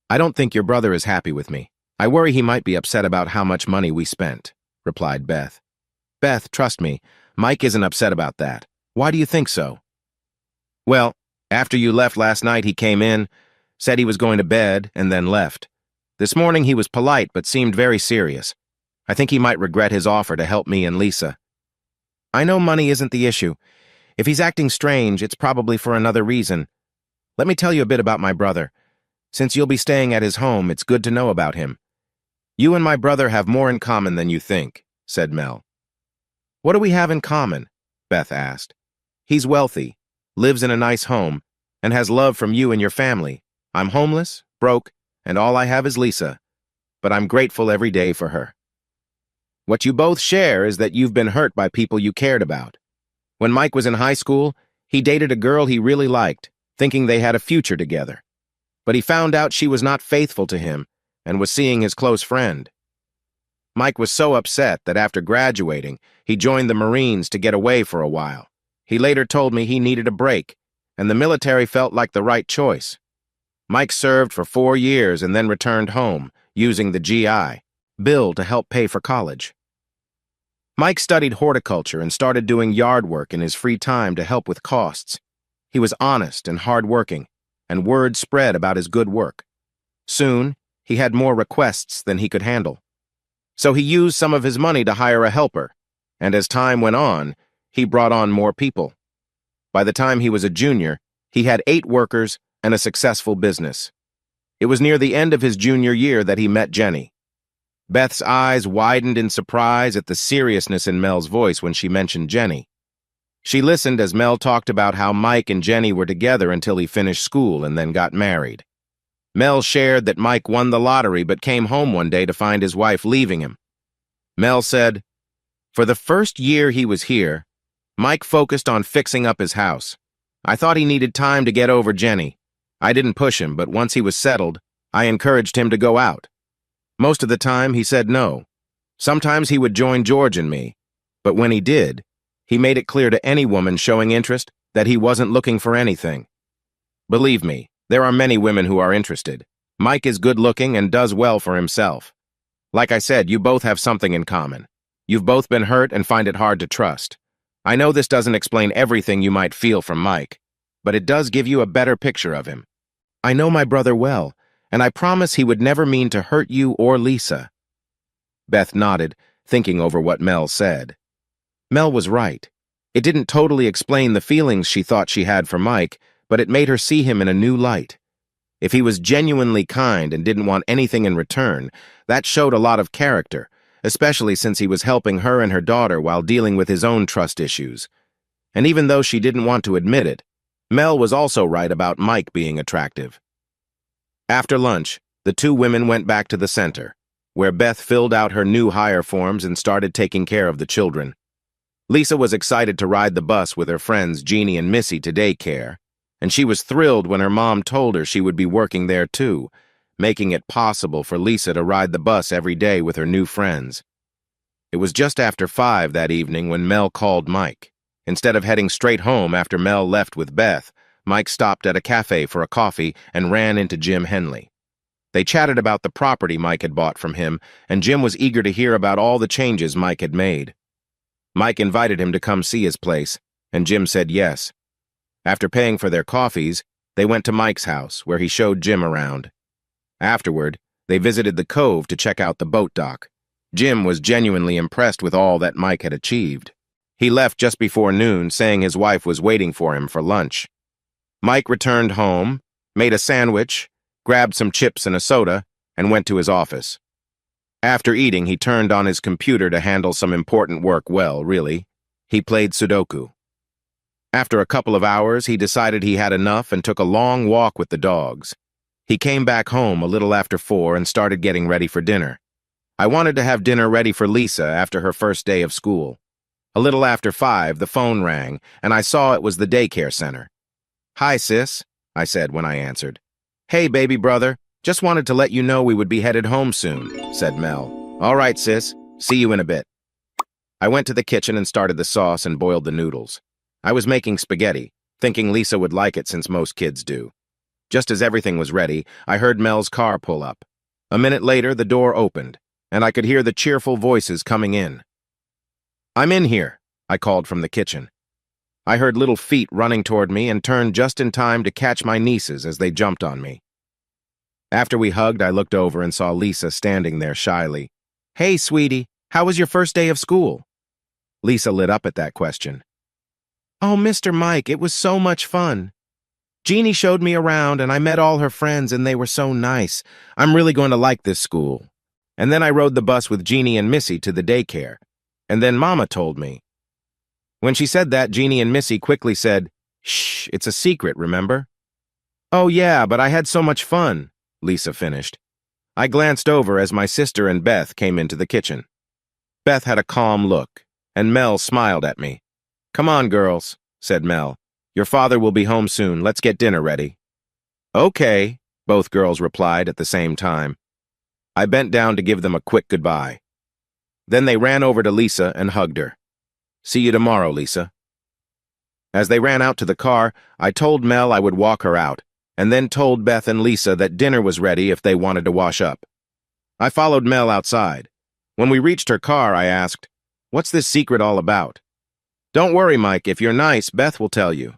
"I don't think your brother is happy with me. I worry he might be upset about how much money we spent," replied Beth. "Beth, trust me, Mike isn't upset about that. Why do you think so?" "Well, after you left last night, he came in, said he was going to bed, and then left. This morning he was polite but seemed very serious. I think he might regret his offer to help me and Lisa." "I know money isn't the issue. If he's acting strange, it's probably for another reason. Let me tell you a bit about my brother. Since you'll be staying at his home, it's good to know about him. You and my brother have more in common than you think," said Mel. "What do we have in common?" Beth asked. "He's wealthy, lives in a nice home, and has love from you and your family. I'm homeless, broke, and all I have is Lisa, but I'm grateful every day for her. What you both share is that you've been hurt by people you cared about. When Mike was in high school, he dated a girl he really liked, thinking they had a future together. But he found out she was not faithful to him and was seeing his close friend. Mike was so upset that after graduating, he joined the Marines to get away for a while. He later told me he needed a break, and the military felt like the right choice. Mike served for 4 years and then returned home, using the GI Bill to help pay for college. Mike studied horticulture and started doing yard work in his free time to help with costs. He was honest and hardworking, and word spread about his good work. Soon, he had more requests than he could handle. So he used some of his money to hire a helper, and as time went on, he brought on more people. By the time he was a junior, he had 8 workers and a successful business. It was near the end of his junior year that he met Jenny. Beth's eyes widened in surprise at the seriousness in Mel's voice when she mentioned Jenny. She listened as Mel talked about how Mike and Jenny were together until he finished school and then got married. Mel shared that Mike won the lottery but came home one day to find his wife leaving him. Mel said, "For the first year he was here, Mike focused on fixing up his house. I thought he needed time to get over Jenny. I didn't push him, but once he was settled, I encouraged him to go out. Most of the time, he said no. Sometimes he would join George and me, but when he did, he made it clear to any woman showing interest that he wasn't looking for anything. Believe me, there are many women who are interested. Mike is good-looking and does well for himself. Like I said, you both have something in common. You've both been hurt and find it hard to trust. I know this doesn't explain everything you might feel from Mike, but it does give you a better picture of him. I know my brother well, and I promise he would never mean to hurt you or Lisa. Beth nodded, thinking over what Mel said. Mel was right. It didn't totally explain the feelings she thought she had for Mike, but it made her see him in a new light. If he was genuinely kind and didn't want anything in return, that showed a lot of character, especially since he was helping her and her daughter while dealing with his own trust issues. And even though she didn't want to admit it, Mel was also right about Mike being attractive. After lunch, the two women went back to the center, where Beth filled out her new hire forms and started taking care of the children. Lisa was excited to ride the bus with her friends Jeannie and Missy to daycare, and she was thrilled when her mom told her she would be working there too, making it possible for Lisa to ride the bus every day with her new friends. It was just after 5 that evening when Mel called Mike. Instead of heading straight home after Mel left with Beth, Mike stopped at a cafe for a coffee and ran into Jim Henley. They chatted about the property Mike had bought from him, and Jim was eager to hear about all the changes Mike had made. Mike invited him to come see his place, and Jim said yes. After paying for their coffees, they went to Mike's house, where he showed Jim around. Afterward, they visited the cove to check out the boat dock. Jim was genuinely impressed with all that Mike had achieved. He left just before noon, saying his wife was waiting for him for lunch. Mike returned home, made a sandwich, grabbed some chips and a soda, and went to his office. After eating, he turned on his computer to handle some important work. Well, really, he played Sudoku. After a couple of hours, he decided he had enough and took a long walk with the dogs. He came back home a little after 4 and started getting ready for dinner. I wanted to have dinner ready for Lisa after her first day of school. A little after 5, the phone rang, and I saw it was the daycare center. "Hi, sis," I said when I answered. "Hey, baby brother. Just wanted to let you know we would be headed home soon," said Mel. "All right, sis. See you in a bit." I went to the kitchen and started the sauce and boiled the noodles. I was making spaghetti, thinking Lisa would like it since most kids do. Just as everything was ready, I heard Mel's car pull up. A minute later, the door opened, and I could hear the cheerful voices coming in. "I'm in here," I called from the kitchen. I heard little feet running toward me and turned just in time to catch my nieces as they jumped on me. After we hugged, I looked over and saw Lisa standing there shyly. "Hey, sweetie, how was your first day of school?" Lisa lit up at that question. "Oh, Mr. Mike, it was so much fun. Jeannie showed me around and I met all her friends and they were so nice. I'm really going to like this school." And then I rode the bus with Jeannie and Missy to the daycare. And then Mama told me. When she said that, Jeannie and Missy quickly said, "Shh, it's a secret, remember?" "Oh yeah, but I had so much fun," Lisa finished. I glanced over as my sister and Beth came into the kitchen. Beth had a calm look, and Mel smiled at me. "Come on, girls," said Mel. "Your father will be home soon. Let's get dinner ready." "Okay," both girls replied at the same time. I bent down to give them a quick goodbye. Then they ran over to Lisa and hugged her. "See you tomorrow, Lisa." As they ran out to the car, I told Mel I would walk her out, and then told Beth and Lisa that dinner was ready if they wanted to wash up. I followed Mel outside. When we reached her car, I asked, "What's this secret all about?" "Don't worry, Mike. If you're nice, Beth will tell you."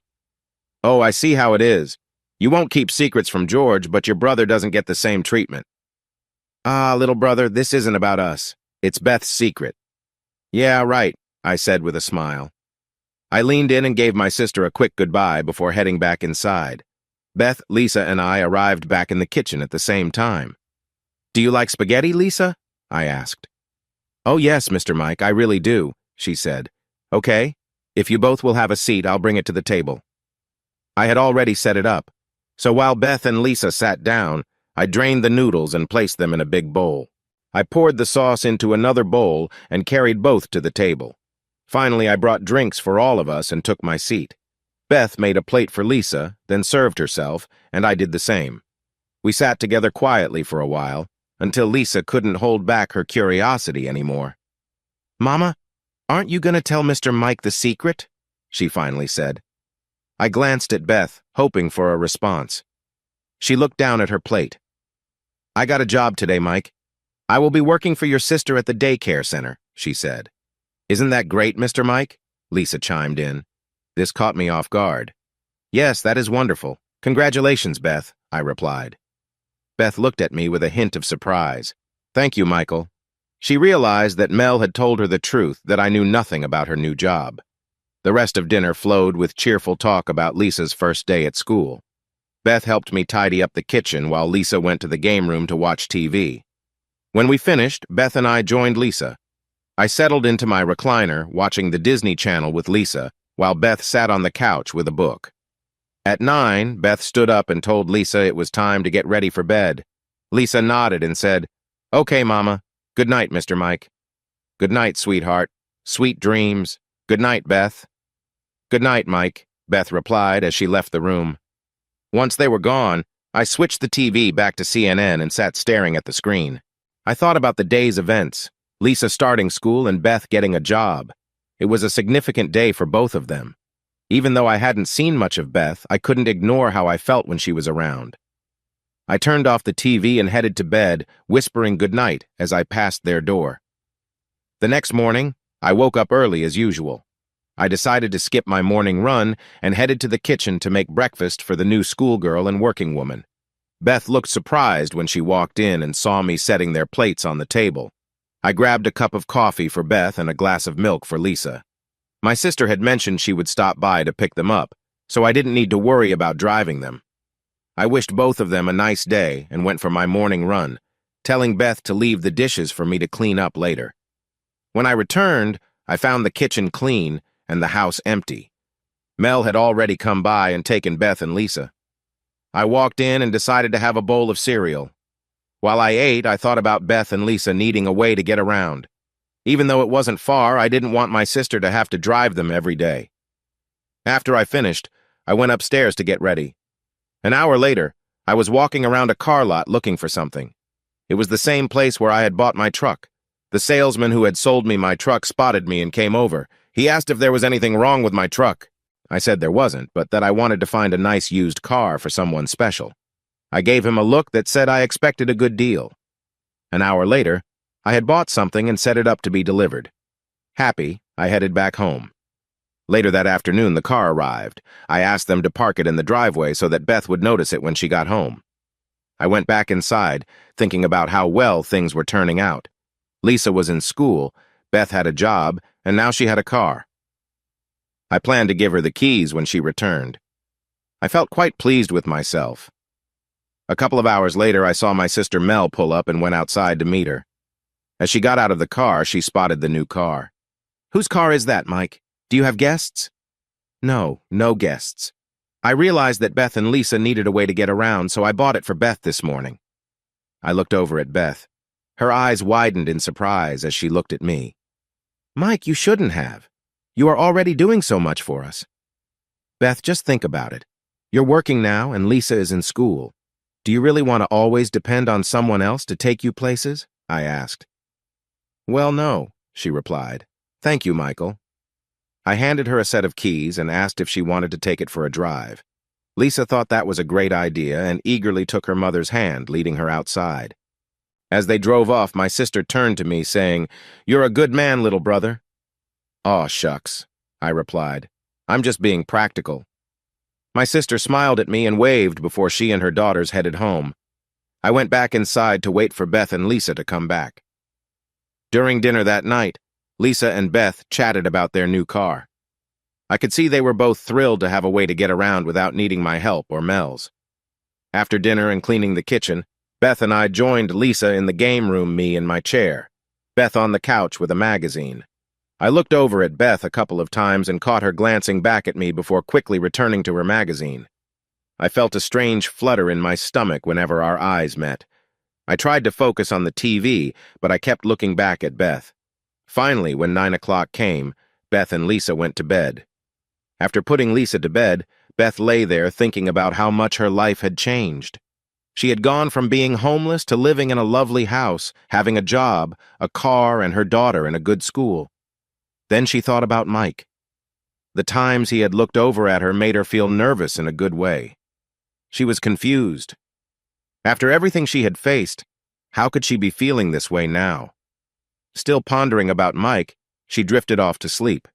"Oh, I see how it is. You won't keep secrets from George, but your brother doesn't get the same treatment." "Ah, little brother, this isn't about us. It's Beth's secret." "Yeah, right," I said with a smile. I leaned in and gave my sister a quick goodbye before heading back inside. Beth, Lisa, and I arrived back in the kitchen at the same time. "Do you like spaghetti, Lisa?" I asked. "Oh yes, Mr. Mike, I really do," she said. "Okay, if you both will have a seat, I'll bring it to the table." I had already set it up, so while Beth and Lisa sat down, I drained the noodles and placed them in a big bowl. I poured the sauce into another bowl and carried both to the table. Finally, I brought drinks for all of us and took my seat. Beth made a plate for Lisa, then served herself, and I did the same. We sat together quietly for a while, until Lisa couldn't hold back her curiosity anymore. "Mama, aren't you going to tell Mr. Mike the secret?" she finally said. I glanced at Beth, hoping for a response. She looked down at her plate. "I got a job today, Mike. I will be working for your sister at the daycare center," she said. "Isn't that great, Mr. Mike?" Lisa chimed in. This caught me off guard. "Yes, that is wonderful. Congratulations, Beth," I replied. Beth looked at me with a hint of surprise. "Thank you, Michael." She realized that Mel had told her the truth, that I knew nothing about her new job. The rest of dinner flowed with cheerful talk about Lisa's first day at school. Beth helped me tidy up the kitchen while Lisa went to the game room to watch TV. When we finished, Beth and I joined Lisa. I settled into my recliner, watching the Disney Channel with Lisa, while Beth sat on the couch with a book. At 9, Beth stood up and told Lisa it was time to get ready for bed. Lisa nodded and said, "Okay, Mama. Good night, Mr. Mike." "Good night, sweetheart. Sweet dreams. Good night, Beth." "Good night, Mike," Beth replied as she left the room. Once they were gone, I switched the TV back to CNN and sat staring at the screen. I thought about the day's events, Lisa starting school and Beth getting a job. It was a significant day for both of them. Even though I hadn't seen much of Beth, I couldn't ignore how I felt when she was around. I turned off the TV and headed to bed, whispering goodnight as I passed their door. The next morning, I woke up early as usual. I decided to skip my morning run and headed to the kitchen to make breakfast for the new schoolgirl and working woman. Beth looked surprised when she walked in and saw me setting their plates on the table. I grabbed a cup of coffee for Beth and a glass of milk for Lisa. My sister had mentioned she would stop by to pick them up, so I didn't need to worry about driving them. I wished both of them a nice day and went for my morning run, telling Beth to leave the dishes for me to clean up later. When I returned, I found the kitchen clean and the house empty. Mel had already come by and taken Beth and Lisa. I walked in and decided to have a bowl of cereal. While I ate, I thought about Beth and Lisa needing a way to get around. Even though it wasn't far, I didn't want my sister to have to drive them every day. After I finished, I went upstairs to get ready. An hour later, I was walking around a car lot looking for something. It was the same place where I had bought my truck. The salesman who had sold me my truck spotted me and came over. He asked if there was anything wrong with my truck. I said there wasn't, but that I wanted to find a nice used car for someone special. I gave him a look that said I expected a good deal. An hour later, I had bought something and set it up to be delivered. Happy, I headed back home. Later that afternoon, the car arrived. I asked them to park it in the driveway so that Beth would notice it when she got home. I went back inside, thinking about how well things were turning out. Lisa was in school, Beth had a job, and now she had a car. I planned to give her the keys when she returned. I felt quite pleased with myself. A couple of hours later, I saw my sister Mel pull up and went outside to meet her. As she got out of the car, she spotted the new car. "Whose car is that, Mike? Do you have guests?" "No, no guests. I realized that Beth and Lisa needed a way to get around, so I bought it for Beth this morning." I looked over at Beth. Her eyes widened in surprise as she looked at me. "Mike, you shouldn't have. You are already doing so much for us." "Beth, just think about it. You're working now and Lisa is in school. Do you really want to always depend on someone else to take you places?" I asked. "Well, no," she replied. "Thank you, Michael." I handed her a set of keys and asked if she wanted to take it for a drive. Lisa thought that was a great idea and eagerly took her mother's hand, leading her outside. As they drove off, my sister turned to me, saying, "You're a good man, little brother." "Aw, shucks," I replied. "I'm just being practical." My sister smiled at me and waved before she and her daughters headed home. I went back inside to wait for Beth and Lisa to come back. During dinner that night, Lisa and Beth chatted about their new car. I could see they were both thrilled to have a way to get around without needing my help or Mel's. After dinner and cleaning the kitchen, Beth and I joined Lisa in the game room, me in my chair, Beth on the couch with a magazine. I looked over at Beth a couple of times and caught her glancing back at me before quickly returning to her magazine. I felt a strange flutter in my stomach whenever our eyes met. I tried to focus on the TV, but I kept looking back at Beth. Finally, when 9 o'clock came, Beth and Lisa went to bed. After putting Lisa to bed, Beth lay there thinking about how much her life had changed. She had gone from being homeless to living in a lovely house, having a job, a car, and her daughter in a good school. Then she thought about Mike. The times he had looked over at her made her feel nervous in a good way. She was confused. After everything she had faced, how could she be feeling this way now? Still pondering about Mike, she drifted off to sleep.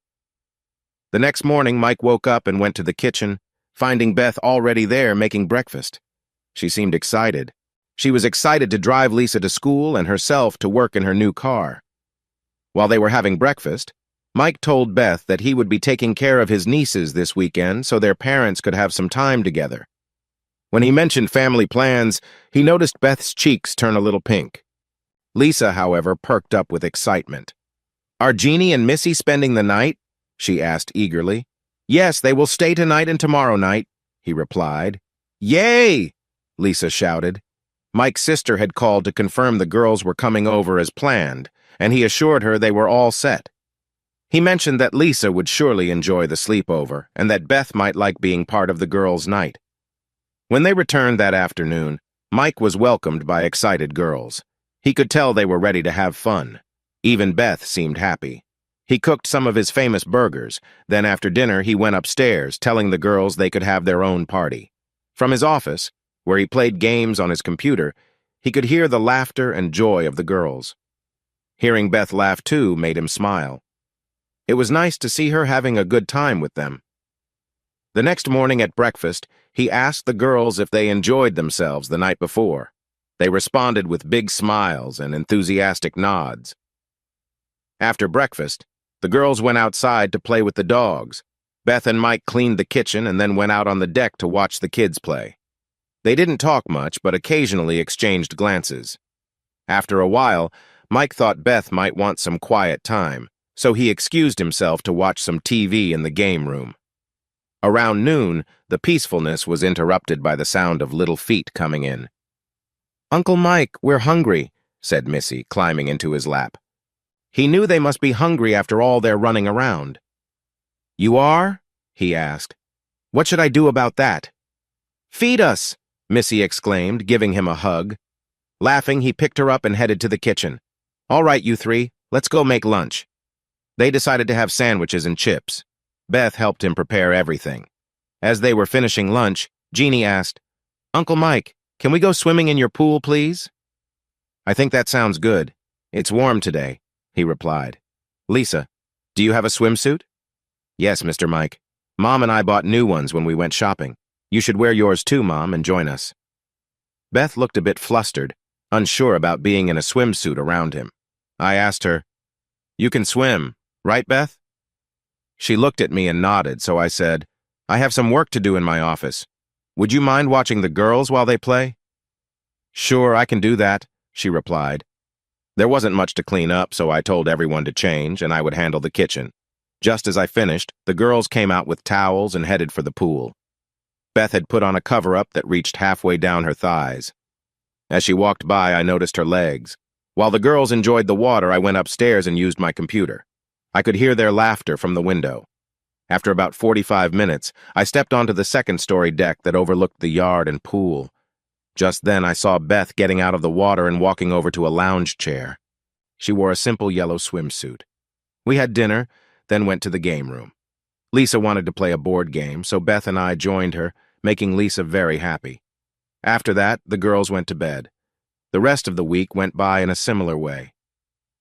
The next morning, Mike woke up and went to the kitchen, finding Beth already there making breakfast. She seemed excited. She was excited to drive Lisa to school and herself to work in her new car. While they were having breakfast, Mike told Beth that he would be taking care of his nieces this weekend so their parents could have some time together. When he mentioned family plans, he noticed Beth's cheeks turn a little pink. Lisa, however, perked up with excitement. "Are Jeannie and Missy spending the night?" she asked eagerly. "Yes, they will stay tonight and tomorrow night," he replied. "Yay!" Lisa shouted. Mike's sister had called to confirm the girls were coming over as planned, and he assured her they were all set. He mentioned that Lisa would surely enjoy the sleepover and that Beth might like being part of the girls' night. When they returned that afternoon, Mike was welcomed by excited girls. He could tell they were ready to have fun. Even Beth seemed happy. He cooked some of his famous burgers. Then after dinner, he went upstairs, telling the girls they could have their own party. From his office, where he played games on his computer, he could hear the laughter and joy of the girls. Hearing Beth laugh too made him smile. It was nice to see her having a good time with them. The next morning at breakfast, he asked the girls if they enjoyed themselves the night before. They responded with big smiles and enthusiastic nods. After breakfast, the girls went outside to play with the dogs. Beth and Mike cleaned the kitchen and then went out on the deck to watch the kids play. They didn't talk much, but occasionally exchanged glances. After a while, Mike thought Beth might want some quiet time, so he excused himself to watch some TV in the game room. Around noon, the peacefulness was interrupted by the sound of little feet coming in. "Uncle Mike, we're hungry," said Missy, climbing into his lap. He knew they must be hungry after all their running around. "You are?" he asked. "What should I do about that?" "Feed us!" Missy exclaimed, giving him a hug. Laughing, he picked her up and headed to the kitchen. "All right, you three, let's go make lunch." They decided to have sandwiches and chips. Beth helped him prepare everything. As they were finishing lunch, Jeannie asked, "Uncle Mike, can we go swimming in your pool, please?" "I think that sounds good. It's warm today," he replied. "Lisa, do you have a swimsuit?" "Yes, Mr. Mike. Mom and I bought new ones when we went shopping. You should wear yours too, Mom, and join us." Beth looked a bit flustered, unsure about being in a swimsuit around him. I asked her, "You can swim, right, Beth?" She looked at me and nodded, so I said, "I have some work to do in my office. Would you mind watching the girls while they play?" "Sure, I can do that," she replied. There wasn't much to clean up, so I told everyone to change, and I would handle the kitchen. Just as I finished, the girls came out with towels and headed for the pool. Beth had put on a cover-up that reached halfway down her thighs. As she walked by, I noticed her legs. While the girls enjoyed the water, I went upstairs and used my computer. I could hear their laughter from the window. After about 45 minutes, I stepped onto the second-story deck that overlooked the yard and pool. Just then, I saw Beth getting out of the water and walking over to a lounge chair. She wore a simple yellow swimsuit. We had dinner, then went to the game room. Lisa wanted to play a board game, so Beth and I joined her, making Lisa very happy. After that, the girls went to bed. The rest of the week went by in a similar way.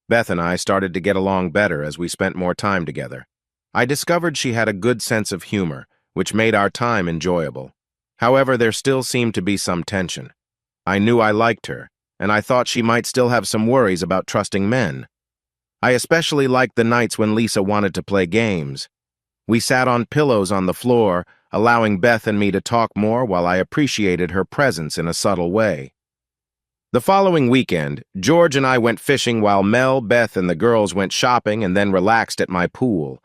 Beth and I started to get along better as we spent more time together. I discovered she had a good sense of humor, which made our time enjoyable. However, there still seemed to be some tension. I knew I liked her, and I thought she might still have some worries about trusting men. I especially liked the nights when Lisa wanted to play games. We sat on pillows on the floor, allowing Beth and me to talk more while I appreciated her presence in a subtle way. The following weekend, George and I went fishing while Mel, Beth, and the girls went shopping and then relaxed at my pool.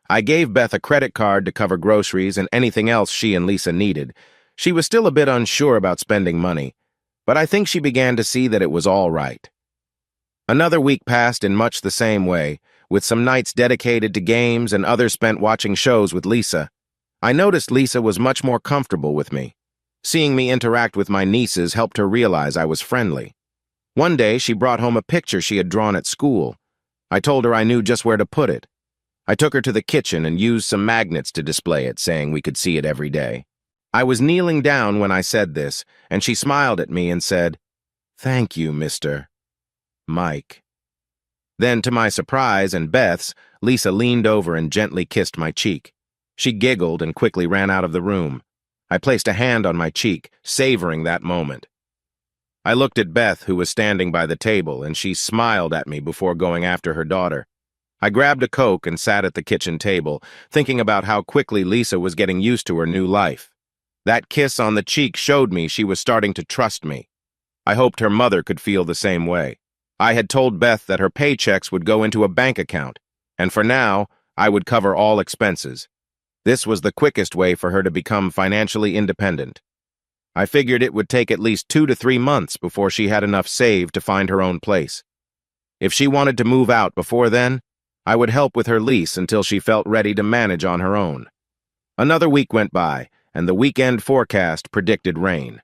I gave Beth a credit card to cover groceries and anything else she and Lisa needed. She was still a bit unsure about spending money, but I think she began to see that it was all right. Another week passed in much the same way, with some nights dedicated to games and others spent watching shows with Lisa. I noticed Lisa was much more comfortable with me. Seeing me interact with my nieces helped her realize I was friendly. One day, she brought home a picture she had drawn at school. I told her I knew just where to put it. I took her to the kitchen and used some magnets to display it, saying we could see it every day. I was kneeling down when I said this, and she smiled at me and said, "Thank you, Mr. Mike." Then, to my surprise and Beth's, Lisa leaned over and gently kissed my cheek. She giggled and quickly ran out of the room. I placed a hand on my cheek, savoring that moment. I looked at Beth, who was standing by the table, and she smiled at me before going after her daughter. I grabbed a Coke and sat at the kitchen table, thinking about how quickly Lisa was getting used to her new life. That kiss on the cheek showed me she was starting to trust me. I hoped her mother could feel the same way. I had told Beth that her paychecks would go into a bank account, and for now, I would cover all expenses. This was the quickest way for her to become financially independent. I figured it would take at least 2 to 3 months before she had enough saved to find her own place. If she wanted to move out before then, I would help with her lease until she felt ready to manage on her own. Another week went by, and the weekend forecast predicted rain.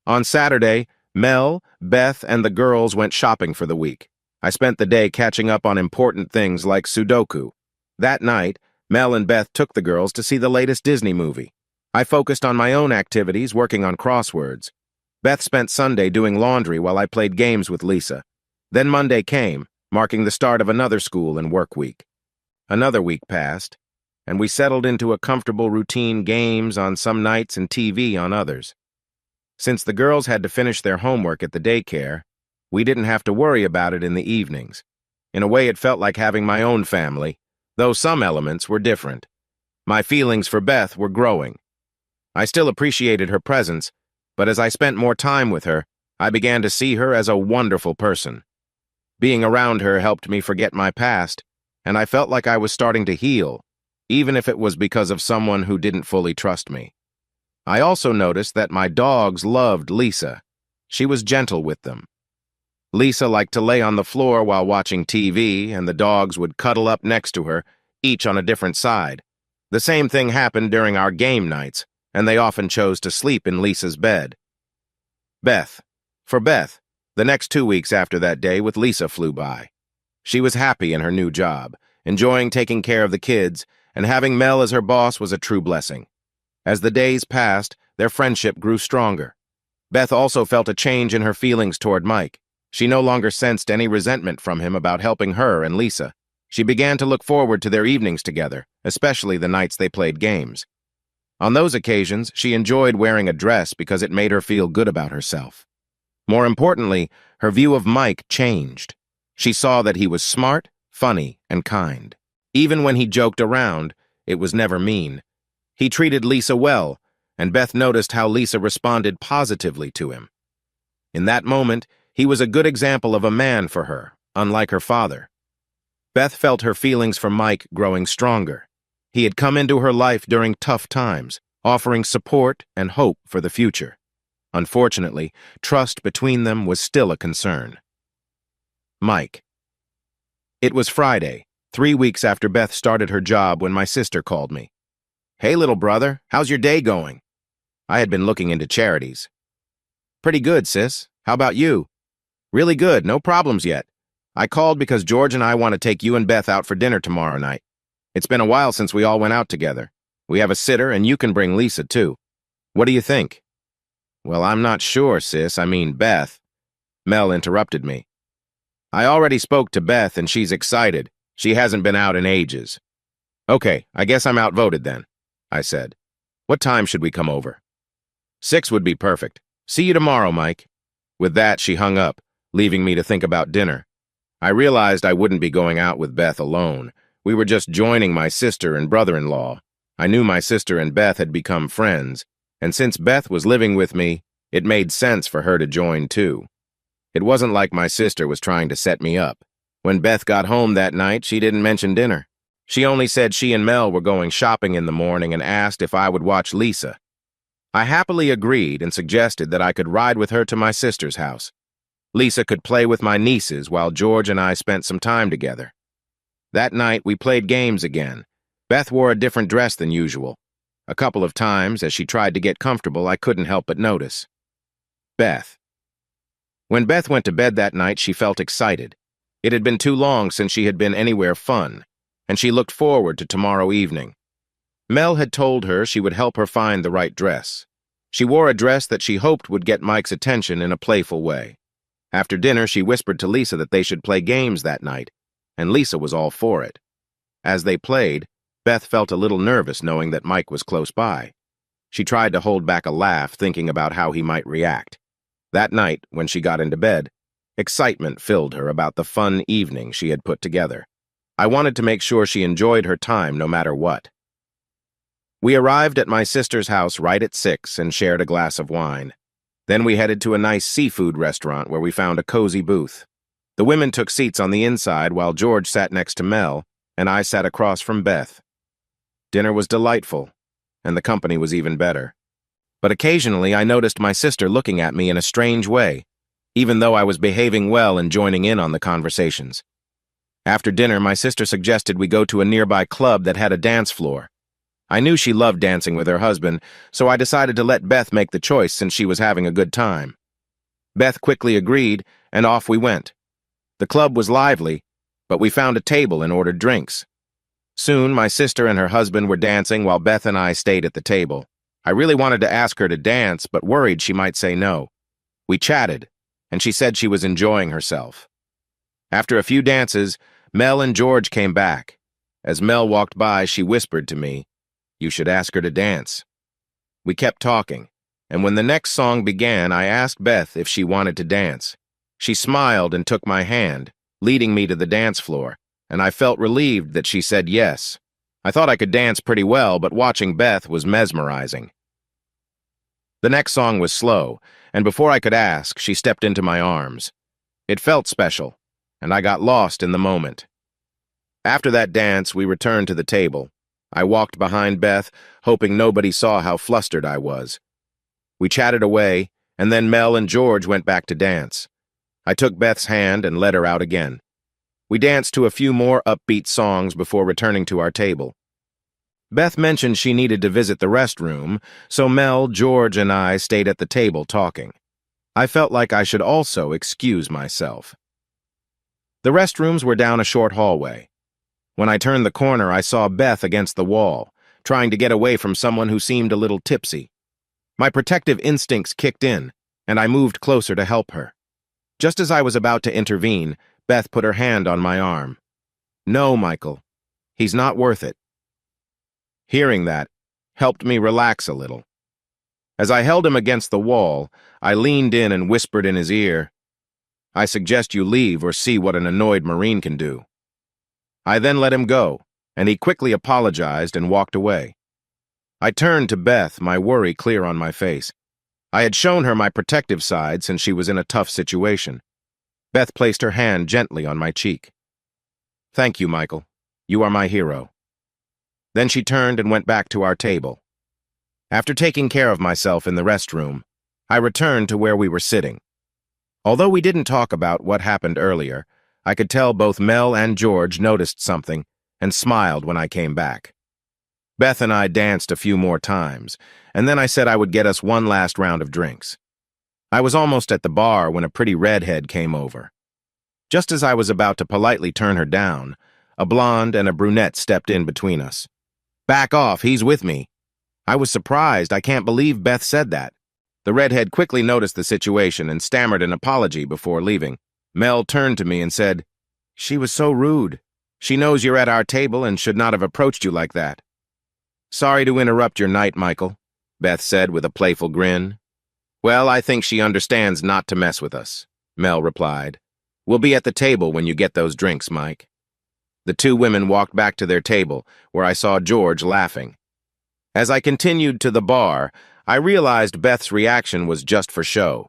On Saturday, Mel, Beth, and the girls went shopping for the week. I spent the day catching up on important things like Sudoku. That night, Mel and Beth took the girls to see the latest Disney movie. I focused on my own activities, working on crosswords. Beth spent Sunday doing laundry while I played games with Lisa. Then Monday came, marking the start of another school and work week. Another week passed, and we settled into a comfortable routine, games on some nights and TV on others. Since the girls had to finish their homework at the daycare, we didn't have to worry about it in the evenings. In a way, it felt like having my own family, though some elements were different. My feelings for Beth were growing. I still appreciated her presence, but as I spent more time with her, I began to see her as a wonderful person. Being around her helped me forget my past, and I felt like I was starting to heal, even if it was because of someone who didn't fully trust me. I also noticed that my dogs loved Lisa. She was gentle with them. Lisa liked to lay on the floor while watching TV, and the dogs would cuddle up next to her, each on a different side. The same thing happened during our game nights, and they often chose to sleep in Lisa's bed. For Beth, the next 2 weeks after that day with Lisa flew by. She was happy in her new job, enjoying taking care of the kids, and having Mel as her boss was a true blessing. As the days passed, their friendship grew stronger. Beth also felt a change in her feelings toward Mike. She no longer sensed any resentment from him about helping her and Lisa. She began to look forward to their evenings together, especially the nights they played games. On those occasions, she enjoyed wearing a dress because it made her feel good about herself. More importantly, her view of Mike changed. She saw that he was smart, funny, and kind. Even when he joked around, it was never mean. He treated Lisa well, and Beth noticed how Lisa responded positively to him. In that moment, he was a good example of a man for her, unlike her father. Beth felt her feelings for Mike growing stronger. He had come into her life during tough times, offering support and hope for the future. Unfortunately, trust between them was still a concern. Mike. It was Friday, 3 weeks after Beth started her job, when my sister called me. "Hey, little brother, how's your day going?" I had been looking into charities. "Pretty good, sis. How about you?" "Really good, no problems yet. I called because George and I want to take you and Beth out for dinner tomorrow night. It's been a while since we all went out together. We have a sitter, and you can bring Lisa, too. What do you think?" "Well, I'm not sure, sis. I mean, Beth." Mel interrupted me. "I already spoke to Beth, and she's excited. She hasn't been out in ages." "Okay, I guess I'm outvoted then," I said. "What time should we come over?" 6 would be perfect. See you tomorrow, Mike." With that, she hung up, leaving me to think about dinner. I realized I wouldn't be going out with Beth alone. We were just joining my sister and brother-in-law. I knew my sister and Beth had become friends, and since Beth was living with me, it made sense for her to join too. It wasn't like my sister was trying to set me up. When Beth got home that night, she didn't mention dinner. She only said she and Mel were going shopping in the morning and asked if I would watch Lisa. I happily agreed and suggested that I could ride with her to my sister's house. Lisa could play with my nieces while George and I spent some time together. That night, we played games again. Beth wore a different dress than usual. A couple of times, as she tried to get comfortable, I couldn't help but notice. Beth. When Beth went to bed that night, she felt excited. It had been too long since she had been anywhere fun. and she looked forward to tomorrow evening. Mel had told her she would help her find the right dress. She wore a dress that she hoped would get Mike's attention in a playful way. After dinner, she whispered to Lisa that they should play games that night, and Lisa was all for it. As they played, Beth felt a little nervous knowing that Mike was close by. She tried to hold back a laugh, thinking about how he might react. That night, when she got into bed, excitement filled her about the fun evening she had put together. I wanted to make sure she enjoyed her time no matter what. We arrived at my sister's house right at 6 and shared a glass of wine. Then we headed to a nice seafood restaurant where we found a cozy booth. The women took seats on the inside while George sat next to Mel, and I sat across from Beth. Dinner was delightful, and the company was even better. But occasionally I noticed my sister looking at me in a strange way, even though I was behaving well and joining in on the conversations. After dinner, my sister suggested we go to a nearby club that had a dance floor. I knew she loved dancing with her husband, so I decided to let Beth make the choice since she was having a good time. Beth quickly agreed, and off we went. The club was lively, but we found a table and ordered drinks. Soon, my sister and her husband were dancing while Beth and I stayed at the table. I really wanted to ask her to dance, but worried she might say no. We chatted, and she said she was enjoying herself. After a few dances, Mel and George came back. As Mel walked by, she whispered to me, "You should ask her to dance." We kept talking, and when the next song began, I asked Beth if she wanted to dance. She smiled and took my hand, leading me to the dance floor, and I felt relieved that she said yes. I thought I could dance pretty well, but watching Beth was mesmerizing. The next song was slow, and before I could ask, she stepped into my arms. It felt special, and I got lost in the moment. After that dance, we returned to the table. I walked behind Beth, hoping nobody saw how flustered I was. We chatted away, and then Mel and George went back to dance. I took Beth's hand and led her out again. We danced to a few more upbeat songs before returning to our table. Beth mentioned she needed to visit the restroom, so Mel, George, and I stayed at the table talking. I felt like I should also excuse myself. The restrooms were down a short hallway. When I turned the corner, I saw Beth against the wall, trying to get away from someone who seemed a little tipsy. My protective instincts kicked in, and I moved closer to help her. Just as I was about to intervene, Beth put her hand on my arm. "No, Michael. He's not worth it." Hearing that helped me relax a little. As I held him against the wall, I leaned in and whispered in his ear, "I suggest you leave or see what an annoyed Marine can do." I then let him go, and he quickly apologized and walked away. I turned to Beth, my worry clear on my face. I had shown her my protective side since she was in a tough situation. Beth placed her hand gently on my cheek. "Thank you, Michael. You are my hero." Then she turned and went back to our table. After taking care of myself in the restroom, I returned to where we were sitting. Although we didn't talk about what happened earlier, I could tell both Mel and George noticed something and smiled when I came back. Beth and I danced a few more times, and then I said I would get us one last round of drinks. I was almost at the bar when a pretty redhead came over. Just as I was about to politely turn her down, a blonde and a brunette stepped in between us. "Back off, he's with me." I was surprised. I can't believe Beth said that. The redhead quickly noticed the situation and stammered an apology before leaving. Mel turned to me and said, "She was so rude. She knows you're at our table and should not have approached you like that." "Sorry to interrupt your night, Michael," Beth said with a playful grin. "Well, I think she understands not to mess with us," Mel replied. "We'll be at the table when you get those drinks, Mike." The two women walked back to their table, where I saw George laughing. As I continued to the bar, I realized Beth's reaction was just for show.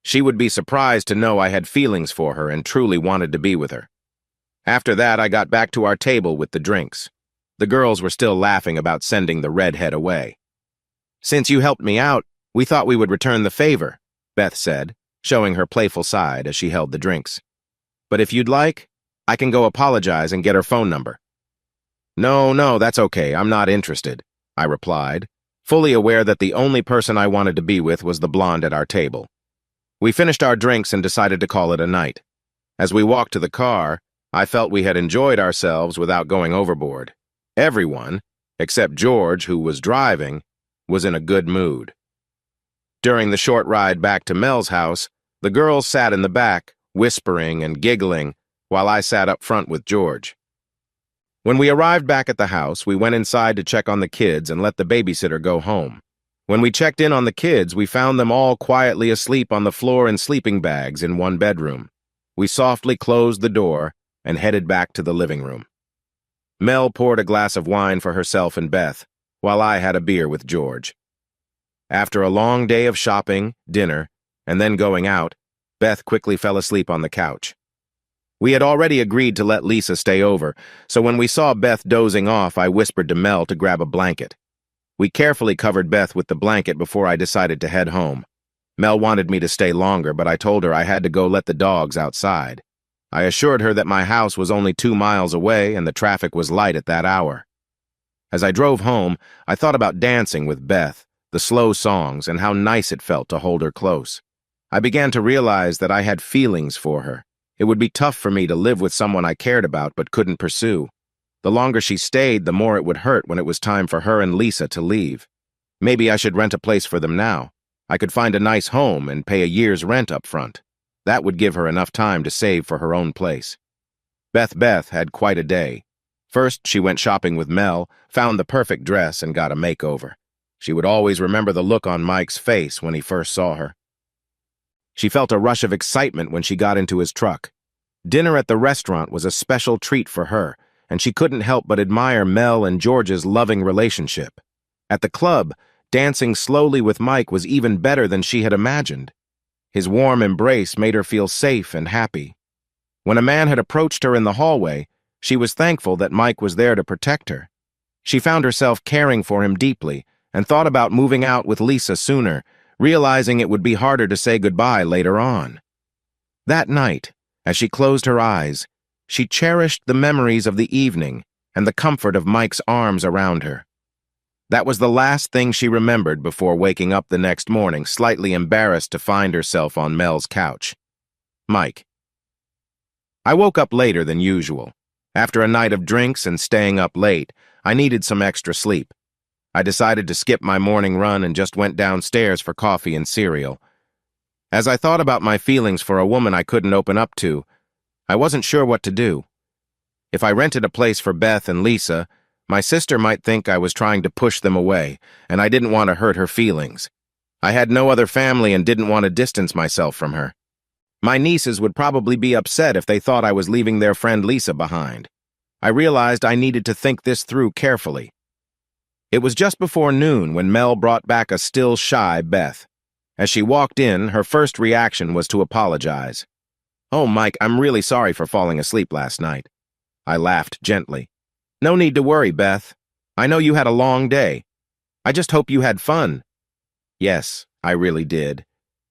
She would be surprised to know I had feelings for her and truly wanted to be with her. After that, I got back to our table with the drinks. The girls were still laughing about sending the redhead away. "Since you helped me out, we thought we would return the favor," Beth said, showing her playful side as she held the drinks. "But if you'd like, I can go apologize and get her phone number." No, that's okay. I'm not interested," I replied, fully aware that the only person I wanted to be with was the blonde at our table. We finished our drinks and decided to call it a night. As we walked to the car, I felt we had enjoyed ourselves without going overboard. Everyone, except George, who was driving, was in a good mood. During the short ride back to Mel's house, the girls sat in the back, whispering and giggling, while I sat up front with George. When we arrived back at the house, we went inside to check on the kids and let the babysitter go home. When we checked in on the kids, we found them all quietly asleep on the floor in sleeping bags in one bedroom. We softly closed the door and headed back to the living room. Mel poured a glass of wine for herself and Beth, while I had a beer with George. After a long day of shopping, dinner, and then going out, Beth quickly fell asleep on the couch. We had already agreed to let Lisa stay over, so when we saw Beth dozing off, I whispered to Mel to grab a blanket. We carefully covered Beth with the blanket before I decided to head home. Mel wanted me to stay longer, but I told her I had to go let the dogs outside. I assured her that my house was only 2 miles away and the traffic was light at that hour. As I drove home, I thought about dancing with Beth, the slow songs, and how nice it felt to hold her close. I began to realize that I had feelings for her. It would be tough for me to live with someone I cared about but couldn't pursue. The longer she stayed, the more it would hurt when it was time for her and Lisa to leave. Maybe I should rent a place for them now. I could find a nice home and pay a year's rent up front. That would give her enough time to save for her own place. Beth had quite a day. First, she went shopping with Mel, found the perfect dress, and got a makeover. She would always remember the look on Mike's face when he first saw her. She felt a rush of excitement when she got into his truck. Dinner at the restaurant was a special treat for her, and she couldn't help but admire Mel and George's loving relationship. At the club, dancing slowly with Mike was even better than she had imagined. His warm embrace made her feel safe and happy. When a man had approached her in the hallway, she was thankful that Mike was there to protect her. She found herself caring for him deeply and thought about moving out with Lisa sooner, realizing it would be harder to say goodbye later on. That night, as she closed her eyes, she cherished the memories of the evening and the comfort of Mike's arms around her. That was the last thing she remembered before waking up the next morning, slightly embarrassed to find herself on Mel's couch. Mike. I woke up later than usual. After a night of drinks and staying up late, I needed some extra sleep. I decided to skip my morning run and just went downstairs for coffee and cereal. As I thought about my feelings for a woman I couldn't open up to, I wasn't sure what to do. If I rented a place for Beth and Lisa, my sister might think I was trying to push them away, and I didn't want to hurt her feelings. I had no other family and didn't want to distance myself from her. My nieces would probably be upset if they thought I was leaving their friend Lisa behind. I realized I needed to think this through carefully. It was just before noon when Mel brought back a still shy Beth. As she walked in, her first reaction was to apologize. "Oh, Mike, I'm really sorry for falling asleep last night." I laughed gently. "No need to worry, Beth. I know you had a long day. I just hope you had fun." Yes, I really did.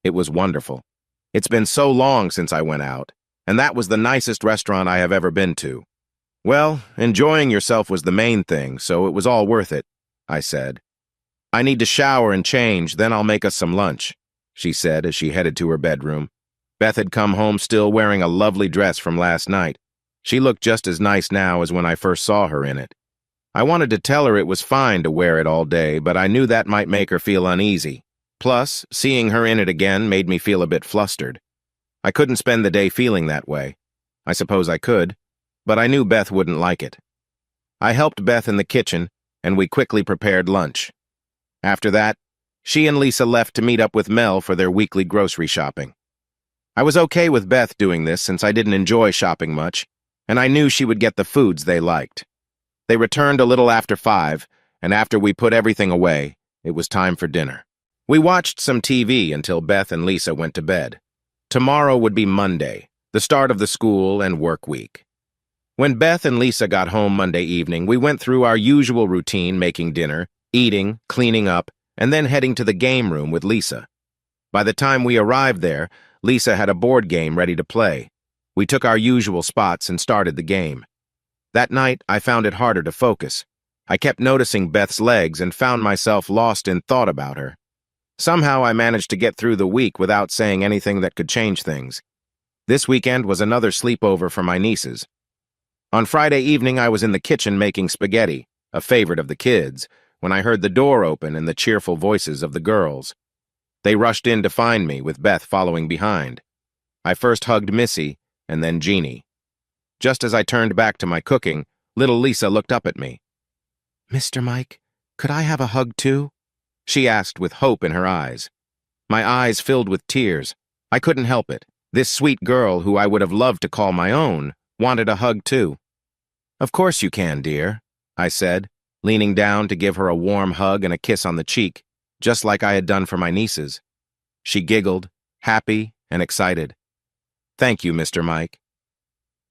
It was wonderful. It's been so long since I went out, and that was the nicest restaurant I have ever been to. Well, enjoying yourself was the main thing, so it was all worth it, I said. "I need to shower and change, then I'll make us some lunch," she said as she headed to her bedroom. Beth had come home still wearing a lovely dress from last night. She looked just as nice now as when I first saw her in it. I wanted to tell her it was fine to wear it all day, but I knew that might make her feel uneasy. Plus, seeing her in it again made me feel a bit flustered. I couldn't spend the day feeling that way. I suppose I could, but I knew Beth wouldn't like it. I helped Beth in the kitchen, and we quickly prepared lunch. After that, she and Lisa left to meet up with Mel for their weekly grocery shopping. I was okay with Beth doing this since I didn't enjoy shopping much, and I knew she would get the foods they liked. They returned a little after 5, and after we put everything away, it was time for dinner. We watched some TV until Beth and Lisa went to bed. Tomorrow would be Monday, the start of the school and work week. When Beth and Lisa got home Monday evening, we went through our usual routine, making dinner, eating, cleaning up, and then heading to the game room with Lisa. By the time we arrived there, Lisa had a board game ready to play. We took our usual spots and started the game. That night, I found it harder to focus. I kept noticing Beth's legs and found myself lost in thought about her. Somehow I managed to get through the week without saying anything that could change things. This weekend was another sleepover for my nieces. On Friday evening, I was in the kitchen making spaghetti, a favorite of the kids, when I heard the door open and the cheerful voices of the girls. They rushed in to find me, with Beth following behind. I first hugged Missy, and then Jeannie. Just as I turned back to my cooking, little Lisa looked up at me. "Mr. Mike, could I have a hug too?" she asked with hope in her eyes. My eyes filled with tears. I couldn't help it. This sweet girl, who I would have loved to call my own, wanted a hug too. "Of course you can, dear," I said, leaning down to give her a warm hug and a kiss on the cheek, just like I had done for my nieces. She giggled, happy and excited. "Thank you, Mr. Mike."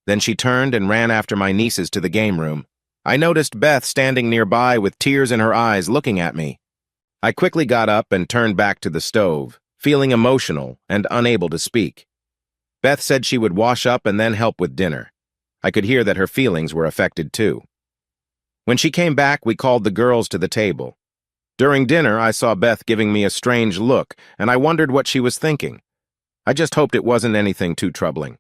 Then she turned and ran after my nieces to the game room. I noticed Beth standing nearby with tears in her eyes looking at me. I quickly got up and turned back to the stove, feeling emotional and unable to speak. Beth said she would wash up and then help with dinner. I could hear that her feelings were affected too. When she came back, we called the girls to the table. During dinner, I saw Beth giving me a strange look, and I wondered what she was thinking. I just hoped it wasn't anything too troubling.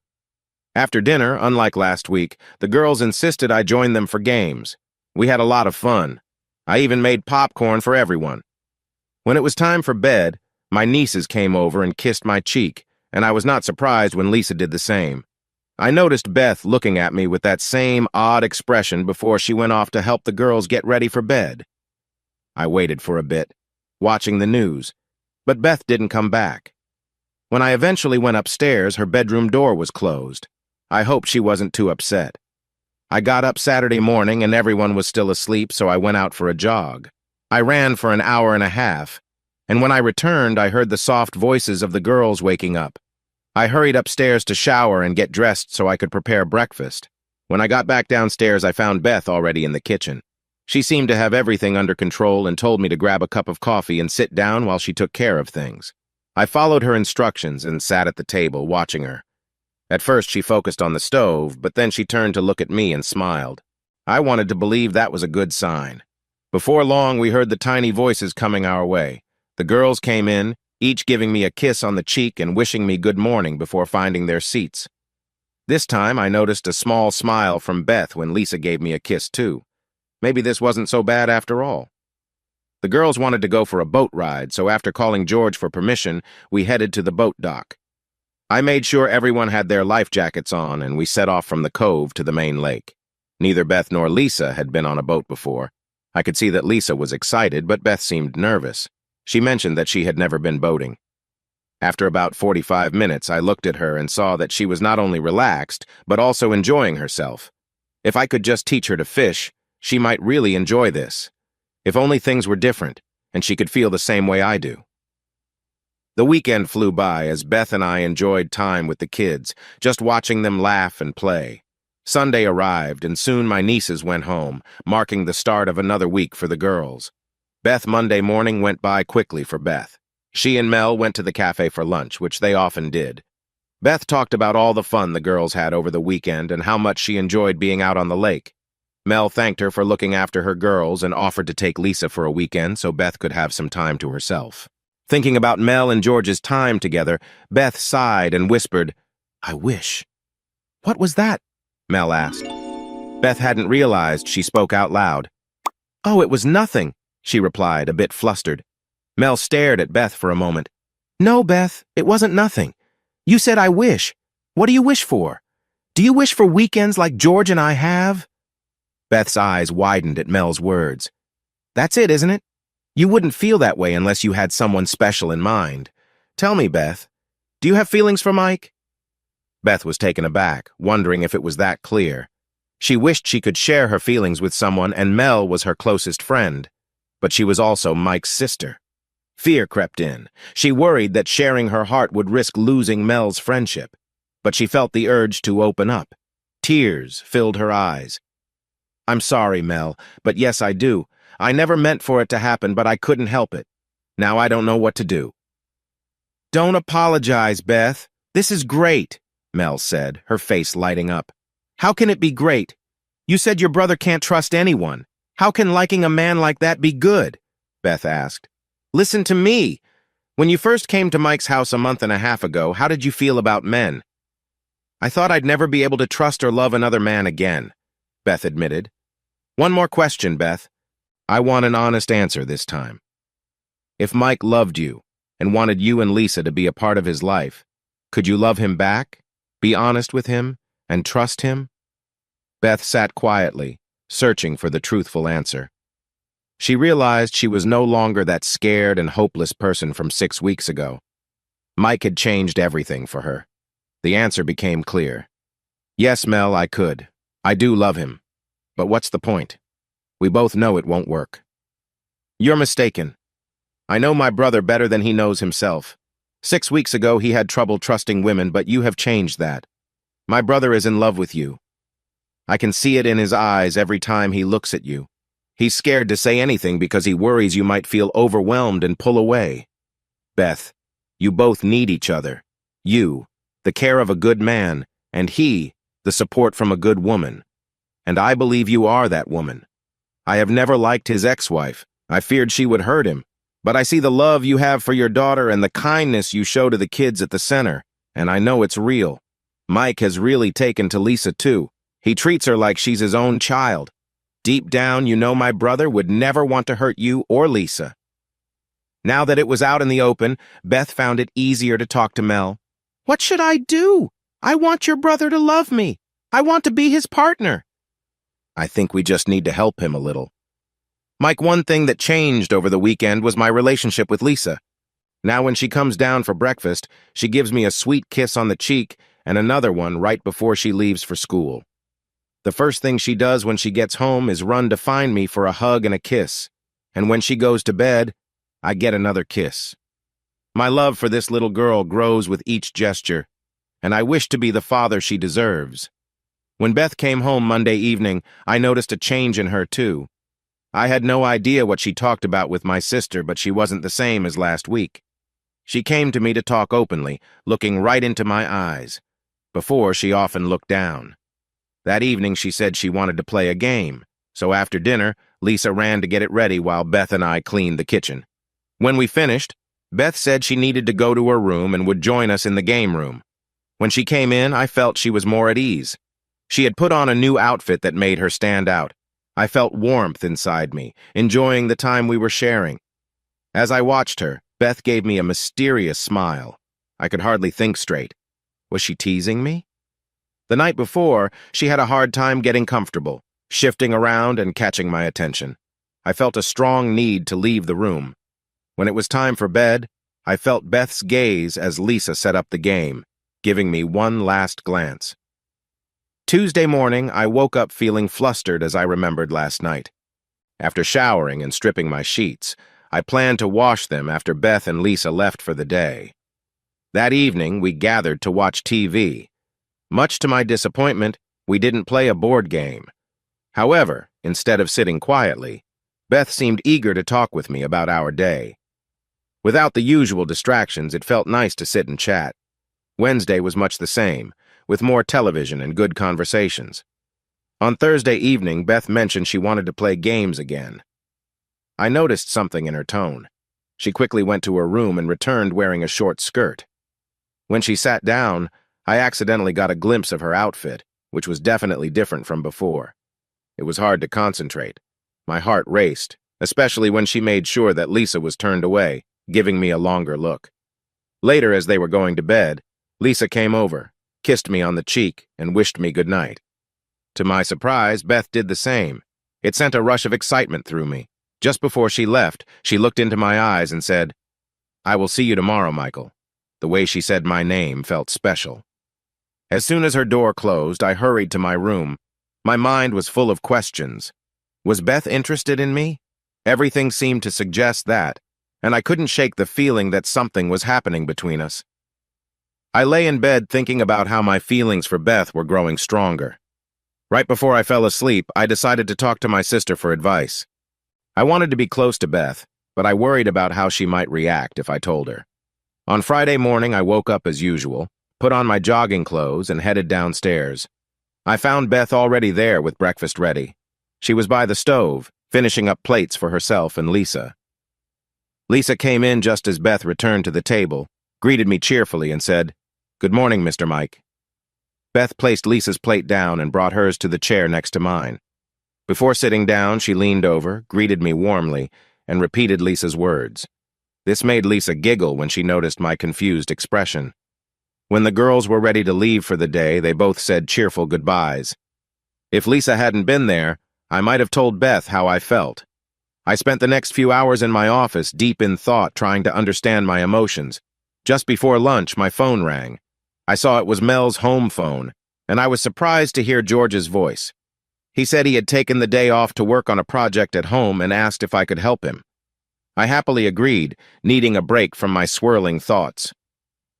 After dinner, unlike last week, the girls insisted I join them for games. We had a lot of fun. I even made popcorn for everyone. When it was time for bed, my nieces came over and kissed my cheek, and I was not surprised when Lisa did the same. I noticed Beth looking at me with that same odd expression before she went off to help the girls get ready for bed. I waited for a bit, watching the news, but Beth didn't come back. When I eventually went upstairs, her bedroom door was closed. I hoped she wasn't too upset. I got up Saturday morning and everyone was still asleep, so I went out for a jog. I ran for an hour and a half, and when I returned, I heard the soft voices of the girls waking up. I hurried upstairs to shower and get dressed so I could prepare breakfast. When I got back downstairs, I found Beth already in the kitchen. She seemed to have everything under control and told me to grab a cup of coffee and sit down while she took care of things. I followed her instructions and sat at the table, watching her. At first, she focused on the stove, but then she turned to look at me and smiled. I wanted to believe that was a good sign. Before long, we heard the tiny voices coming our way. The girls came in, each giving me a kiss on the cheek and wishing me good morning before finding their seats. This time, I noticed a small smile from Beth when Lisa gave me a kiss too. Maybe this wasn't so bad after all. The girls wanted to go for a boat ride, so after calling George for permission, we headed to the boat dock. I made sure everyone had their life jackets on, and we set off from the cove to the main lake. Neither Beth nor Lisa had been on a boat before. I could see that Lisa was excited, but Beth seemed nervous. She mentioned that she had never been boating. After about 45 minutes, I looked at her and saw that she was not only relaxed, but also enjoying herself. If I could just teach her to fish, she might really enjoy this. If only things were different, and she could feel the same way I do. The weekend flew by as Beth and I enjoyed time with the kids, just watching them laugh and play. Sunday arrived, and soon my nieces went home, marking the start of another week for the girls. Beth Monday morning went by quickly for Beth. She and Mel went to the cafe for lunch, which they often did. Beth talked about all the fun the girls had over the weekend and how much she enjoyed being out on the lake. Mel thanked her for looking after her girls and offered to take Lisa for a weekend so Beth could have some time to herself. Thinking about Mel and George's time together, Beth sighed and whispered, "I wish." "What was that?" Mel asked. Beth hadn't realized she spoke out loud. "Oh, it was nothing," she replied, a bit flustered. Mel stared at Beth for a moment. "No, Beth, it wasn't nothing. You said I wish. What do you wish for? Do you wish for weekends like George and I have?" Beth's eyes widened at Mel's words. "That's it, isn't it? You wouldn't feel that way unless you had someone special in mind. Tell me, Beth, do you have feelings for Mike?" Beth was taken aback, wondering if it was that clear. She wished she could share her feelings with someone, and Mel was her closest friend. But she was also Mike's sister. Fear crept in. She worried that sharing her heart would risk losing Mel's friendship. But she felt the urge to open up. Tears filled her eyes. "I'm sorry, Mel, but yes, I do. I never meant for it to happen, but I couldn't help it. Now I don't know what to do." "Don't apologize, Beth. This is great," Mel said, her face lighting up. "How can it be great? You said your brother can't trust anyone. How can liking a man like that be good?" Beth asked. "Listen to me. When you first came to Mike's house a month and a half ago, how did you feel about men?" "I thought I'd never be able to trust or love another man again. Beth admitted. One more question, Beth. I want an honest answer this time. If Mike loved you and wanted you and Lisa to be a part of his life, could you love him back, be honest with him, and trust him? Beth sat quietly, searching for the truthful answer. She realized she was no longer that scared and hopeless person from 6 weeks ago. Mike had changed everything for her. The answer became clear. Yes, Mel, I could. I do love him. But what's the point? We both know it won't work. You're mistaken. I know my brother better than he knows himself. 6 weeks ago, he had trouble trusting women, but you have changed that. My brother is in love with you. I can see it in his eyes every time he looks at you. He's scared to say anything because he worries you might feel overwhelmed and pull away. Beth, you both need each other. You, the care of a good man, and he, the support from a good woman. And I believe you are that woman. I have never liked his ex-wife. I feared she would hurt him. But I see the love you have for your daughter and the kindness you show to the kids at the center, and I know it's real. Mike has really taken to Lisa, too. He treats her like she's his own child. Deep down, you know my brother would never want to hurt you or Lisa. Now that it was out in the open, Beth found it easier to talk to Mel. What should I do? I want your brother to love me. I want to be his partner. I think we just need to help him a little. Mike, one thing that changed over the weekend was my relationship with Lisa. Now when she comes down for breakfast, she gives me a sweet kiss on the cheek and another one right before she leaves for school. The first thing she does when she gets home is run to find me for a hug and a kiss. And when she goes to bed, I get another kiss. My love for this little girl grows with each gesture, and I wish to be the father she deserves. When Beth came home Monday evening, I noticed a change in her, too. I had no idea what she talked about with my sister, but she wasn't the same as last week. She came to me to talk openly, looking right into my eyes. Before, she often looked down. That evening, she said she wanted to play a game, so after dinner, Lisa ran to get it ready while Beth and I cleaned the kitchen. When we finished, Beth said she needed to go to her room and would join us in the game room. When she came in, I felt she was more at ease. She had put on a new outfit that made her stand out. I felt warmth inside me, enjoying the time we were sharing. As I watched her, Beth gave me a mysterious smile. I could hardly think straight. Was she teasing me? The night before, she had a hard time getting comfortable, shifting around and catching my attention. I felt a strong need to leave the room. When it was time for bed, I felt Beth's gaze as Lisa set up the game, giving me one last glance. Tuesday morning, I woke up feeling flustered as I remembered last night. After showering and stripping my sheets, I planned to wash them after Beth and Lisa left for the day. That evening, we gathered to watch TV. Much to my disappointment, we didn't play a board game. However, instead of sitting quietly, Beth seemed eager to talk with me about our day. Without the usual distractions, it felt nice to sit and chat. Wednesday was much the same, with more television and good conversations. On Thursday evening, Beth mentioned she wanted to play games again. I noticed something in her tone. She quickly went to her room and returned wearing a short skirt. When she sat down, I accidentally got a glimpse of her outfit, which was definitely different from before. It was hard to concentrate. My heart raced, especially when she made sure that Lisa was turned away, giving me a longer look. Later, as they were going to bed, Lisa came over, kissed me on the cheek, and wished me good night. To my surprise, Beth did the same. It sent a rush of excitement through me. Just before she left, she looked into my eyes and said, "I will see you tomorrow, Michael." The way she said my name felt special. As soon as her door closed, I hurried to my room. My mind was full of questions. Was Beth interested in me? Everything seemed to suggest that, and I couldn't shake the feeling that something was happening between us. I lay in bed thinking about how my feelings for Beth were growing stronger. Right before I fell asleep, I decided to talk to my sister for advice. I wanted to be close to Beth, but I worried about how she might react if I told her. On Friday morning, I woke up as usual, put on my jogging clothes, and headed downstairs. I found Beth already there with breakfast ready. She was by the stove, finishing up plates for herself and Lisa. Lisa came in just as Beth returned to the table, greeted me cheerfully, and said, "Good morning, Mr. Mike." Beth placed Lisa's plate down and brought hers to the chair next to mine. Before sitting down, she leaned over, greeted me warmly, and repeated Lisa's words. This made Lisa giggle when she noticed my confused expression. When the girls were ready to leave for the day, they both said cheerful goodbyes. If Lisa hadn't been there, I might have told Beth how I felt. I spent the next few hours in my office, deep in thought, trying to understand my emotions. Just before lunch, my phone rang. I saw it was Mel's home phone, and I was surprised to hear George's voice. He said he had taken the day off to work on a project at home and asked if I could help him. I happily agreed, needing a break from my swirling thoughts.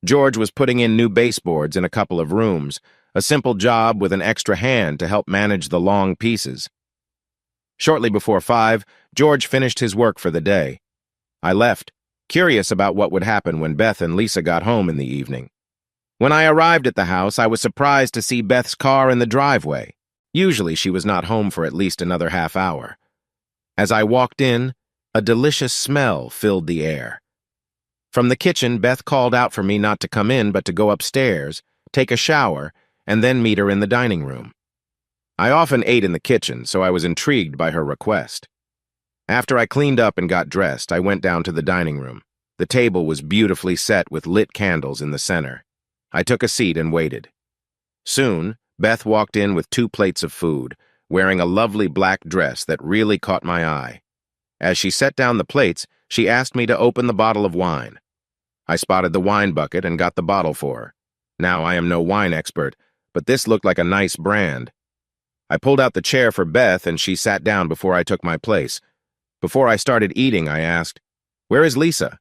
George was putting in new baseboards in a couple of rooms, a simple job with an extra hand to help manage the long pieces. Shortly before 5, George finished his work for the day. I left, curious about what would happen when Beth and Lisa got home in the evening. When I arrived at the house, I was surprised to see Beth's car in the driveway. Usually she was not home for at least another half hour. As I walked in, a delicious smell filled the air. From the kitchen, Beth called out for me not to come in but to go upstairs, take a shower, and then meet her in the dining room. I often ate in the kitchen, so I was intrigued by her request. After I cleaned up and got dressed, I went down to the dining room. The table was beautifully set with lit candles in the center. I took a seat and waited. Soon, Beth walked in with 2 plates of food, wearing a lovely black dress that really caught my eye. As she set down the plates, she asked me to open the bottle of wine. I spotted the wine bucket and got the bottle for her. Now, I am no wine expert, but this looked like a nice brand. I pulled out the chair for Beth and she sat down before I took my place. Before I started eating, I asked, "Where is Lisa?"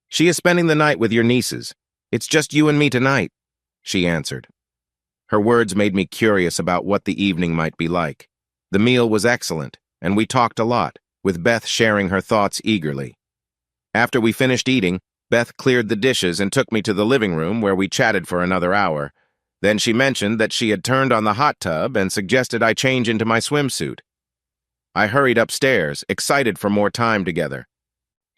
"She is spending the night with your nieces. It's just you and me tonight," she answered. Her words made me curious about what the evening might be like. The meal was excellent, and we talked a lot, with Beth sharing her thoughts eagerly. After we finished eating, Beth cleared the dishes and took me to the living room where we chatted for another hour. Then she mentioned that she had turned on the hot tub and suggested I change into my swimsuit. I hurried upstairs, excited for more time together.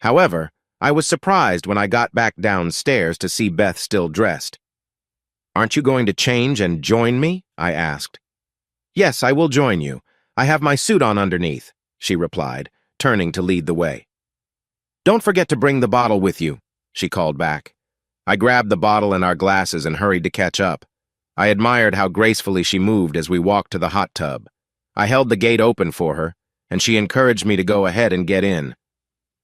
However, I was surprised when I got back downstairs to see Beth still dressed. "Aren't you going to change and join me?" I asked. "Yes, I will join you. I have my suit on underneath," she replied, turning to lead the way. "Don't forget to bring the bottle with you," she called back. I grabbed the bottle and our glasses and hurried to catch up. I admired how gracefully she moved as we walked to the hot tub. I held the gate open for her, and she encouraged me to go ahead and get in.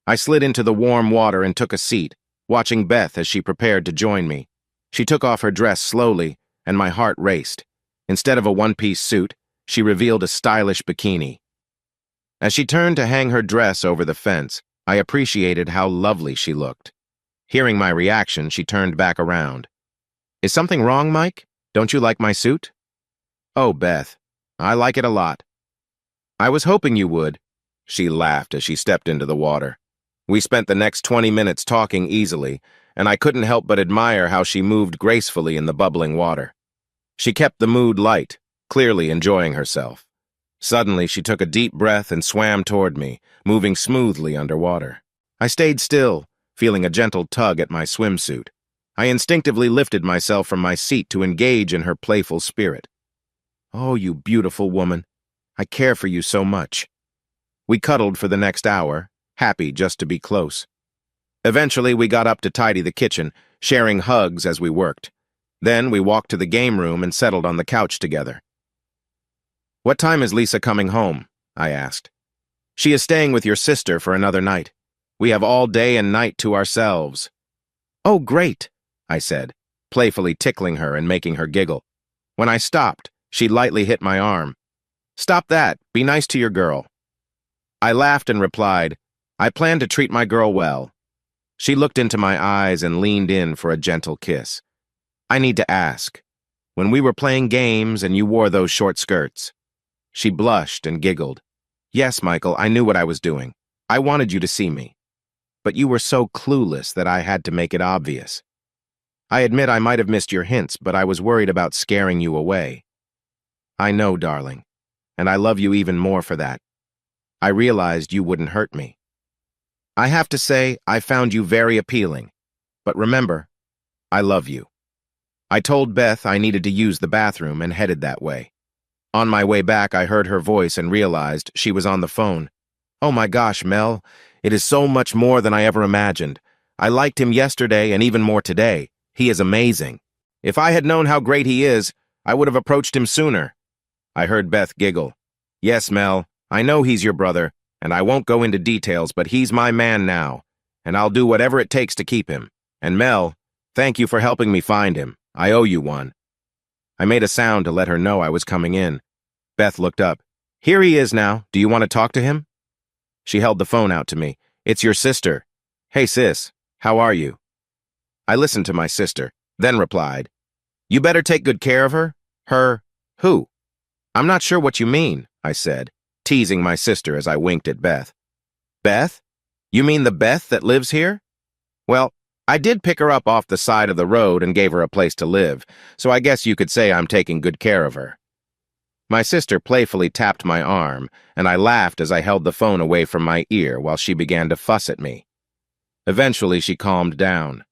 I slid into the warm water and took a seat, watching Beth as she prepared to join me. She took off her dress slowly, and my heart raced. Instead of a one-piece suit, she revealed a stylish bikini. As she turned to hang her dress over the fence, I appreciated how lovely she looked. Hearing my reaction, she turned back around. "Is something wrong, Mike? Don't you like my suit?" "Oh, Beth, I like it a lot." "I was hoping you would," she laughed as she stepped into the water. We spent the next 20 minutes talking easily, and I couldn't help but admire how she moved gracefully in the bubbling water. She kept the mood light, clearly enjoying herself. Suddenly, she took a deep breath and swam toward me, moving smoothly underwater. I stayed still, feeling a gentle tug at my swimsuit. I instinctively lifted myself from my seat to engage in her playful spirit. "Oh, you beautiful woman. I care for you so much." We cuddled for the next hour, happy just to be close. Eventually, we got up to tidy the kitchen, sharing hugs as we worked. Then we walked to the game room and settled on the couch together. "What time is Lisa coming home?" I asked. "She is staying with your sister for another night. We have all day and night to ourselves." "Oh, great," I said, playfully tickling her and making her giggle. When I stopped, she lightly hit my arm. "Stop that. Be nice to your girl." I laughed and replied, "I plan to treat my girl well." She looked into my eyes and leaned in for a gentle kiss. "I need to ask, when we were playing games and you wore those short skirts?" She blushed and giggled. "Yes, Michael, I knew what I was doing. I wanted you to see me. But you were so clueless that I had to make it obvious. I admit I might have missed your hints, but I was worried about scaring you away." "I know, darling, and I love you even more for that. I realized you wouldn't hurt me. I have to say, I found you very appealing. But remember, I love you." I told Beth I needed to use the bathroom and headed that way. On my way back, I heard her voice and realized she was on the phone. "Oh my gosh, Mel, it is so much more than I ever imagined. I liked him yesterday and even more today. He is amazing. If I had known how great he is, I would have approached him sooner." I heard Beth giggle. "Yes, Mel, I know he's your brother, and I won't go into details, but he's my man now, and I'll do whatever it takes to keep him. And Mel, thank you for helping me find him. I owe you one." I made a sound to let her know I was coming in. Beth looked up. "Here he is now. Do you want to talk to him?" She held the phone out to me. "It's your sister. Hey, sis, how are you?" I listened to my sister, then replied, "You better take good care of her." "Her? Who?" "I'm not sure what you mean," I said, teasing my sister as I winked at Beth. "Beth? You mean the Beth that lives here?" "Well, I did pick her up off the side of the road and gave her a place to live, so I guess you could say I'm taking good care of her." My sister playfully tapped my arm, and I laughed as I held the phone away from my ear while she began to fuss at me. Eventually, she calmed down.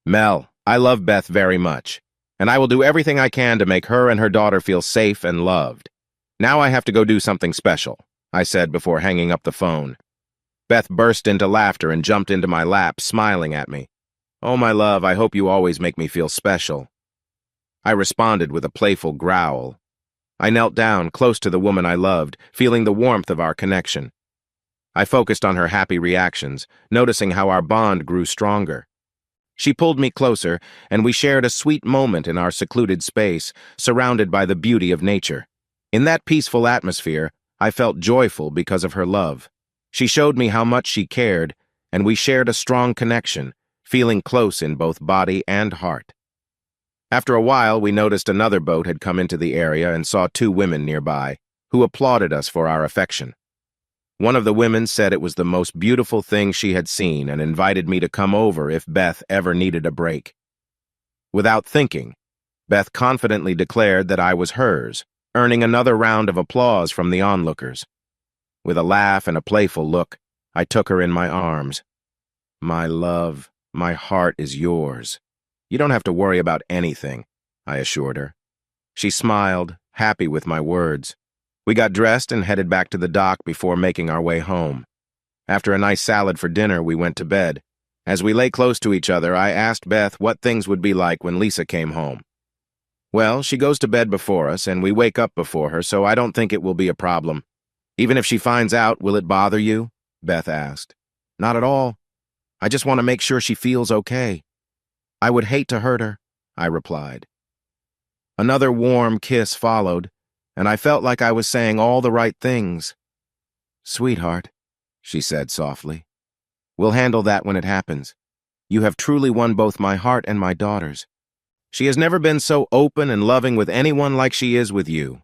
"Mel, I love Beth very much, and I will do everything I can to make her and her daughter feel safe and loved. Now I have to go do something special," I said before hanging up the phone. Beth burst into laughter and jumped into my lap, smiling at me. "Oh, my love, I hope you always make me feel special." I responded with a playful growl. I knelt down, close to the woman I loved, feeling the warmth of our connection. I focused on her happy reactions, noticing how our bond grew stronger. She pulled me closer, and we shared a sweet moment in our secluded space, surrounded by the beauty of nature. In that peaceful atmosphere, I felt joyful because of her love. She showed me how much she cared, and we shared a strong connection, feeling close in both body and heart. After a while, we noticed another boat had come into the area and saw two women nearby, who applauded us for our affection. One of the women said it was the most beautiful thing she had seen and invited me to come over if Beth ever needed a break. Without thinking, Beth confidently declared that I was hers, earning another round of applause from the onlookers. With a laugh and a playful look, I took her in my arms. "My love, my heart is yours. You don't have to worry about anything," I assured her. She smiled, happy with my words. We got dressed and headed back to the dock before making our way home. After a nice salad for dinner, we went to bed. As we lay close to each other, I asked Beth what things would be like when Lisa came home. "Well, she goes to bed before us, and we wake up before her, so I don't think it will be a problem. Even if she finds out, will it bother you?" Beth asked. "Not at all. I just want to make sure she feels okay." "I would hate to hurt her," I replied. Another warm kiss followed, and I felt like I was saying all the right things. "Sweetheart," she said softly, "we'll handle that when it happens. You have truly won both my heart and my daughter's. She has never been so open and loving with anyone like she is with you."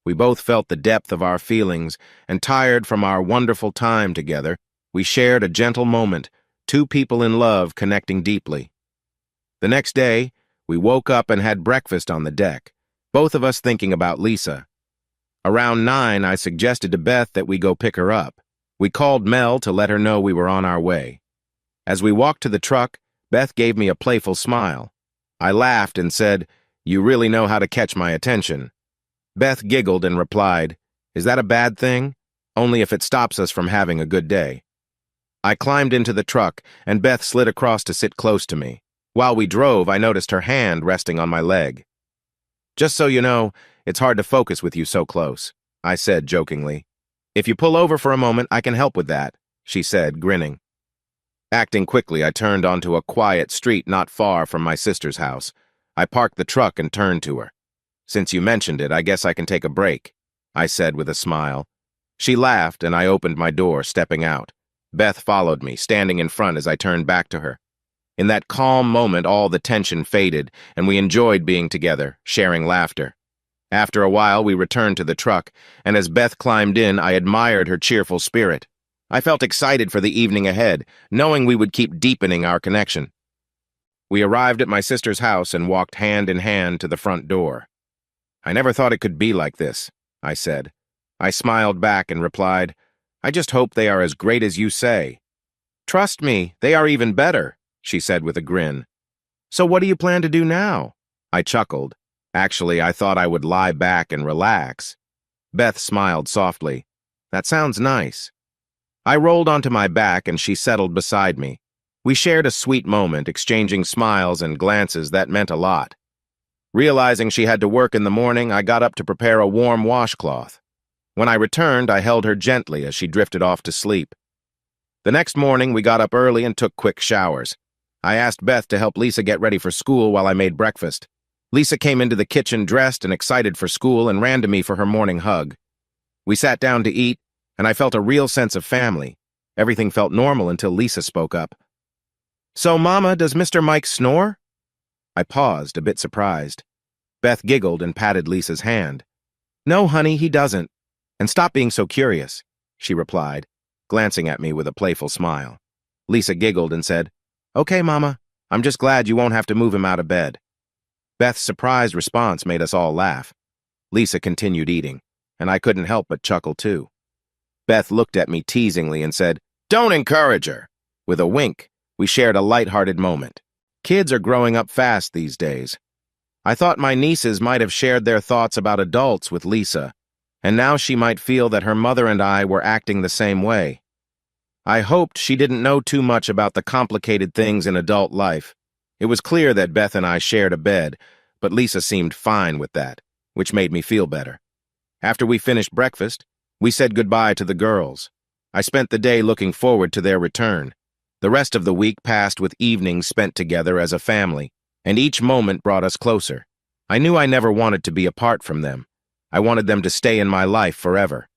We both felt the depth of our feelings, and tired from our wonderful time together, we shared a gentle moment, two people in love connecting deeply. The next day, we woke up and had breakfast on the deck, both of us thinking about Lisa. Around 9, I suggested to Beth that we go pick her up. We called Mel to let her know we were on our way. As we walked to the truck, Beth gave me a playful smile. I laughed and said, "You really know how to catch my attention." Beth giggled and replied, "Is that a bad thing? Only if it stops us from having a good day." I climbed into the truck, and Beth slid across to sit close to me. While we drove, I noticed her hand resting on my leg. "Just so you know, it's hard to focus with you so close," I said jokingly. "If you pull over for a moment, I can help with that," she said, grinning. Acting quickly, I turned onto a quiet street not far from my sister's house. I parked the truck and turned to her. "Since you mentioned it, I guess I can take a break," I said with a smile. She laughed, and I opened my door, stepping out. Beth followed me, standing in front as I turned back to her. In that calm moment, all the tension faded, and we enjoyed being together, sharing laughter. After a while, we returned to the truck, and as Beth climbed in, I admired her cheerful spirit. I felt excited for the evening ahead, knowing we would keep deepening our connection. We arrived at my sister's house and walked hand in hand to the front door. "I never thought it could be like this," I said. I smiled back and replied, "I just hope they are as great as you say." "Trust me, they are even better," she said with a grin. "So what do you plan to do now?" I chuckled. Actually, I thought I would lie back and relax. Beth smiled softly. That sounds nice. I rolled onto my back and she settled beside me. We shared a sweet moment, exchanging smiles and glances that meant a lot. Realizing she had to work in the morning, I got up to prepare a warm washcloth. When I returned, I held her gently as she drifted off to sleep. The next morning, we got up early and took quick showers. I asked Beth to help Lisa get ready for school while I made breakfast. Lisa came into the kitchen dressed and excited for school and ran to me for her morning hug. We sat down to eat, and I felt a real sense of family. Everything felt normal until Lisa spoke up. "So, Mama, does Mr. Mike snore?" I paused, a bit surprised. Beth giggled and patted Lisa's hand. "No, honey, he doesn't. And stop being so curious," she replied, glancing at me with a playful smile. Lisa giggled and said, "Okay, Mama, I'm just glad you won't have to move him out of bed." Beth's surprised response made us all laugh. Lisa continued eating, and I couldn't help but chuckle too. Beth looked at me teasingly and said, "Don't encourage her." With a wink, we shared a light-hearted moment. Kids are growing up fast these days. I thought my nieces might have shared their thoughts about adults with Lisa, and now she might feel that her mother and I were acting the same way. I hoped she didn't know too much about the complicated things in adult life. It was clear that Beth and I shared a bed, but Lisa seemed fine with that, which made me feel better. After we finished breakfast, we said goodbye to the girls. I spent the day looking forward to their return. The rest of the week passed with evenings spent together as a family, and each moment brought us closer. I knew I never wanted to be apart from them. I wanted them to stay in my life forever.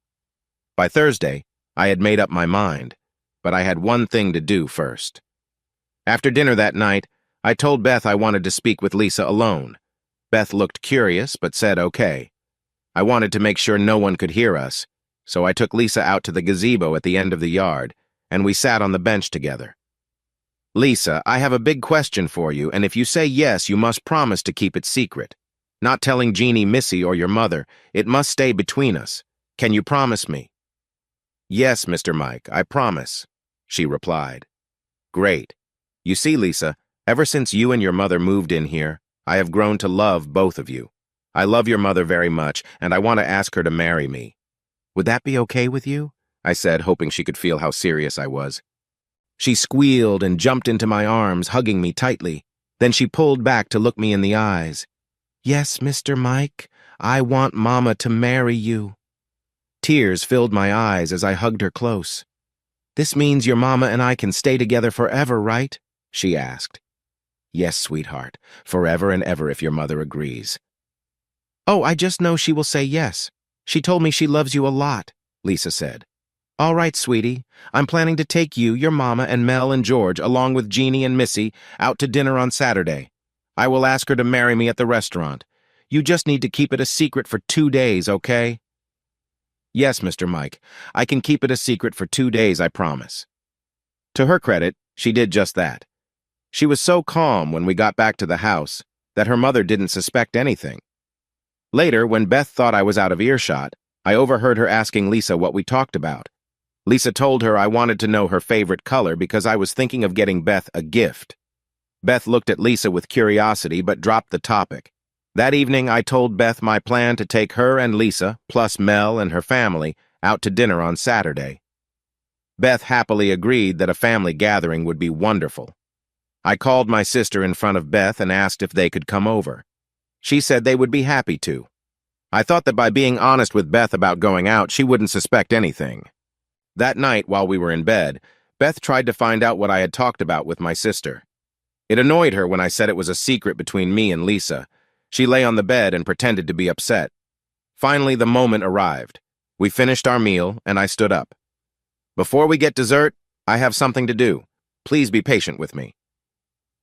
By Thursday, I had made up my mind, but I had one thing to do first. After dinner that night, I told Beth I wanted to speak with Lisa alone. Beth looked curious, but said okay. I wanted to make sure no one could hear us, so I took Lisa out to the gazebo at the end of the yard, and we sat on the bench together. "Lisa, I have a big question for you, and if you say yes, you must promise to keep it secret. Not telling Jeannie, Missy, or your mother. It must stay between us. Can you promise me?" "Yes, Mr. Mike, I promise," she replied. "Great. You see, Lisa, ever since you and your mother moved in here, I have grown to love both of you. I love your mother very much, and I want to ask her to marry me. Would that be okay with you?" I said, hoping she could feel how serious I was. She squealed and jumped into my arms, hugging me tightly. Then she pulled back to look me in the eyes. "Yes, Mr. Mike, I want Mama to marry you." Tears filled my eyes as I hugged her close. "This means your Mama and I can stay together forever, right?" she asked. "Yes, sweetheart, forever and ever if your mother agrees." "Oh, I just know she will say yes. She told me she loves you a lot," Lisa said. "All right, sweetie. I'm planning to take you, your Mama, and Mel and George, along with Jeannie and Missy, out to dinner on Saturday. I will ask her to marry me at the restaurant. You just need to keep it a secret for 2 days, okay?" "Yes, Mr. Mike. I can keep it a secret for 2 days, I promise." To her credit, she did just that. She was so calm when we got back to the house that her mother didn't suspect anything. Later, when Beth thought I was out of earshot, I overheard her asking Lisa what we talked about. Lisa told her I wanted to know her favorite color because I was thinking of getting Beth a gift. Beth looked at Lisa with curiosity but dropped the topic. That evening, I told Beth my plan to take her and Lisa, plus Mel and her family, out to dinner on Saturday. Beth happily agreed that a family gathering would be wonderful. I called my sister in front of Beth and asked if they could come over. She said they would be happy to. I thought that by being honest with Beth about going out, she wouldn't suspect anything. That night, while we were in bed, Beth tried to find out what I had talked about with my sister. It annoyed her when I said it was a secret between me and Lisa. She lay on the bed and pretended to be upset. Finally, the moment arrived. We finished our meal, and I stood up. "Before we get dessert, I have something to do. Please be patient with me."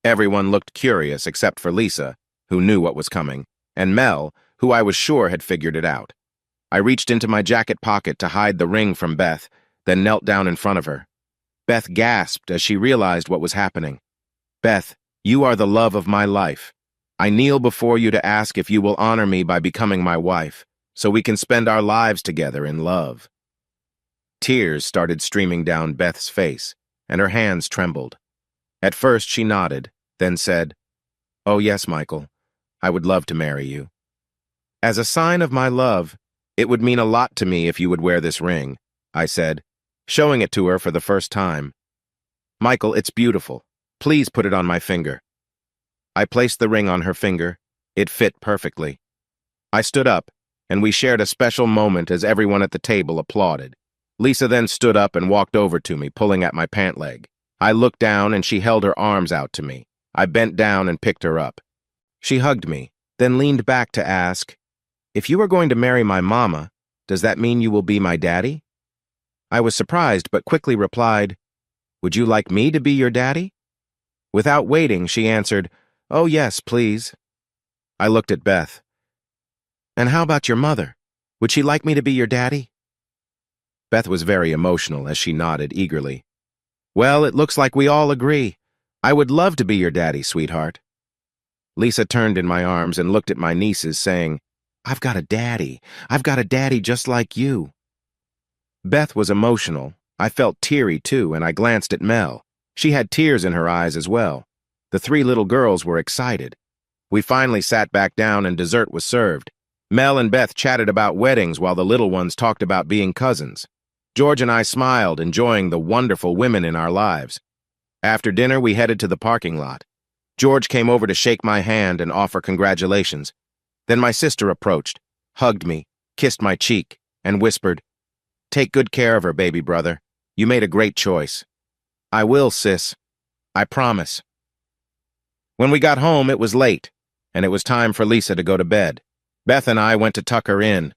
Everyone looked curious except for Lisa, who knew what was coming, and Mel, who I was sure had figured it out. I reached into my jacket pocket to hide the ring from Beth, then knelt down in front of her. Beth gasped as she realized what was happening. "Beth, you are the love of my life. I kneel before you to ask if you will honor me by becoming my wife, so we can spend our lives together in love." Tears started streaming down Beth's face, and her hands trembled. At first she nodded, then said, "Oh yes, Michael. I would love to marry you. As a sign of my love, it would mean a lot to me if you would wear this ring, I said, showing it to her for the first time. Michael, it's beautiful. Please put it on my finger. I placed the ring on her finger. It fit perfectly. I stood up, and we shared a special moment as everyone at the table applauded. Lisa then stood up and walked over to me, pulling at my pant leg. I looked down, and she held her arms out to me. I bent down and picked her up. She hugged me, then leaned back to ask, "If you are going to marry my mama, does that mean you will be my daddy?" I was surprised, but quickly replied, "Would you like me to be your daddy?" Without waiting, she answered, "Oh yes, please." I looked at Beth. "And how about your mother? Would she like me to be your daddy?" Beth was very emotional as she nodded eagerly. "Well, it looks like we all agree. I would love to be your daddy, sweetheart." Lisa turned in my arms and looked at my nieces, saying, "I've got a daddy. I've got a daddy just like you." Beth was emotional. I felt teary, too, and I glanced at Mel. She had tears in her eyes as well. The three little girls were excited. We finally sat back down and dessert was served. Mel and Beth chatted about weddings while the little ones talked about being cousins. George and I smiled, enjoying the wonderful women in our lives. After dinner, we headed to the parking lot. George came over to shake my hand and offer congratulations. Then my sister approached, hugged me, kissed my cheek, and whispered, "Take good care of her, baby brother. You made a great choice." "I will, sis. I promise." When we got home, it was late, and it was time for Lisa to go to bed. Beth and I went to tuck her in.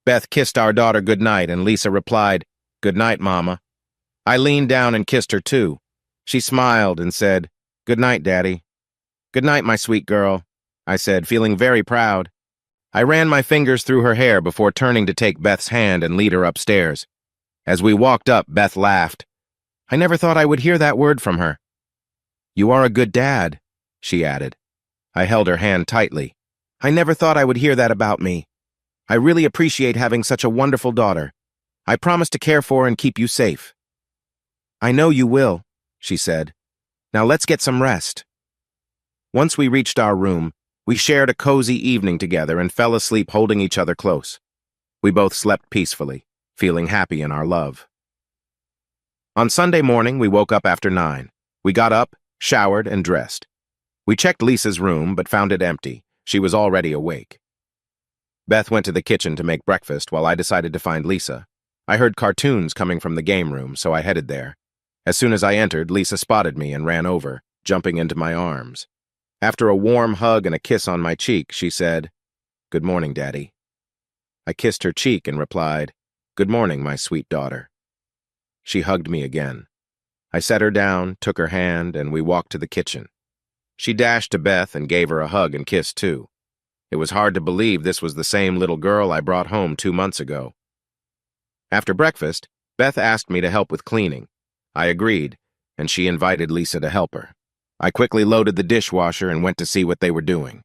Beth kissed our daughter goodnight, and Lisa replied, "Good night, Mama." I leaned down and kissed her too. She smiled and said, "Good night, Daddy." "Good night, my sweet girl," I said, feeling very proud. I ran my fingers through her hair before turning to take Beth's hand and lead her upstairs. As we walked up, Beth laughed. I never thought I would hear that word from her. "You are a good dad," she added. I held her hand tightly. I never thought I would hear that about me. I really appreciate having such a wonderful daughter. I promise to care for and keep you safe. "I know you will," she said. "Now let's get some rest." Once we reached our room, we shared a cozy evening together and fell asleep holding each other close. We both slept peacefully, feeling happy in our love. On Sunday morning, we woke up after 9. We got up, showered, and dressed. We checked Lisa's room, but found it empty. She was already awake. Beth went to the kitchen to make breakfast while I decided to find Lisa. I heard cartoons coming from the game room, so I headed there. As soon as I entered, Lisa spotted me and ran over, jumping into my arms. After a warm hug and a kiss on my cheek, she said, "Good morning, Daddy." I kissed her cheek and replied, "Good morning, my sweet daughter." She hugged me again. I set her down, took her hand, and we walked to the kitchen. She dashed to Beth and gave her a hug and kiss too. It was hard to believe this was the same little girl I brought home 2 months ago. After breakfast, Beth asked me to help with cleaning. I agreed, and she invited Lisa to help her. I quickly loaded the dishwasher and went to see what they were doing.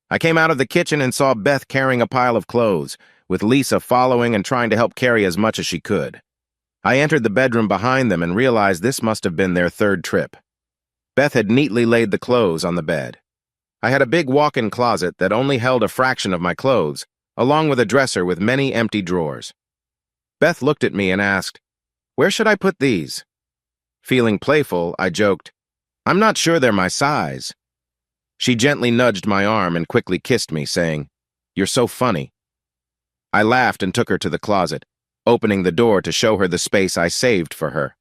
I came out of the kitchen and saw Beth carrying a pile of clothes, with Lisa following and trying to help carry as much as she could. I entered the bedroom behind them and realized this must have been their 3rd trip. Beth had neatly laid the clothes on the bed. I had a big walk-in closet that only held a fraction of my clothes, along with a dresser with many empty drawers. Beth looked at me and asked, "Where should I put these?" Feeling playful, I joked, "I'm not sure they're my size." She gently nudged my arm and quickly kissed me, saying, "You're so funny." I laughed and took her to the closet, opening the door to show her the space I saved for her.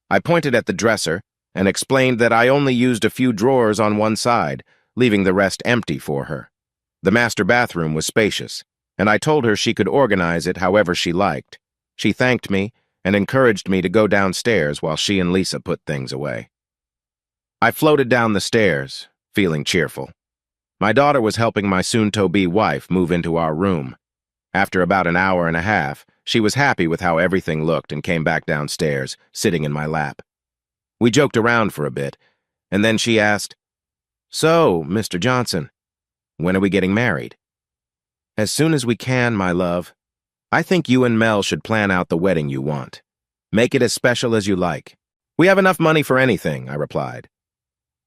I pointed at the dresser and explained that I only used a few drawers on one side, leaving the rest empty for her. The master bathroom was spacious, and I told her she could organize it however she liked. She thanked me and encouraged me to go downstairs while she and Lisa put things away. I floated down the stairs, feeling cheerful. My daughter was helping my soon-to-be wife move into our room. After about an hour and a half, she was happy with how everything looked and came back downstairs, sitting in my lap. We joked around for a bit, and then she asked, "So, Mr. Johnson, when are we getting married?" "As soon as we can, my love. I think you and Mel should plan out the wedding you want. Make it as special as you like." "We have enough money for anything," I replied.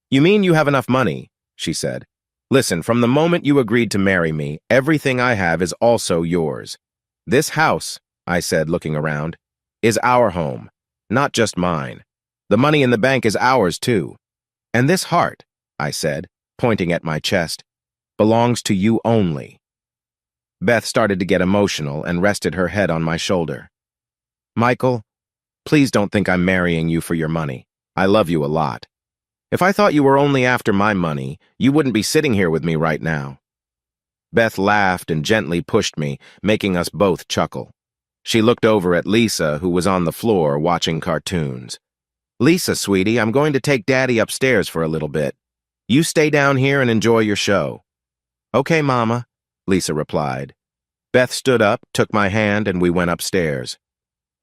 "You mean you have enough money?" she said. Listen, from the moment you agreed to marry me, everything I have is also yours. This house, I said, looking around, is our home, not just mine. The money in the bank is ours, too. And this heart, I said, pointing at my chest, belongs to you only. Beth started to get emotional and rested her head on my shoulder. Michael, please don't think I'm marrying you for your money. I love you a lot. If I thought you were only after my money, you wouldn't be sitting here with me right now. Beth laughed and gently pushed me, making us both chuckle. She looked over at Lisa, who was on the floor watching cartoons. Lisa, sweetie, I'm going to take Daddy upstairs for a little bit. You stay down here and enjoy your show. Okay, Mama, Lisa replied. Beth stood up, took my hand, and we went upstairs.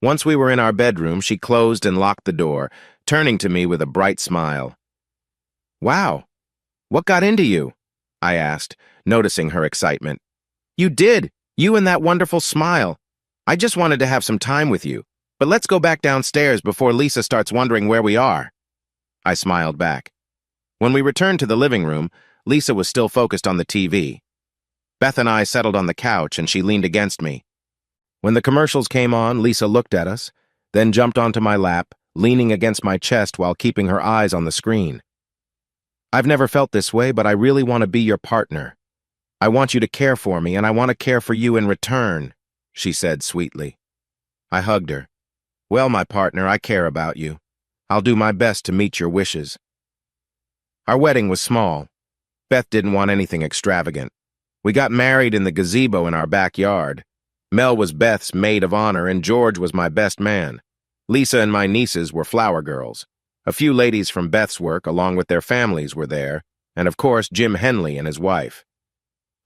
Once we were in our bedroom, she closed and locked the door, turning to me with a bright smile. Wow, what got into you? I asked, noticing her excitement. You did, you and that wonderful smile. I just wanted to have some time with you, but let's go back downstairs before Lisa starts wondering where we are. I smiled back. When we returned to the living room, Lisa was still focused on the TV. Beth and I settled on the couch and she leaned against me. When the commercials came on, Lisa looked at us, then jumped onto my lap, leaning against my chest while keeping her eyes on the screen. I've never felt this way, but I really want to be your partner. I want you to care for me, and I want to care for you in return, she said sweetly. I hugged her. Well, my partner, I care about you. I'll do my best to meet your wishes. Our wedding was small. Beth didn't want anything extravagant. We got married in the gazebo in our backyard. Mel was Beth's maid of honor, and George was my best man. Lisa and my nieces were flower girls. A few ladies from Beth's work, along with their families, were there, and of course Jim Henley and his wife.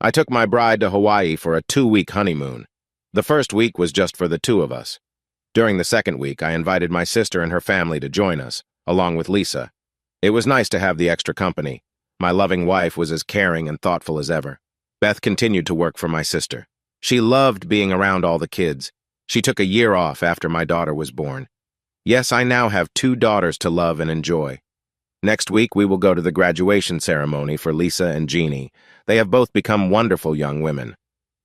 I took my bride to Hawaii for a 2-week honeymoon. The first week was just for the two of us. During the second week, I invited my sister and her family to join us, along with Lisa. It was nice to have the extra company. My loving wife was as caring and thoughtful as ever. Beth continued to work for my sister. She loved being around all the kids. She took a year off after my daughter was born. Yes, I now have 2 daughters to love and enjoy. Next week, we will go to the graduation ceremony for Lisa and Jeannie. They have both become wonderful young women.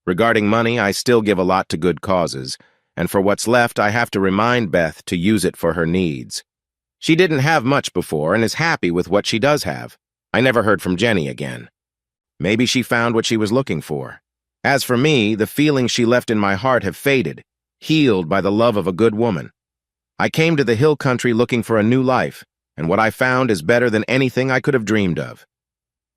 Regarding money, I still give a lot to good causes, and for what's left, I have to remind Beth to use it for her needs. She didn't have much before and is happy with what she does have. I never heard from Jenny again. Maybe she found what she was looking for. As for me, the feelings she left in my heart have faded, healed by the love of a good woman. I came to the hill country looking for a new life, and what I found is better than anything I could have dreamed of.